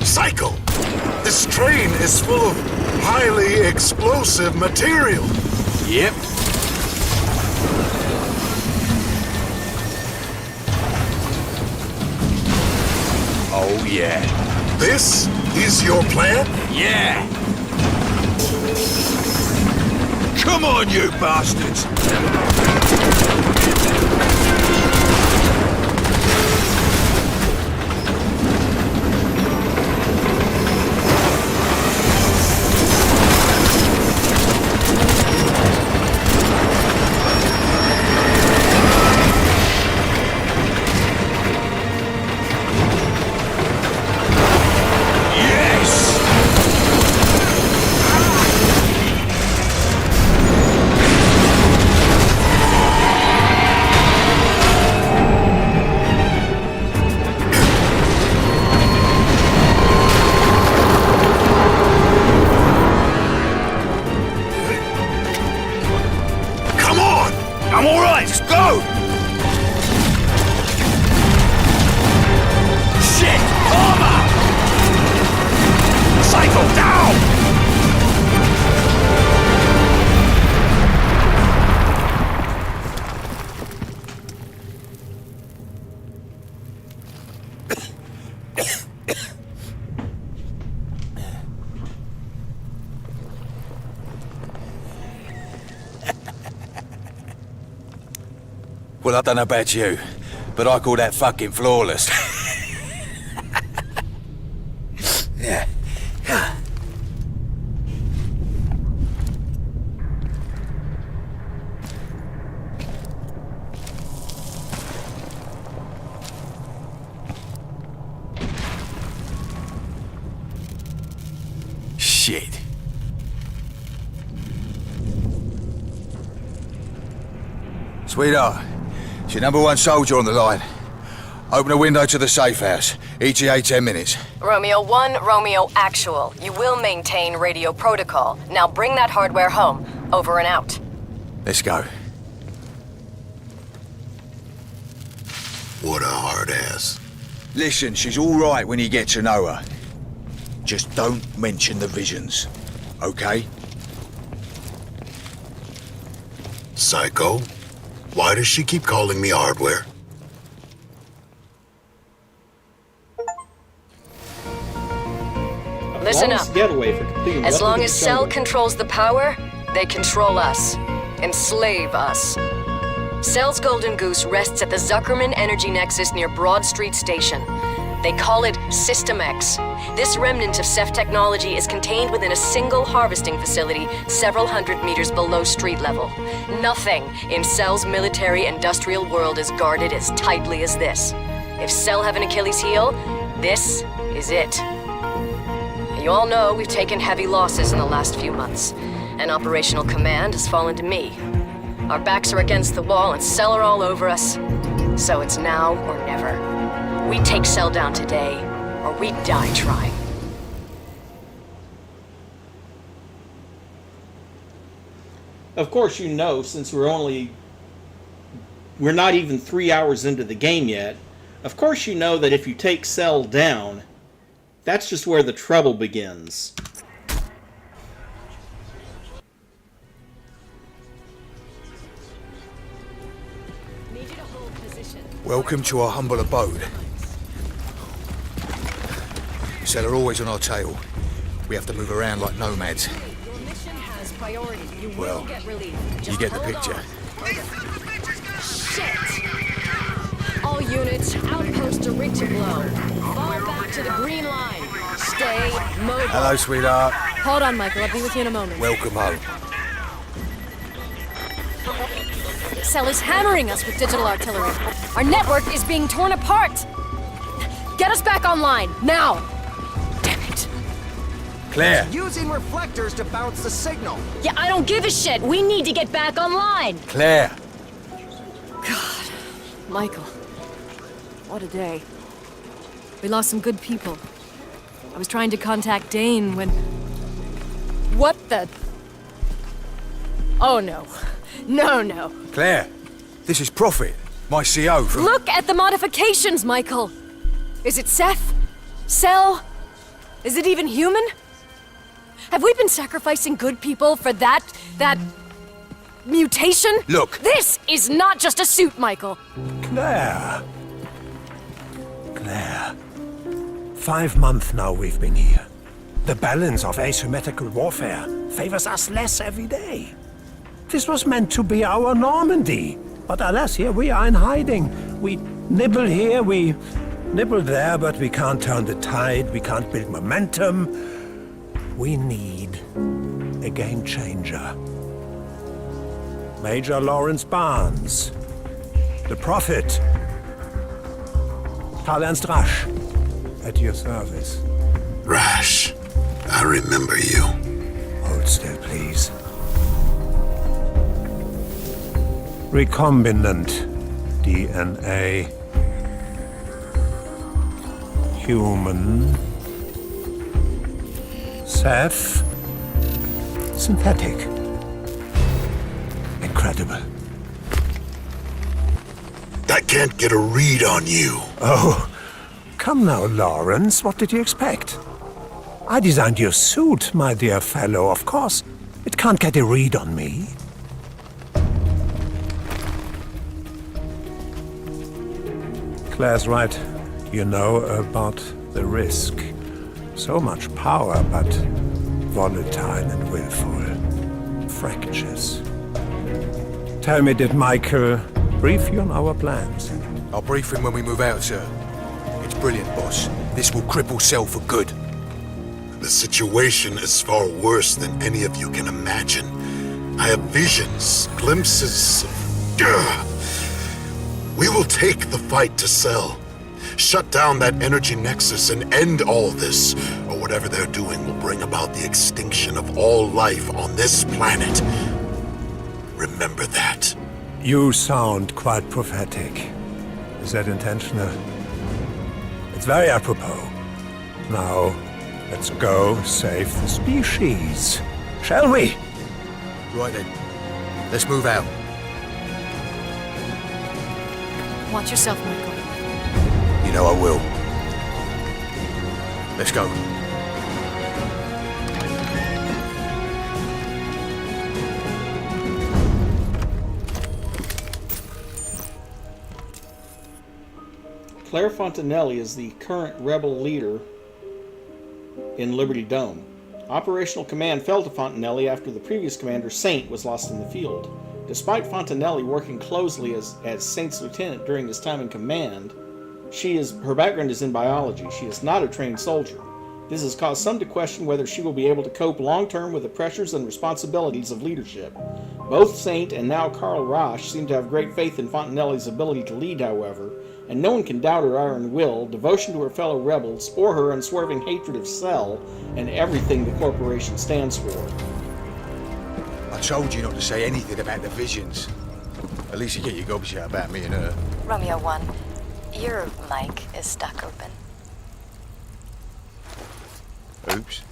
Psycho! This train is full of highly explosive material. Yep. Oh, yeah. This Is your plan? Yeah! Come on, you bastards! I'm all right. Just go. Shit! Armor! Cycle down! Well, I don't know about you, but I call that fucking flawless. Yeah. Shit. Sweetheart. It's your number one soldier on the line. Open a window to the safe house. ETA 10 minutes. Romeo 1, Romeo Actual. You will maintain radio protocol. Now bring that hardware home. Over and out. Let's go. What a hard ass. Listen, she's all right when you get to know her. Just don't mention the visions, okay? Psycho? Why does she keep calling me hardware? Listen up. As long as Cell Jungle. controls the power, they control us. Enslave us. Cell's Golden Goose rests at the Zuckerman Energy Nexus near Broad Street Station. They call it System X. This remnant of Ceph technology is contained within a single harvesting facility several hundred meters below street level. Nothing in Cell's military-industrial world is guarded as tightly as this. If Cell have an Achilles heel, this is it. You all know we've taken heavy losses in the last few months, and operational command has fallen to me. Our backs are against the wall and Cell are all over us, so it's now or never. We take Cell down today, or we die trying. Of course, you know, since we're not even 3 hours into the game yet, of course you know that if you take Cell down, that's just where the trouble begins. Welcome to our humble abode. Cell are always on our tail. We have to move around like nomads. Your mission has priority. You will Well, get relief. you get the picture. Shit! All units, outpost to rig to blow. Fall back to the green line. Stay mobile. Hello, sweetheart. Hold on, Michael. I'll be with you in a moment. Welcome home. Cell is hammering us with digital artillery. Our network is being torn apart. Get us back online, now! Damn it. Claire. Using reflectors to bounce the signal. Yeah, I don't give a shit. We need to get back online. Claire. God. Michael. What a day. We lost some good people. I was trying to contact Dane when... What the... Oh, no. No. Claire. This is Prophet, my CO from... Look at the modifications, Michael! Is it Ceph? Cell? Is it even human? Have we been sacrificing good people for that mutation? Look. This is not just a suit, Michael. Claire. 5 months now we've been here. The balance of asymmetrical warfare favors us less every day. This was meant to be our Normandy, but alas, here we are in hiding. We nibble here, we nibble there, but we can't turn the tide, we can't build momentum. We need a game changer. Major Lawrence Barnes, the Prophet, Karl Ernst Rasch, at your service. Rasch, I remember you. Hold still, please. Recombinant DNA. Human. Ceph. Synthetic. Incredible. I can't get a read on you. Oh, come now, Lawrence. What did you expect? I designed your suit, my dear fellow. Of course, it can't get a read on me. Claire's right. You know about the risk. So much power, but volatile and willful. Fractious. Tell me, did Michael brief you on our plans? I'll brief him when we move out, sir. It's brilliant, boss. This will cripple Cell for good. The situation is far worse than any of you can imagine. I have visions, glimpses of... We will take the fight to Cell. Shut down that energy nexus and end all this, or whatever they're doing will bring about the extinction of all life on this planet. Remember that. You sound quite prophetic. Is that intentional? It's very apropos. Now, let's go save the species. Shall we? Right then. Let's move out. Watch yourself, Michael. You know I will. Let's go. Claire Fontanelli is the current rebel leader in Liberty Dome. Operational command fell to Fontanelli after the previous commander, Saint, was lost in the field. Despite Fontanelli working closely as Saint's lieutenant during his time in command, her background is in biology. She is not a trained soldier. This has caused some to question whether she will be able to cope long-term with the pressures and responsibilities of leadership. Both Saint and now Karl Rasch seem to have great faith in Fontanelli's ability to lead, however, and no one can doubt her iron will, devotion to her fellow rebels, or her unswerving hatred of Cell and everything the corporation stands for. I told you not to say anything about the visions. At least you get your gobs out about me and her. Romeo 1, your mic is stuck open. Oops.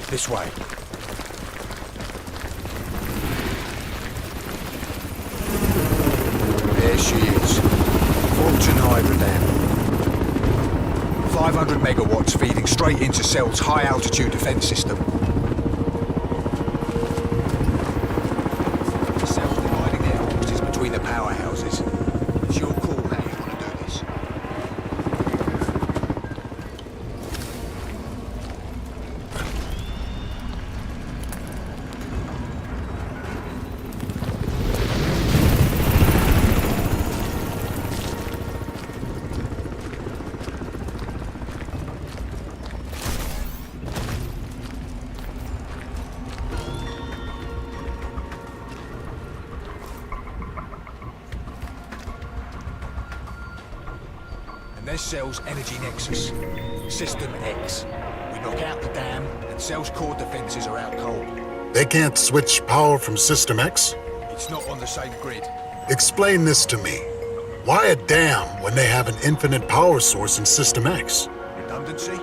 This way. There she is. Fortune Hydrodam. 500 megawatts feeding straight into Cell's high-altitude defense system. Cell's dividing their forces between the powerhouses. It's your call how you want to do this. There's Cell's energy nexus, System X. We knock out the dam, and Cell's core defenses are out cold. They can't switch power from System X? It's not on the same grid. Explain this to me. Why a dam when they have an infinite power source in System X? Redundancy?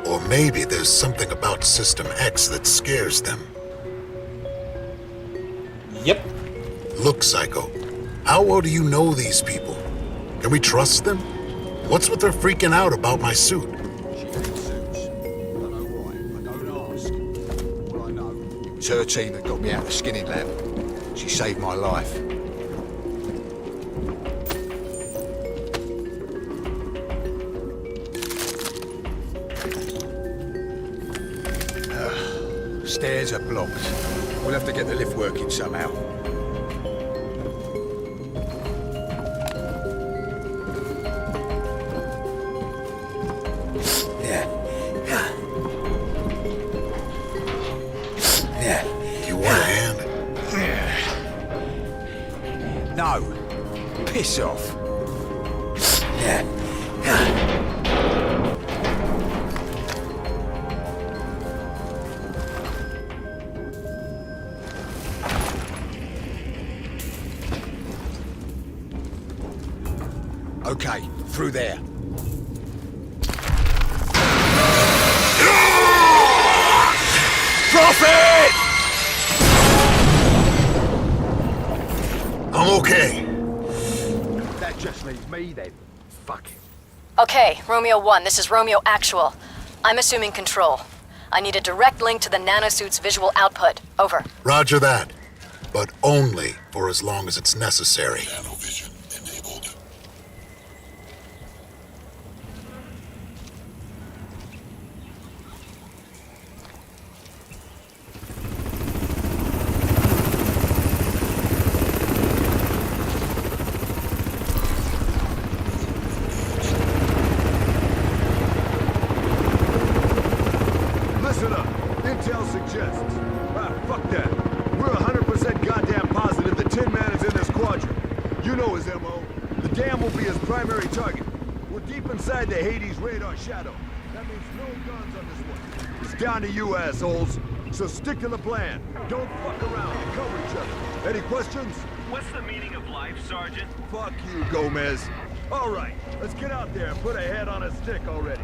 Or maybe there's something about System X that scares them. Yep. Look, Psycho, how well do you know these people? Can we trust them? What's with her freaking out about my suit? She hates suits. I know why. I don't ask. All I know, it was her team that got me out of the skinning lab. She saved my life. stairs are blocked. We'll have to get the lift working somehow. You want a hand? No. Piss off. Okay, through there. Prophet! I'm okay. That just leaves me then. Fuck it. Okay, Romeo 1, this is Romeo Actual. I'm assuming control. I need a direct link to the Nanosuit's visual output. Over. Roger that. But only for as long as it's necessary. Listen up. Intel suggests. Fuck that. We're 100% goddamn positive the Tin Man is in this quadrant. You know his MO. The dam will be his primary target. We're deep inside the Hades radar shadow. That means no guns on this one. It's down to you, assholes. So stick to the plan. Don't fuck around and cover each other. Any questions? What's the meaning of life, Sergeant? Fuck you, Gomez. All right, let's get out there and put a head on a stick already.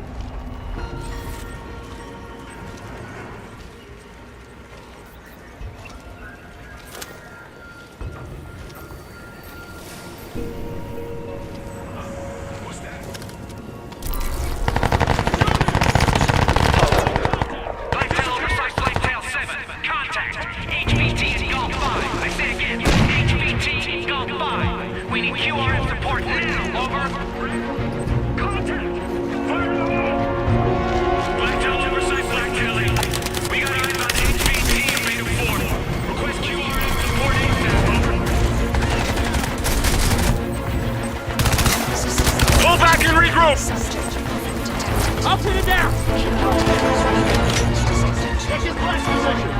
I'll pin it down! Take his last position!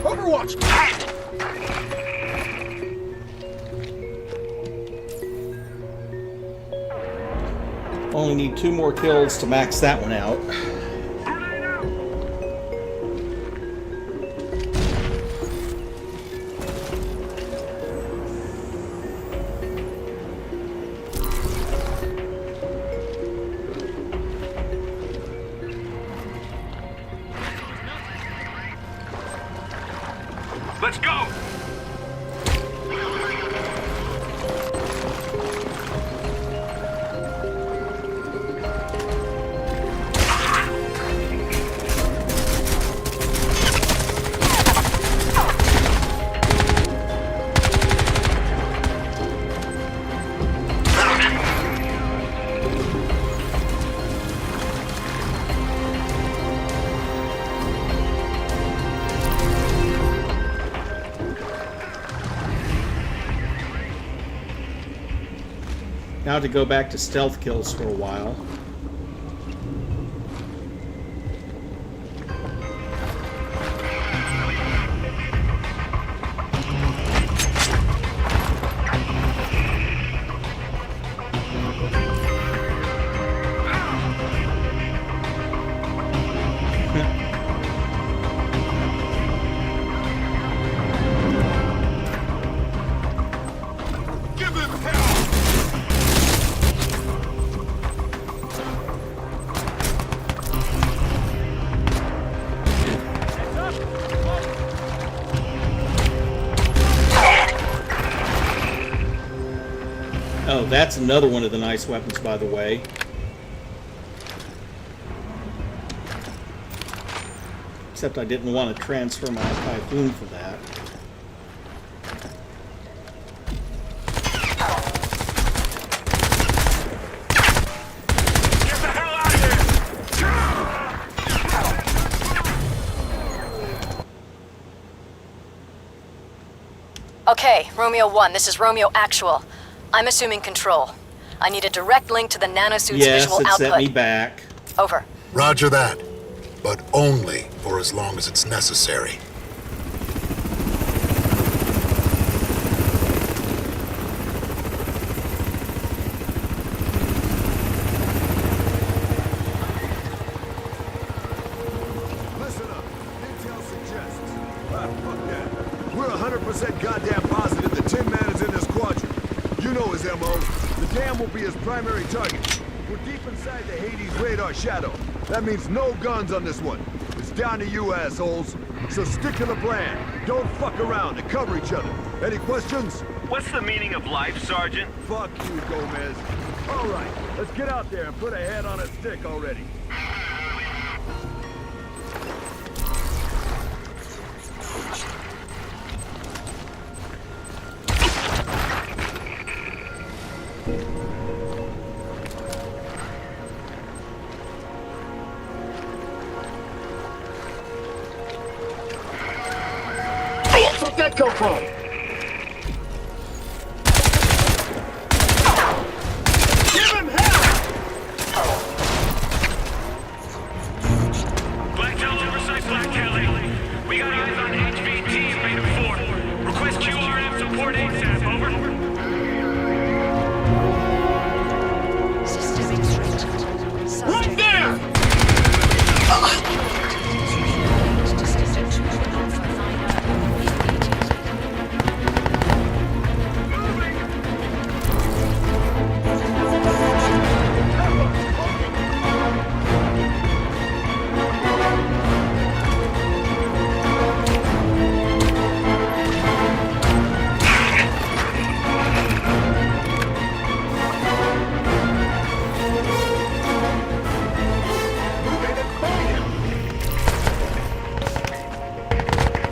Overwatch! Only need 2 more kills to max that one out. Let's go! Now to go back to stealth kills for a while. Oh, that's another one of the nice weapons, by the way. Except I didn't want to transfer my Typhoon for that. Okay, Romeo 1, this is Romeo Actual. I'm assuming control. I need a direct link to the Nanosuit's visual output. Yes, it sent me back. Over. Roger that, but only for as long as it's necessary. Listen up. Intel suggests. Fuck that. We're 100% goddamn positive the Tin Man is in this quadrant. You know his MO. The dam will be his primary target. We're deep inside the Hades radar shadow. That means no guns on this one. It's down to you, assholes. So stick to the plan. Don't fuck around and cover each other. Any questions? What's the meaning of life, Sergeant? Fuck you, Gomez. All right, let's get out there and put a head on a stick already. Where'd that come from? Give him hell! Black Tail oversight, Black Tail. We got eyes on HVT in Beta 4. Request QRF support ASAP, over. Systemic threat. Right there!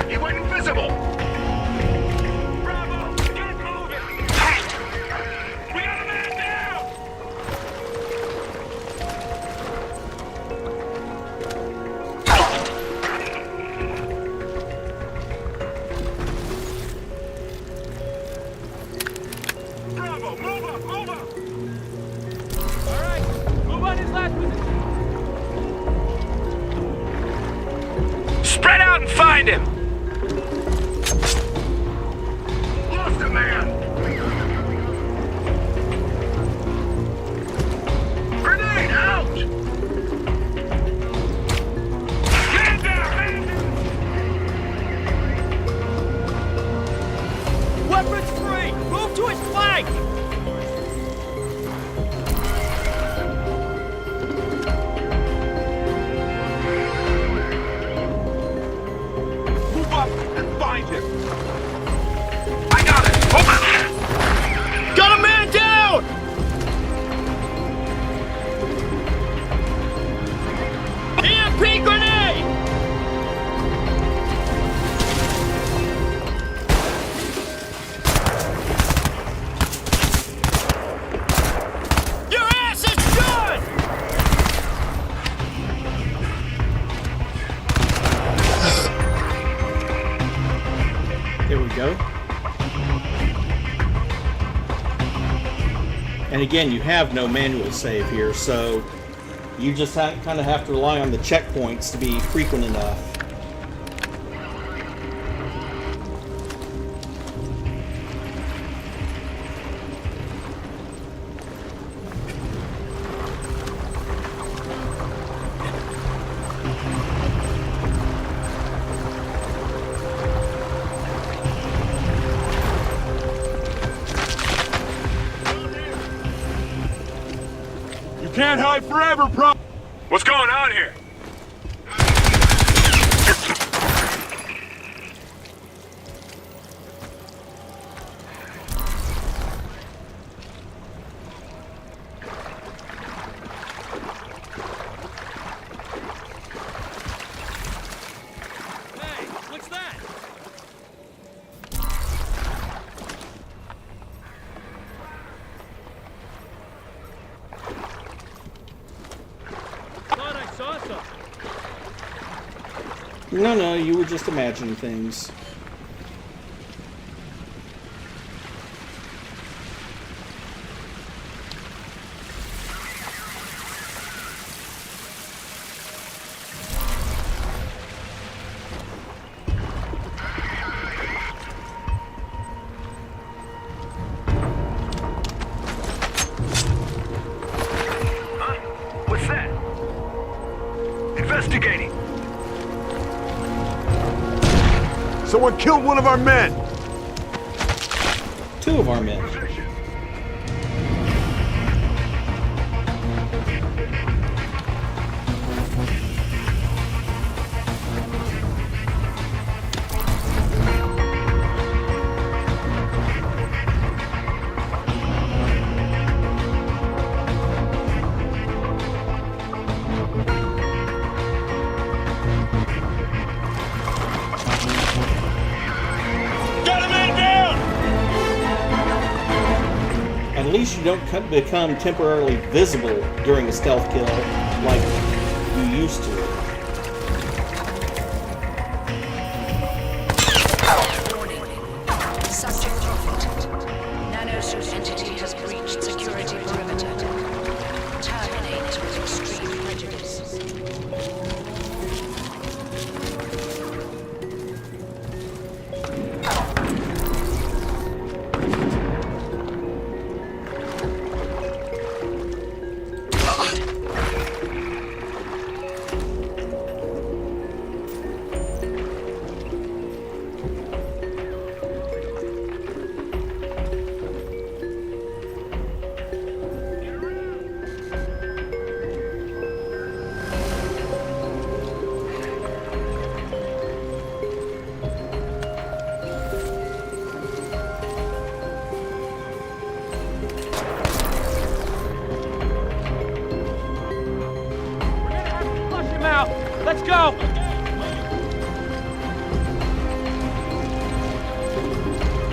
He went invisible! Bravo! Get moving! We got a man down! Bravo! Move up! Move up! All right! Move on his last position! Spread out and find him! Lost a man! Grenade out! Man down! Man down! Weapons free! Move to his flank! Move up and find him! I got it! Over! Got a man down! EMP grenade! Your ass is done! There we go. And again, you have no manual save here, so you just kind of have to rely on the checkpoints to be frequent enough. You can't hide forever, bro! What's going on here? No, you were just imagining things. What's that? Investigating. Someone killed one of our men. 2 of our men. At least you don't become temporarily visible during a stealth kill like you used to. Warning. Subject profit. Nanosuit entity has breached security perimeter. Terminate with extreme prejudice. Let's go!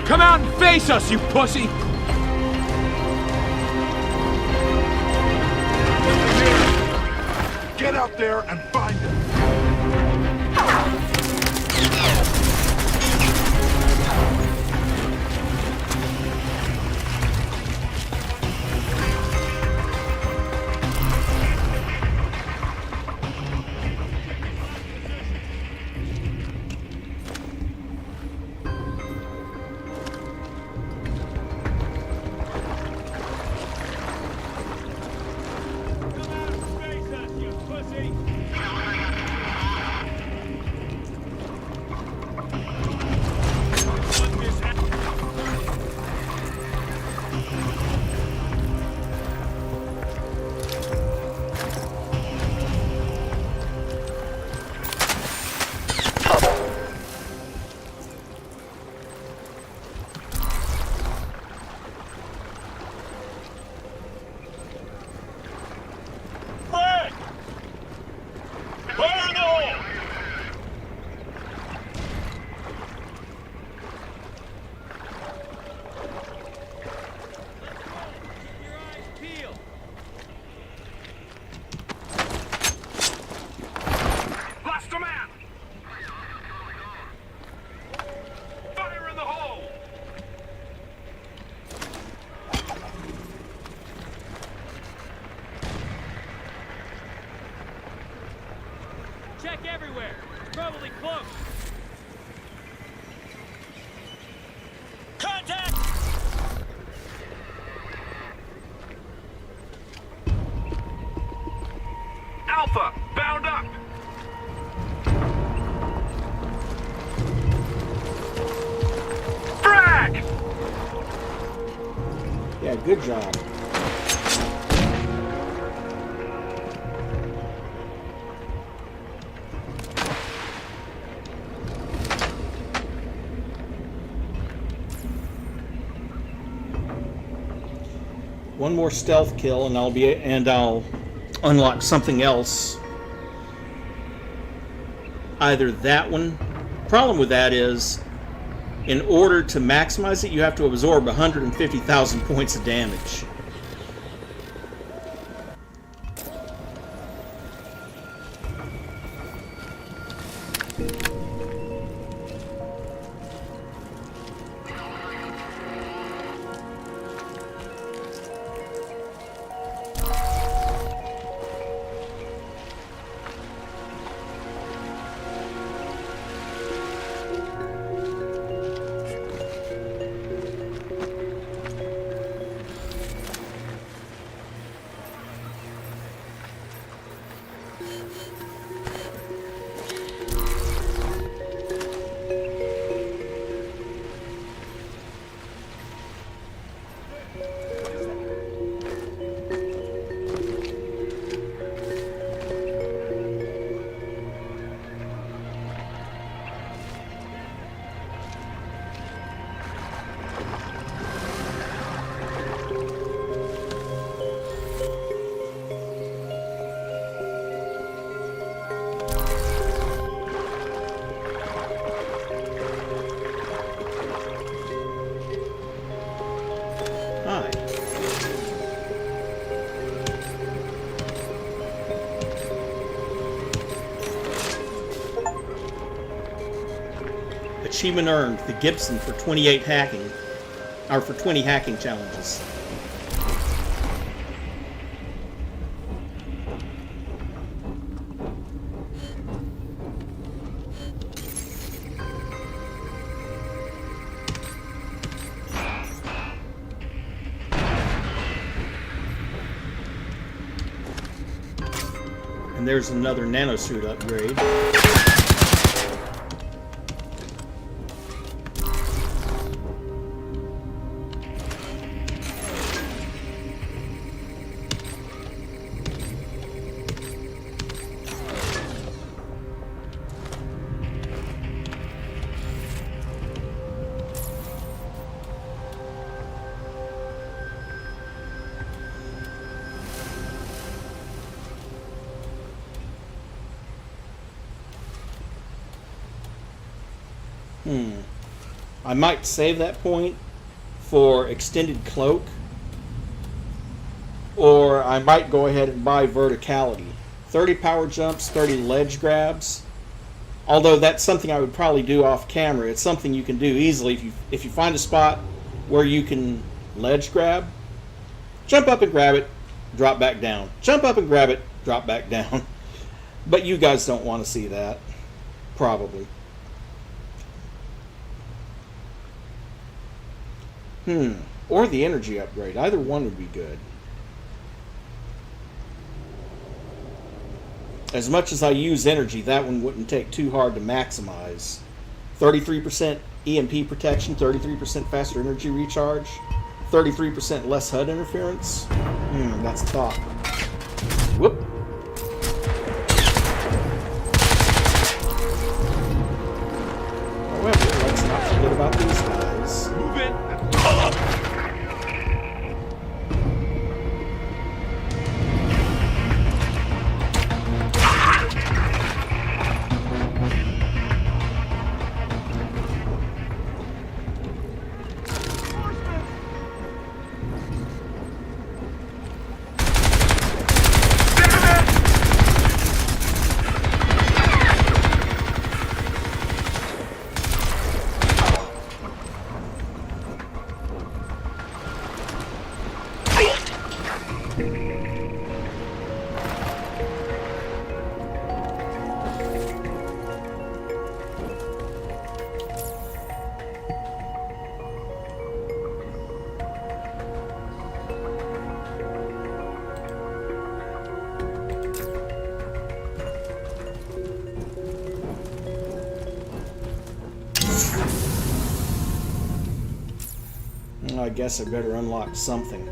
Come out and face us, you pussy! Get out there and find him. Check everywhere. Probably close. Contact! Alpha, bound up! Frag! Yeah, good job. One more stealth kill, and I'll unlock something else. Either that one. Problem with that is, in order to maximize it, you have to absorb 150,000 points of damage. Achievement earned, the Gibson for 28 hacking, or for 20 hacking challenges. And there's another Nanosuit upgrade. I might save that point for extended cloak, or I might go ahead and buy verticality. 30 power jumps, 30 ledge grabs. Although that's something I would probably do off camera. It's something you can do easily if you find a spot where you can ledge grab. Jump up and grab it, drop back down. Jump up and grab it, drop back down. But you guys don't want to see that, probably. Or the energy upgrade. Either one would be good. As much as I use energy, that one wouldn't take too hard to maximize. 33% EMP protection, 33% faster energy recharge, 33% less HUD interference. That's the thought. Whoop. However, let's not forget about these guys. Move it! I guess I better unlock something.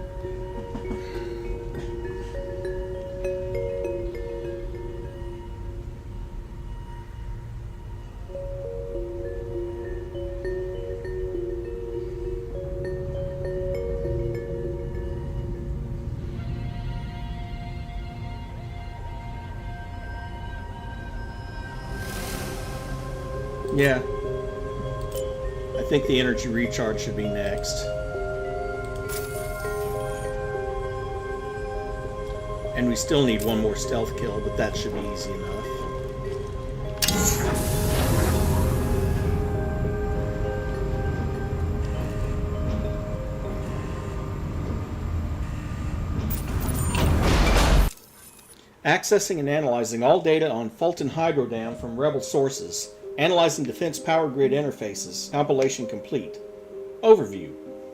Yeah. I think the energy recharge should be next. And we still need one more stealth kill, but that should be easy enough. Accessing and analyzing all data on Fulton Hydro Dam from rebel sources. Analyzing defense power grid interfaces. Compilation complete. Overview.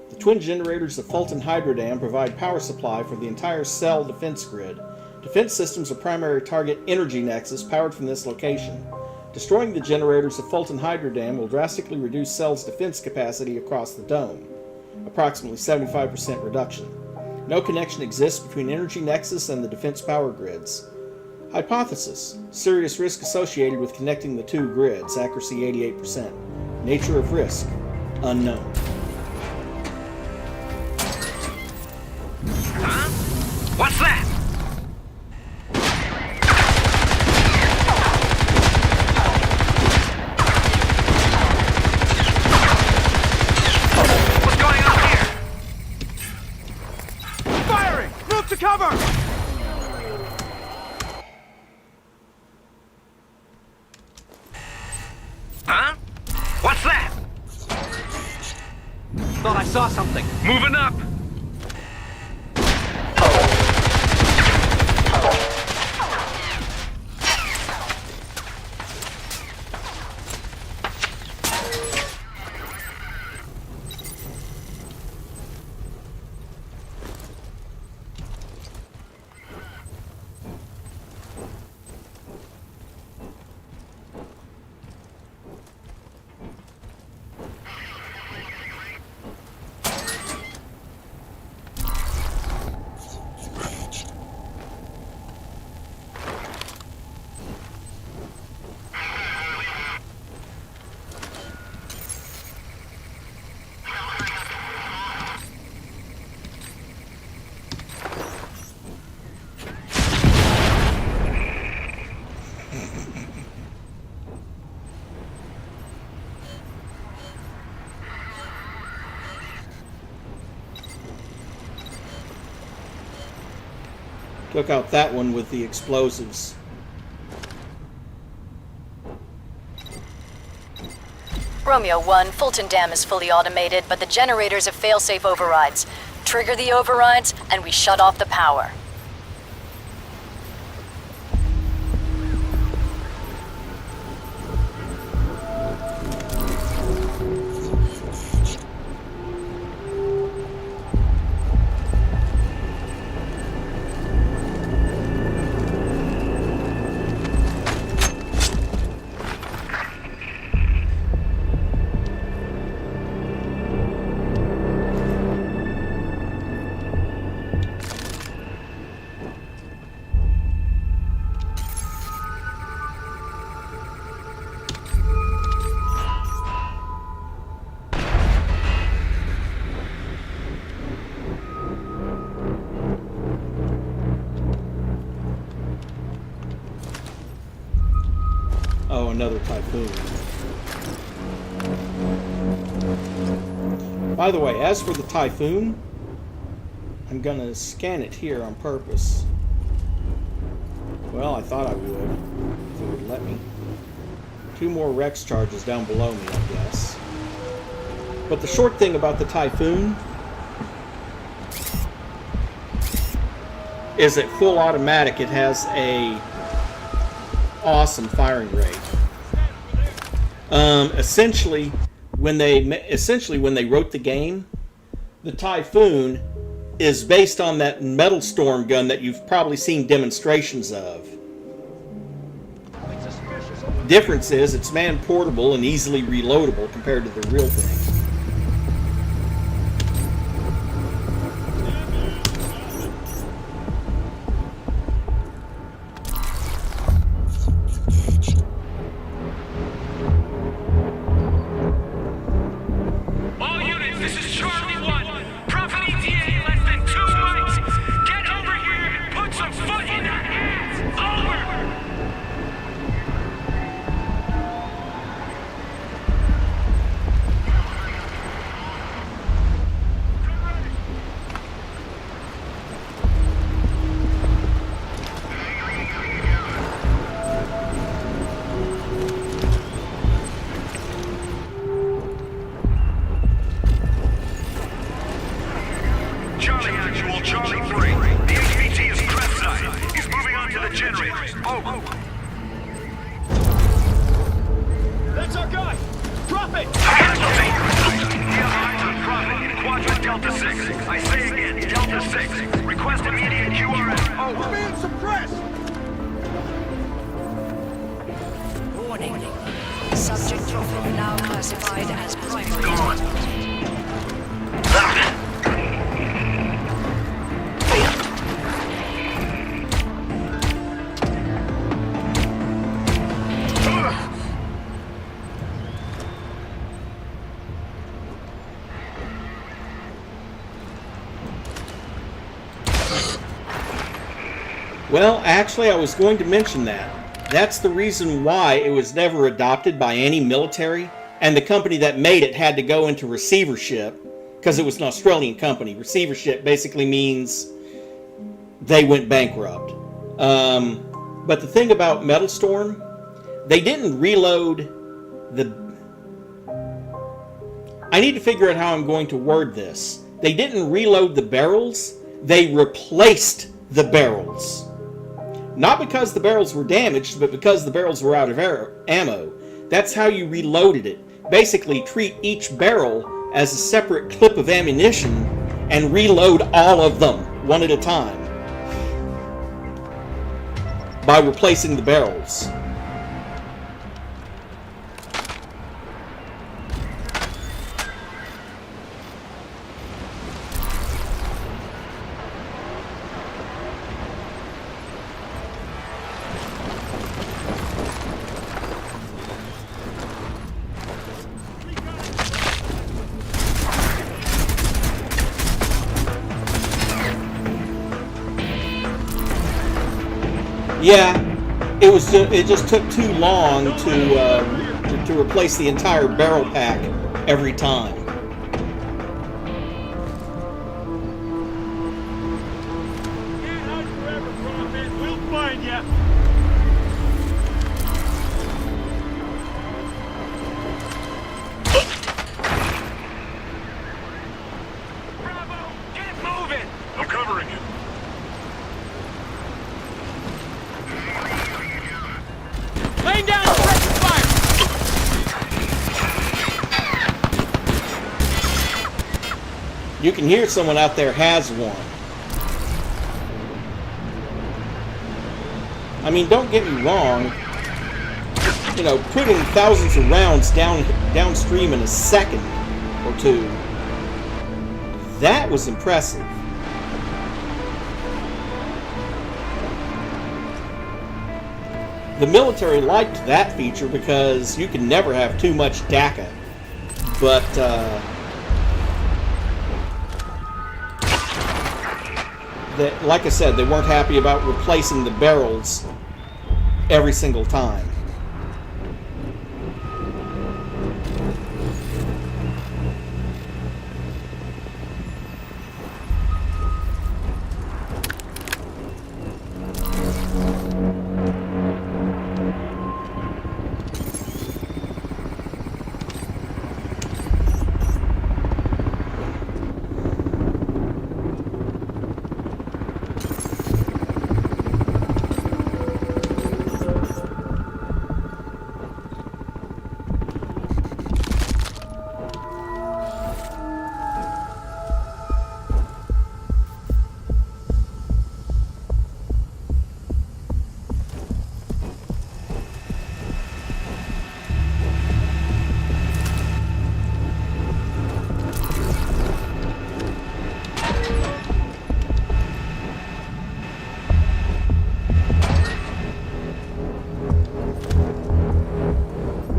The twin generators of Fulton Hydro Dam provide power supply for the entire cell defense grid. Defense systems are primary target energy nexus powered from this location. Destroying the generators of Fulton Hydro Dam will drastically reduce Cell's defense capacity across the dome. Approximately 75% reduction. No connection exists between energy nexus and the defense power grids. Hypothesis. Serious risk associated with connecting the two grids. Accuracy 88%. Nature of risk. Unknown. Huh? What's that? What's going on here? Firing! Move to cover! Huh? What's that? Thought I saw something. Moving up! Took out that one with the explosives. Romeo 1, Fulton Dam is fully automated, but the generators have fail-safe overrides. Trigger the overrides, and we shut off the power. Oh, another typhoon. By the way, as for the typhoon, I'm gonna scan it here on purpose. Well, I thought I would, if it would let me. 2 more Rex charges down below me, I guess. But the short thing about the typhoon is at full automatic it has a awesome firing rate. Essentially when they wrote the game, the Typhoon is based on that metal storm gun that you've probably seen demonstrations of. Difference is it's man-portable and easily reloadable compared to the real thing. Delta 6. I say again, Delta 6. Request immediate QRF. Over. We're being suppressed. Subject profile now classified as primary. Come on. Well, actually, I was going to mention that. That's the reason why it was never adopted by any military, and the company that made it had to go into receivership, because it was an Australian company. Receivership basically means they went bankrupt. But the thing about Metal Storm, they didn't reload the... I need to figure out how I'm going to word this. They didn't reload the barrels, they replaced the barrels. Not because the barrels were damaged, but because the barrels were out of ammo. That's how you reloaded it. Basically, treat each barrel as a separate clip of ammunition and reload all of them, one at a time, by replacing the barrels. Yeah, it just took too long to replace the entire barrel pack every time. Can't hide forever, Prophet. We'll find ya. Bravo! Get moving! I'm covering you. Laying down suppressive fire! You can hear someone out there has one. I mean, don't get me wrong. You know, putting thousands of rounds downstream in a second or two, that was impressive. The military liked that feature because you can never have too much DACA. But, like I said, they weren't happy about replacing the barrels every single time.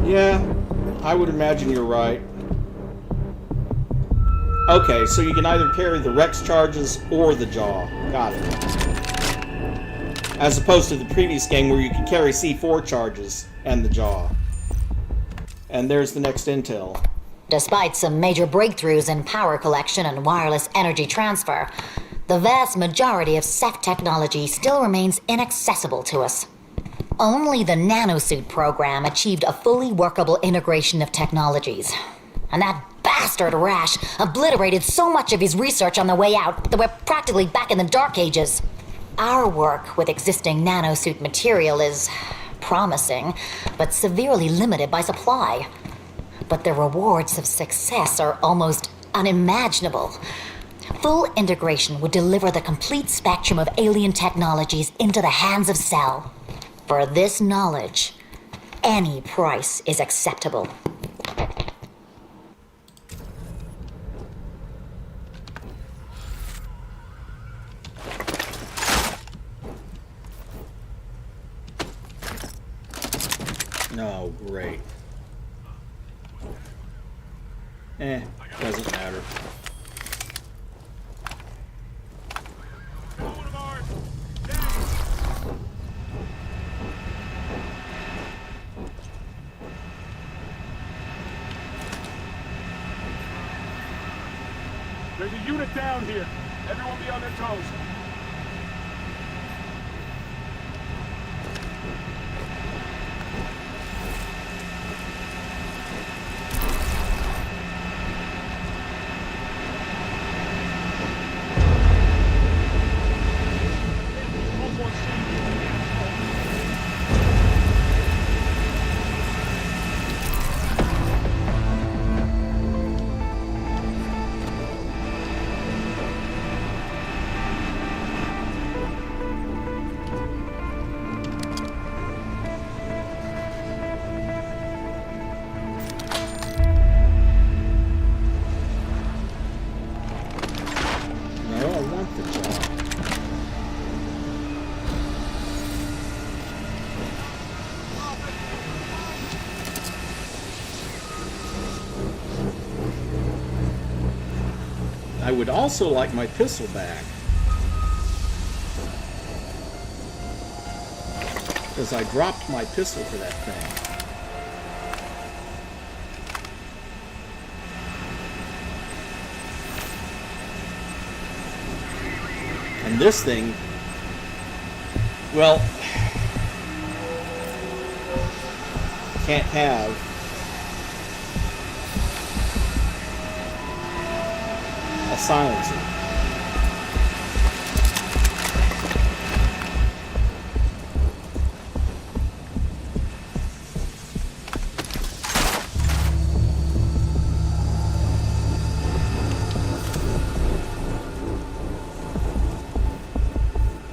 Yeah, I would imagine you're right. Okay, so you can either carry the Rex charges or the Jaw. Got it. As opposed to the previous game where you could carry C4 charges and the Jaw. And there's the next intel. Despite some major breakthroughs in power collection and wireless energy transfer, the vast majority of Ceph technology still remains inaccessible to us. Only the Nanosuit program achieved a fully workable integration of technologies. And that bastard Rasch obliterated so much of his research on the way out that we're practically back in the Dark Ages. Our work with existing Nanosuit material is promising, but severely limited by supply. But the rewards of success are almost unimaginable. Full integration would deliver the complete spectrum of alien technologies into the hands of Cell. For this knowledge, Any price is acceptable. No, great. Doesn't matter. There's a unit down here. Everyone be on their toes. I would also like my pistol back. Because I dropped my pistol for that thing. And this thing, well, can't have a silencer.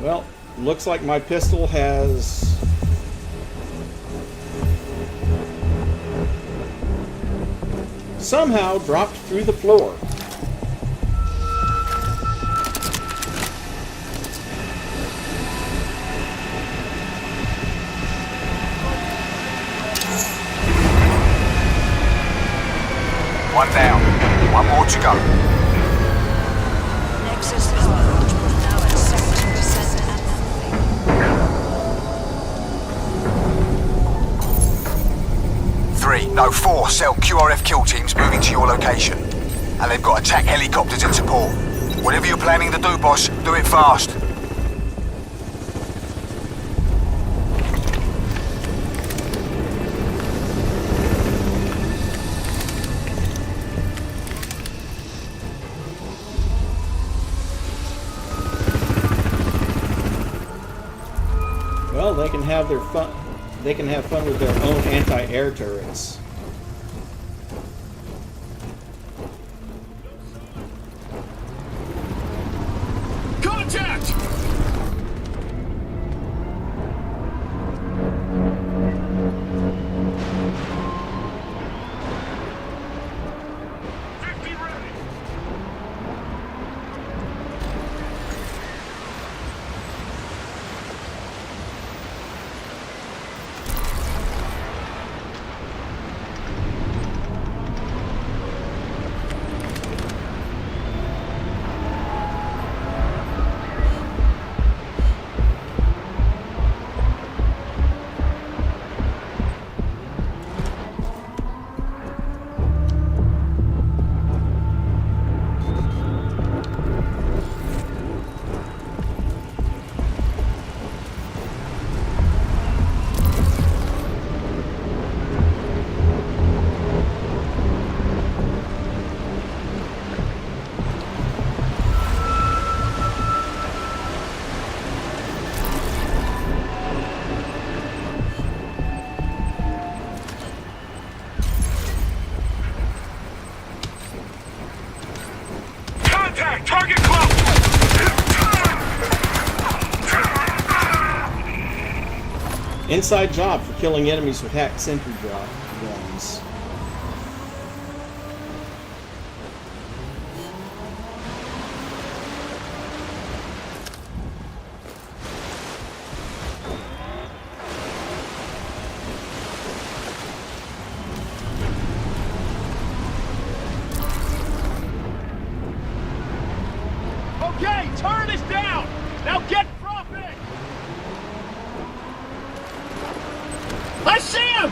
Well, looks like my pistol has somehow dropped through the floor. One down. One more to go. Nexus power output now at 70% Three, no, 4 cell QRF kill teams moving to your location. And they've got attack helicopters in support. Whatever you're planning to do, boss, do it fast. Well, they can have their fun. They can have fun with their own anti-air turrets. Contact! Inside job for killing enemies with hacked sentry guns. Okay, turn is down! Now get profit! I see him!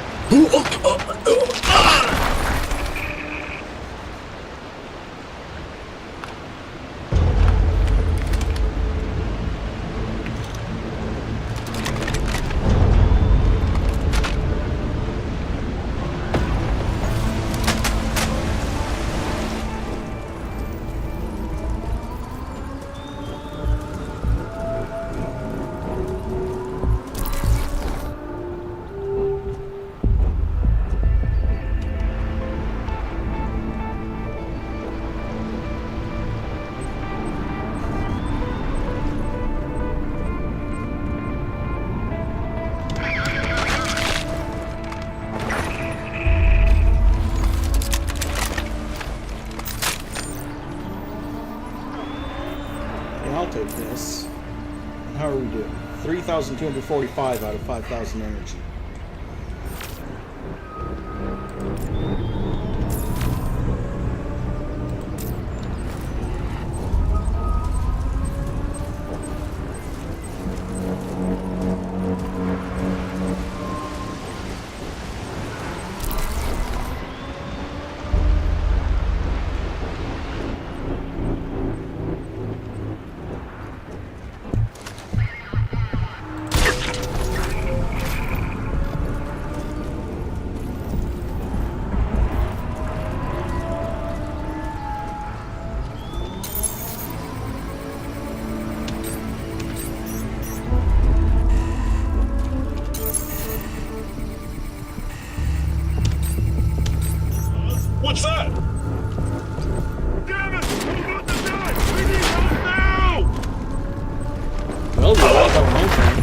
I'll take this. And how are we doing? 3,245 out of 5,000 energy. What's that? Damn it! I'm about to die! We need help now! Well, you all got one thing.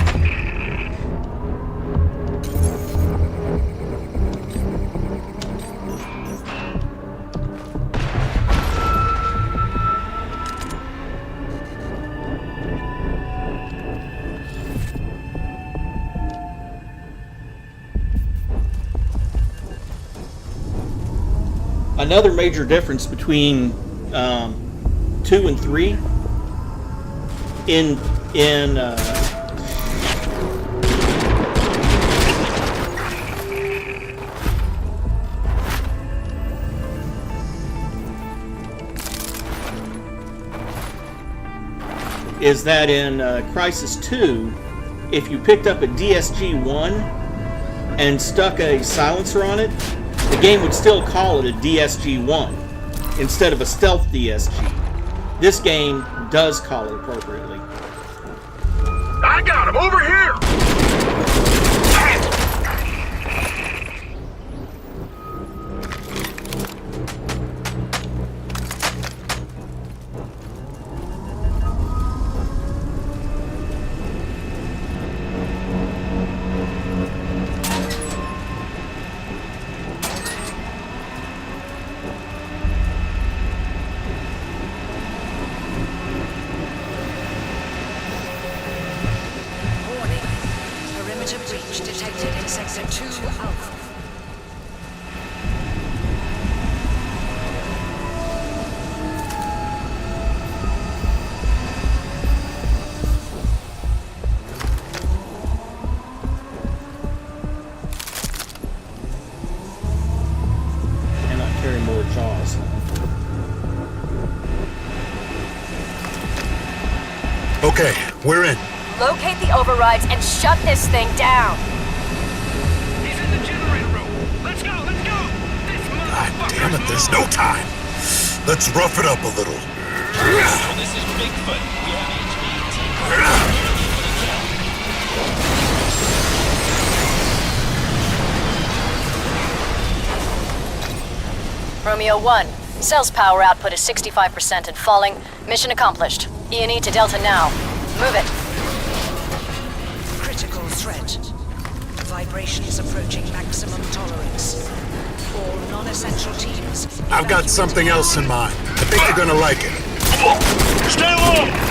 Another major difference between 2 and 3 is that in Crysis 2, if you picked up a DSG-1 and stuck a silencer on it, the game would still call it a DSG-1 instead of a stealth DSG. This game does call it appropriately. I got him! Over here! Detected in Sector 2 Alpha. Cannot carry more jaws. Okay, we're in. Locate the overrides and shut this thing down. He's in the generator room. Let's go, let's go! This God damn it, there's no time. Let's rough it up a little. This is Bigfoot. We have Romeo 1, cell's power output is 65% and falling. Mission accomplished. E&E to Delta now. Move it. Critical threat. Vibrations approaching maximum tolerance. All non-essential teams. I've got something else in mind. I think you're gonna like it. Stay low!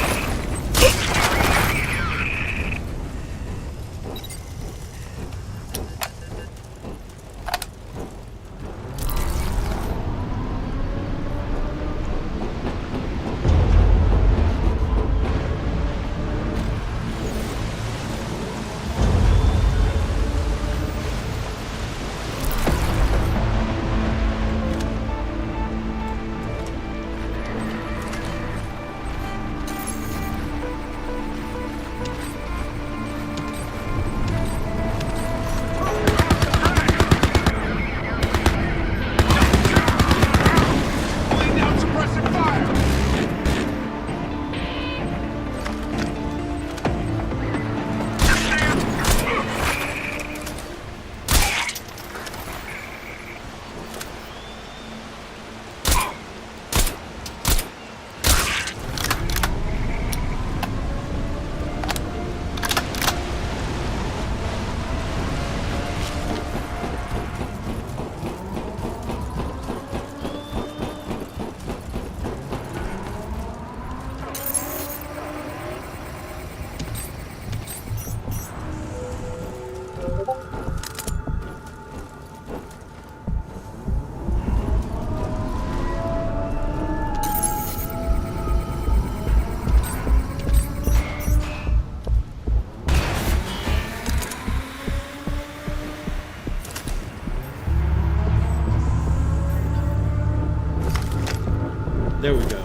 There we go.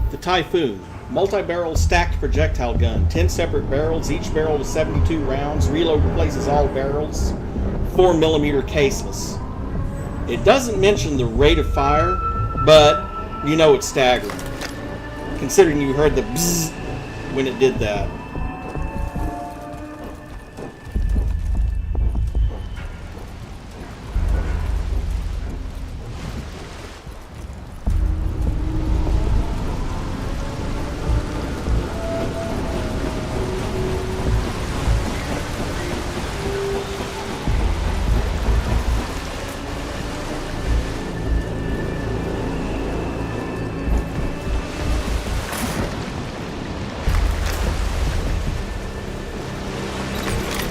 The Typhoon. Multi-barrel stacked projectile gun. 10 separate barrels, each barrel with 72 rounds. Reload replaces all barrels. 4mm caseless. It doesn't mention the rate of fire, but you know it's staggering. Considering you heard the bzzz when it did that.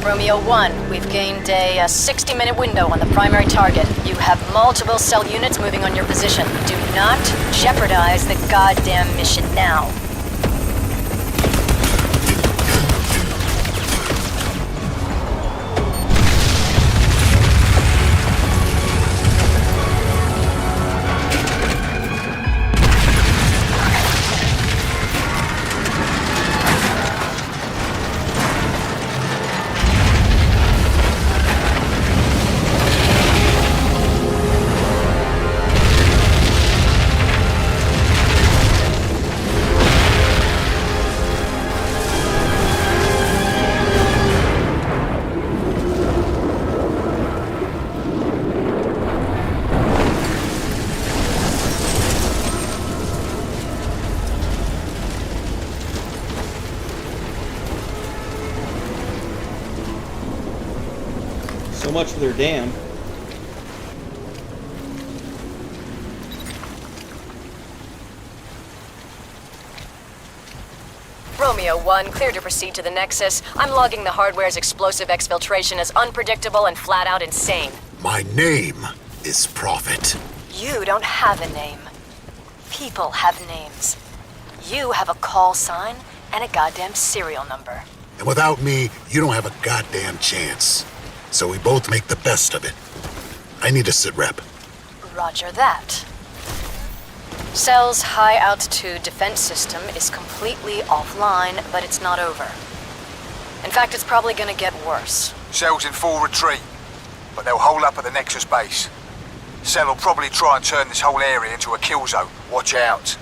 Romeo 1, we've gained a 60-minute window on the primary target. You have multiple cell units moving on your position. Do not jeopardize the goddamn mission now. So much for their dam. Romeo 1, clear to proceed to the Nexus. I'm logging the hardware's explosive exfiltration as unpredictable and flat-out insane. My name is Prophet. You don't have a name. People have names. You have a call sign and a goddamn serial number. And without me, you don't have a goddamn chance. So we both make the best of it. I need a sit rep. Roger that. Cell's high-altitude defense system is completely offline, but it's not over. In fact, it's probably gonna get worse. Cell's in full retreat, but they'll hold up at the Nexus base. Cell will probably try and turn this whole area into a kill zone. Watch out.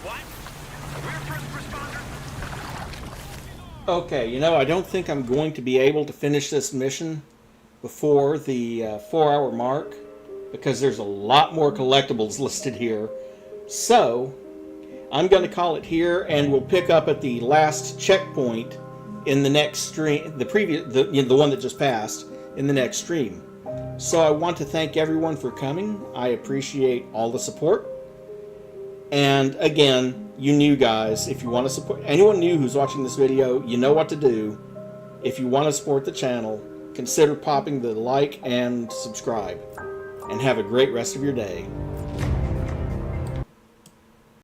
What? We're first responders. Okay, you know, I don't think I'm going to be able to finish this mission before the 4-hour mark, because there's a lot more collectibles listed here. So, I'm going to call it here, and we'll pick up at the last checkpoint in the next stream, the one that just passed, in the next stream. So I want to thank everyone for coming. I appreciate all the support. And again, you new guys, if you want to support, anyone new who's watching this video, you know what to do. If you want to support the channel, consider popping the like and subscribe. And have a great rest of your day.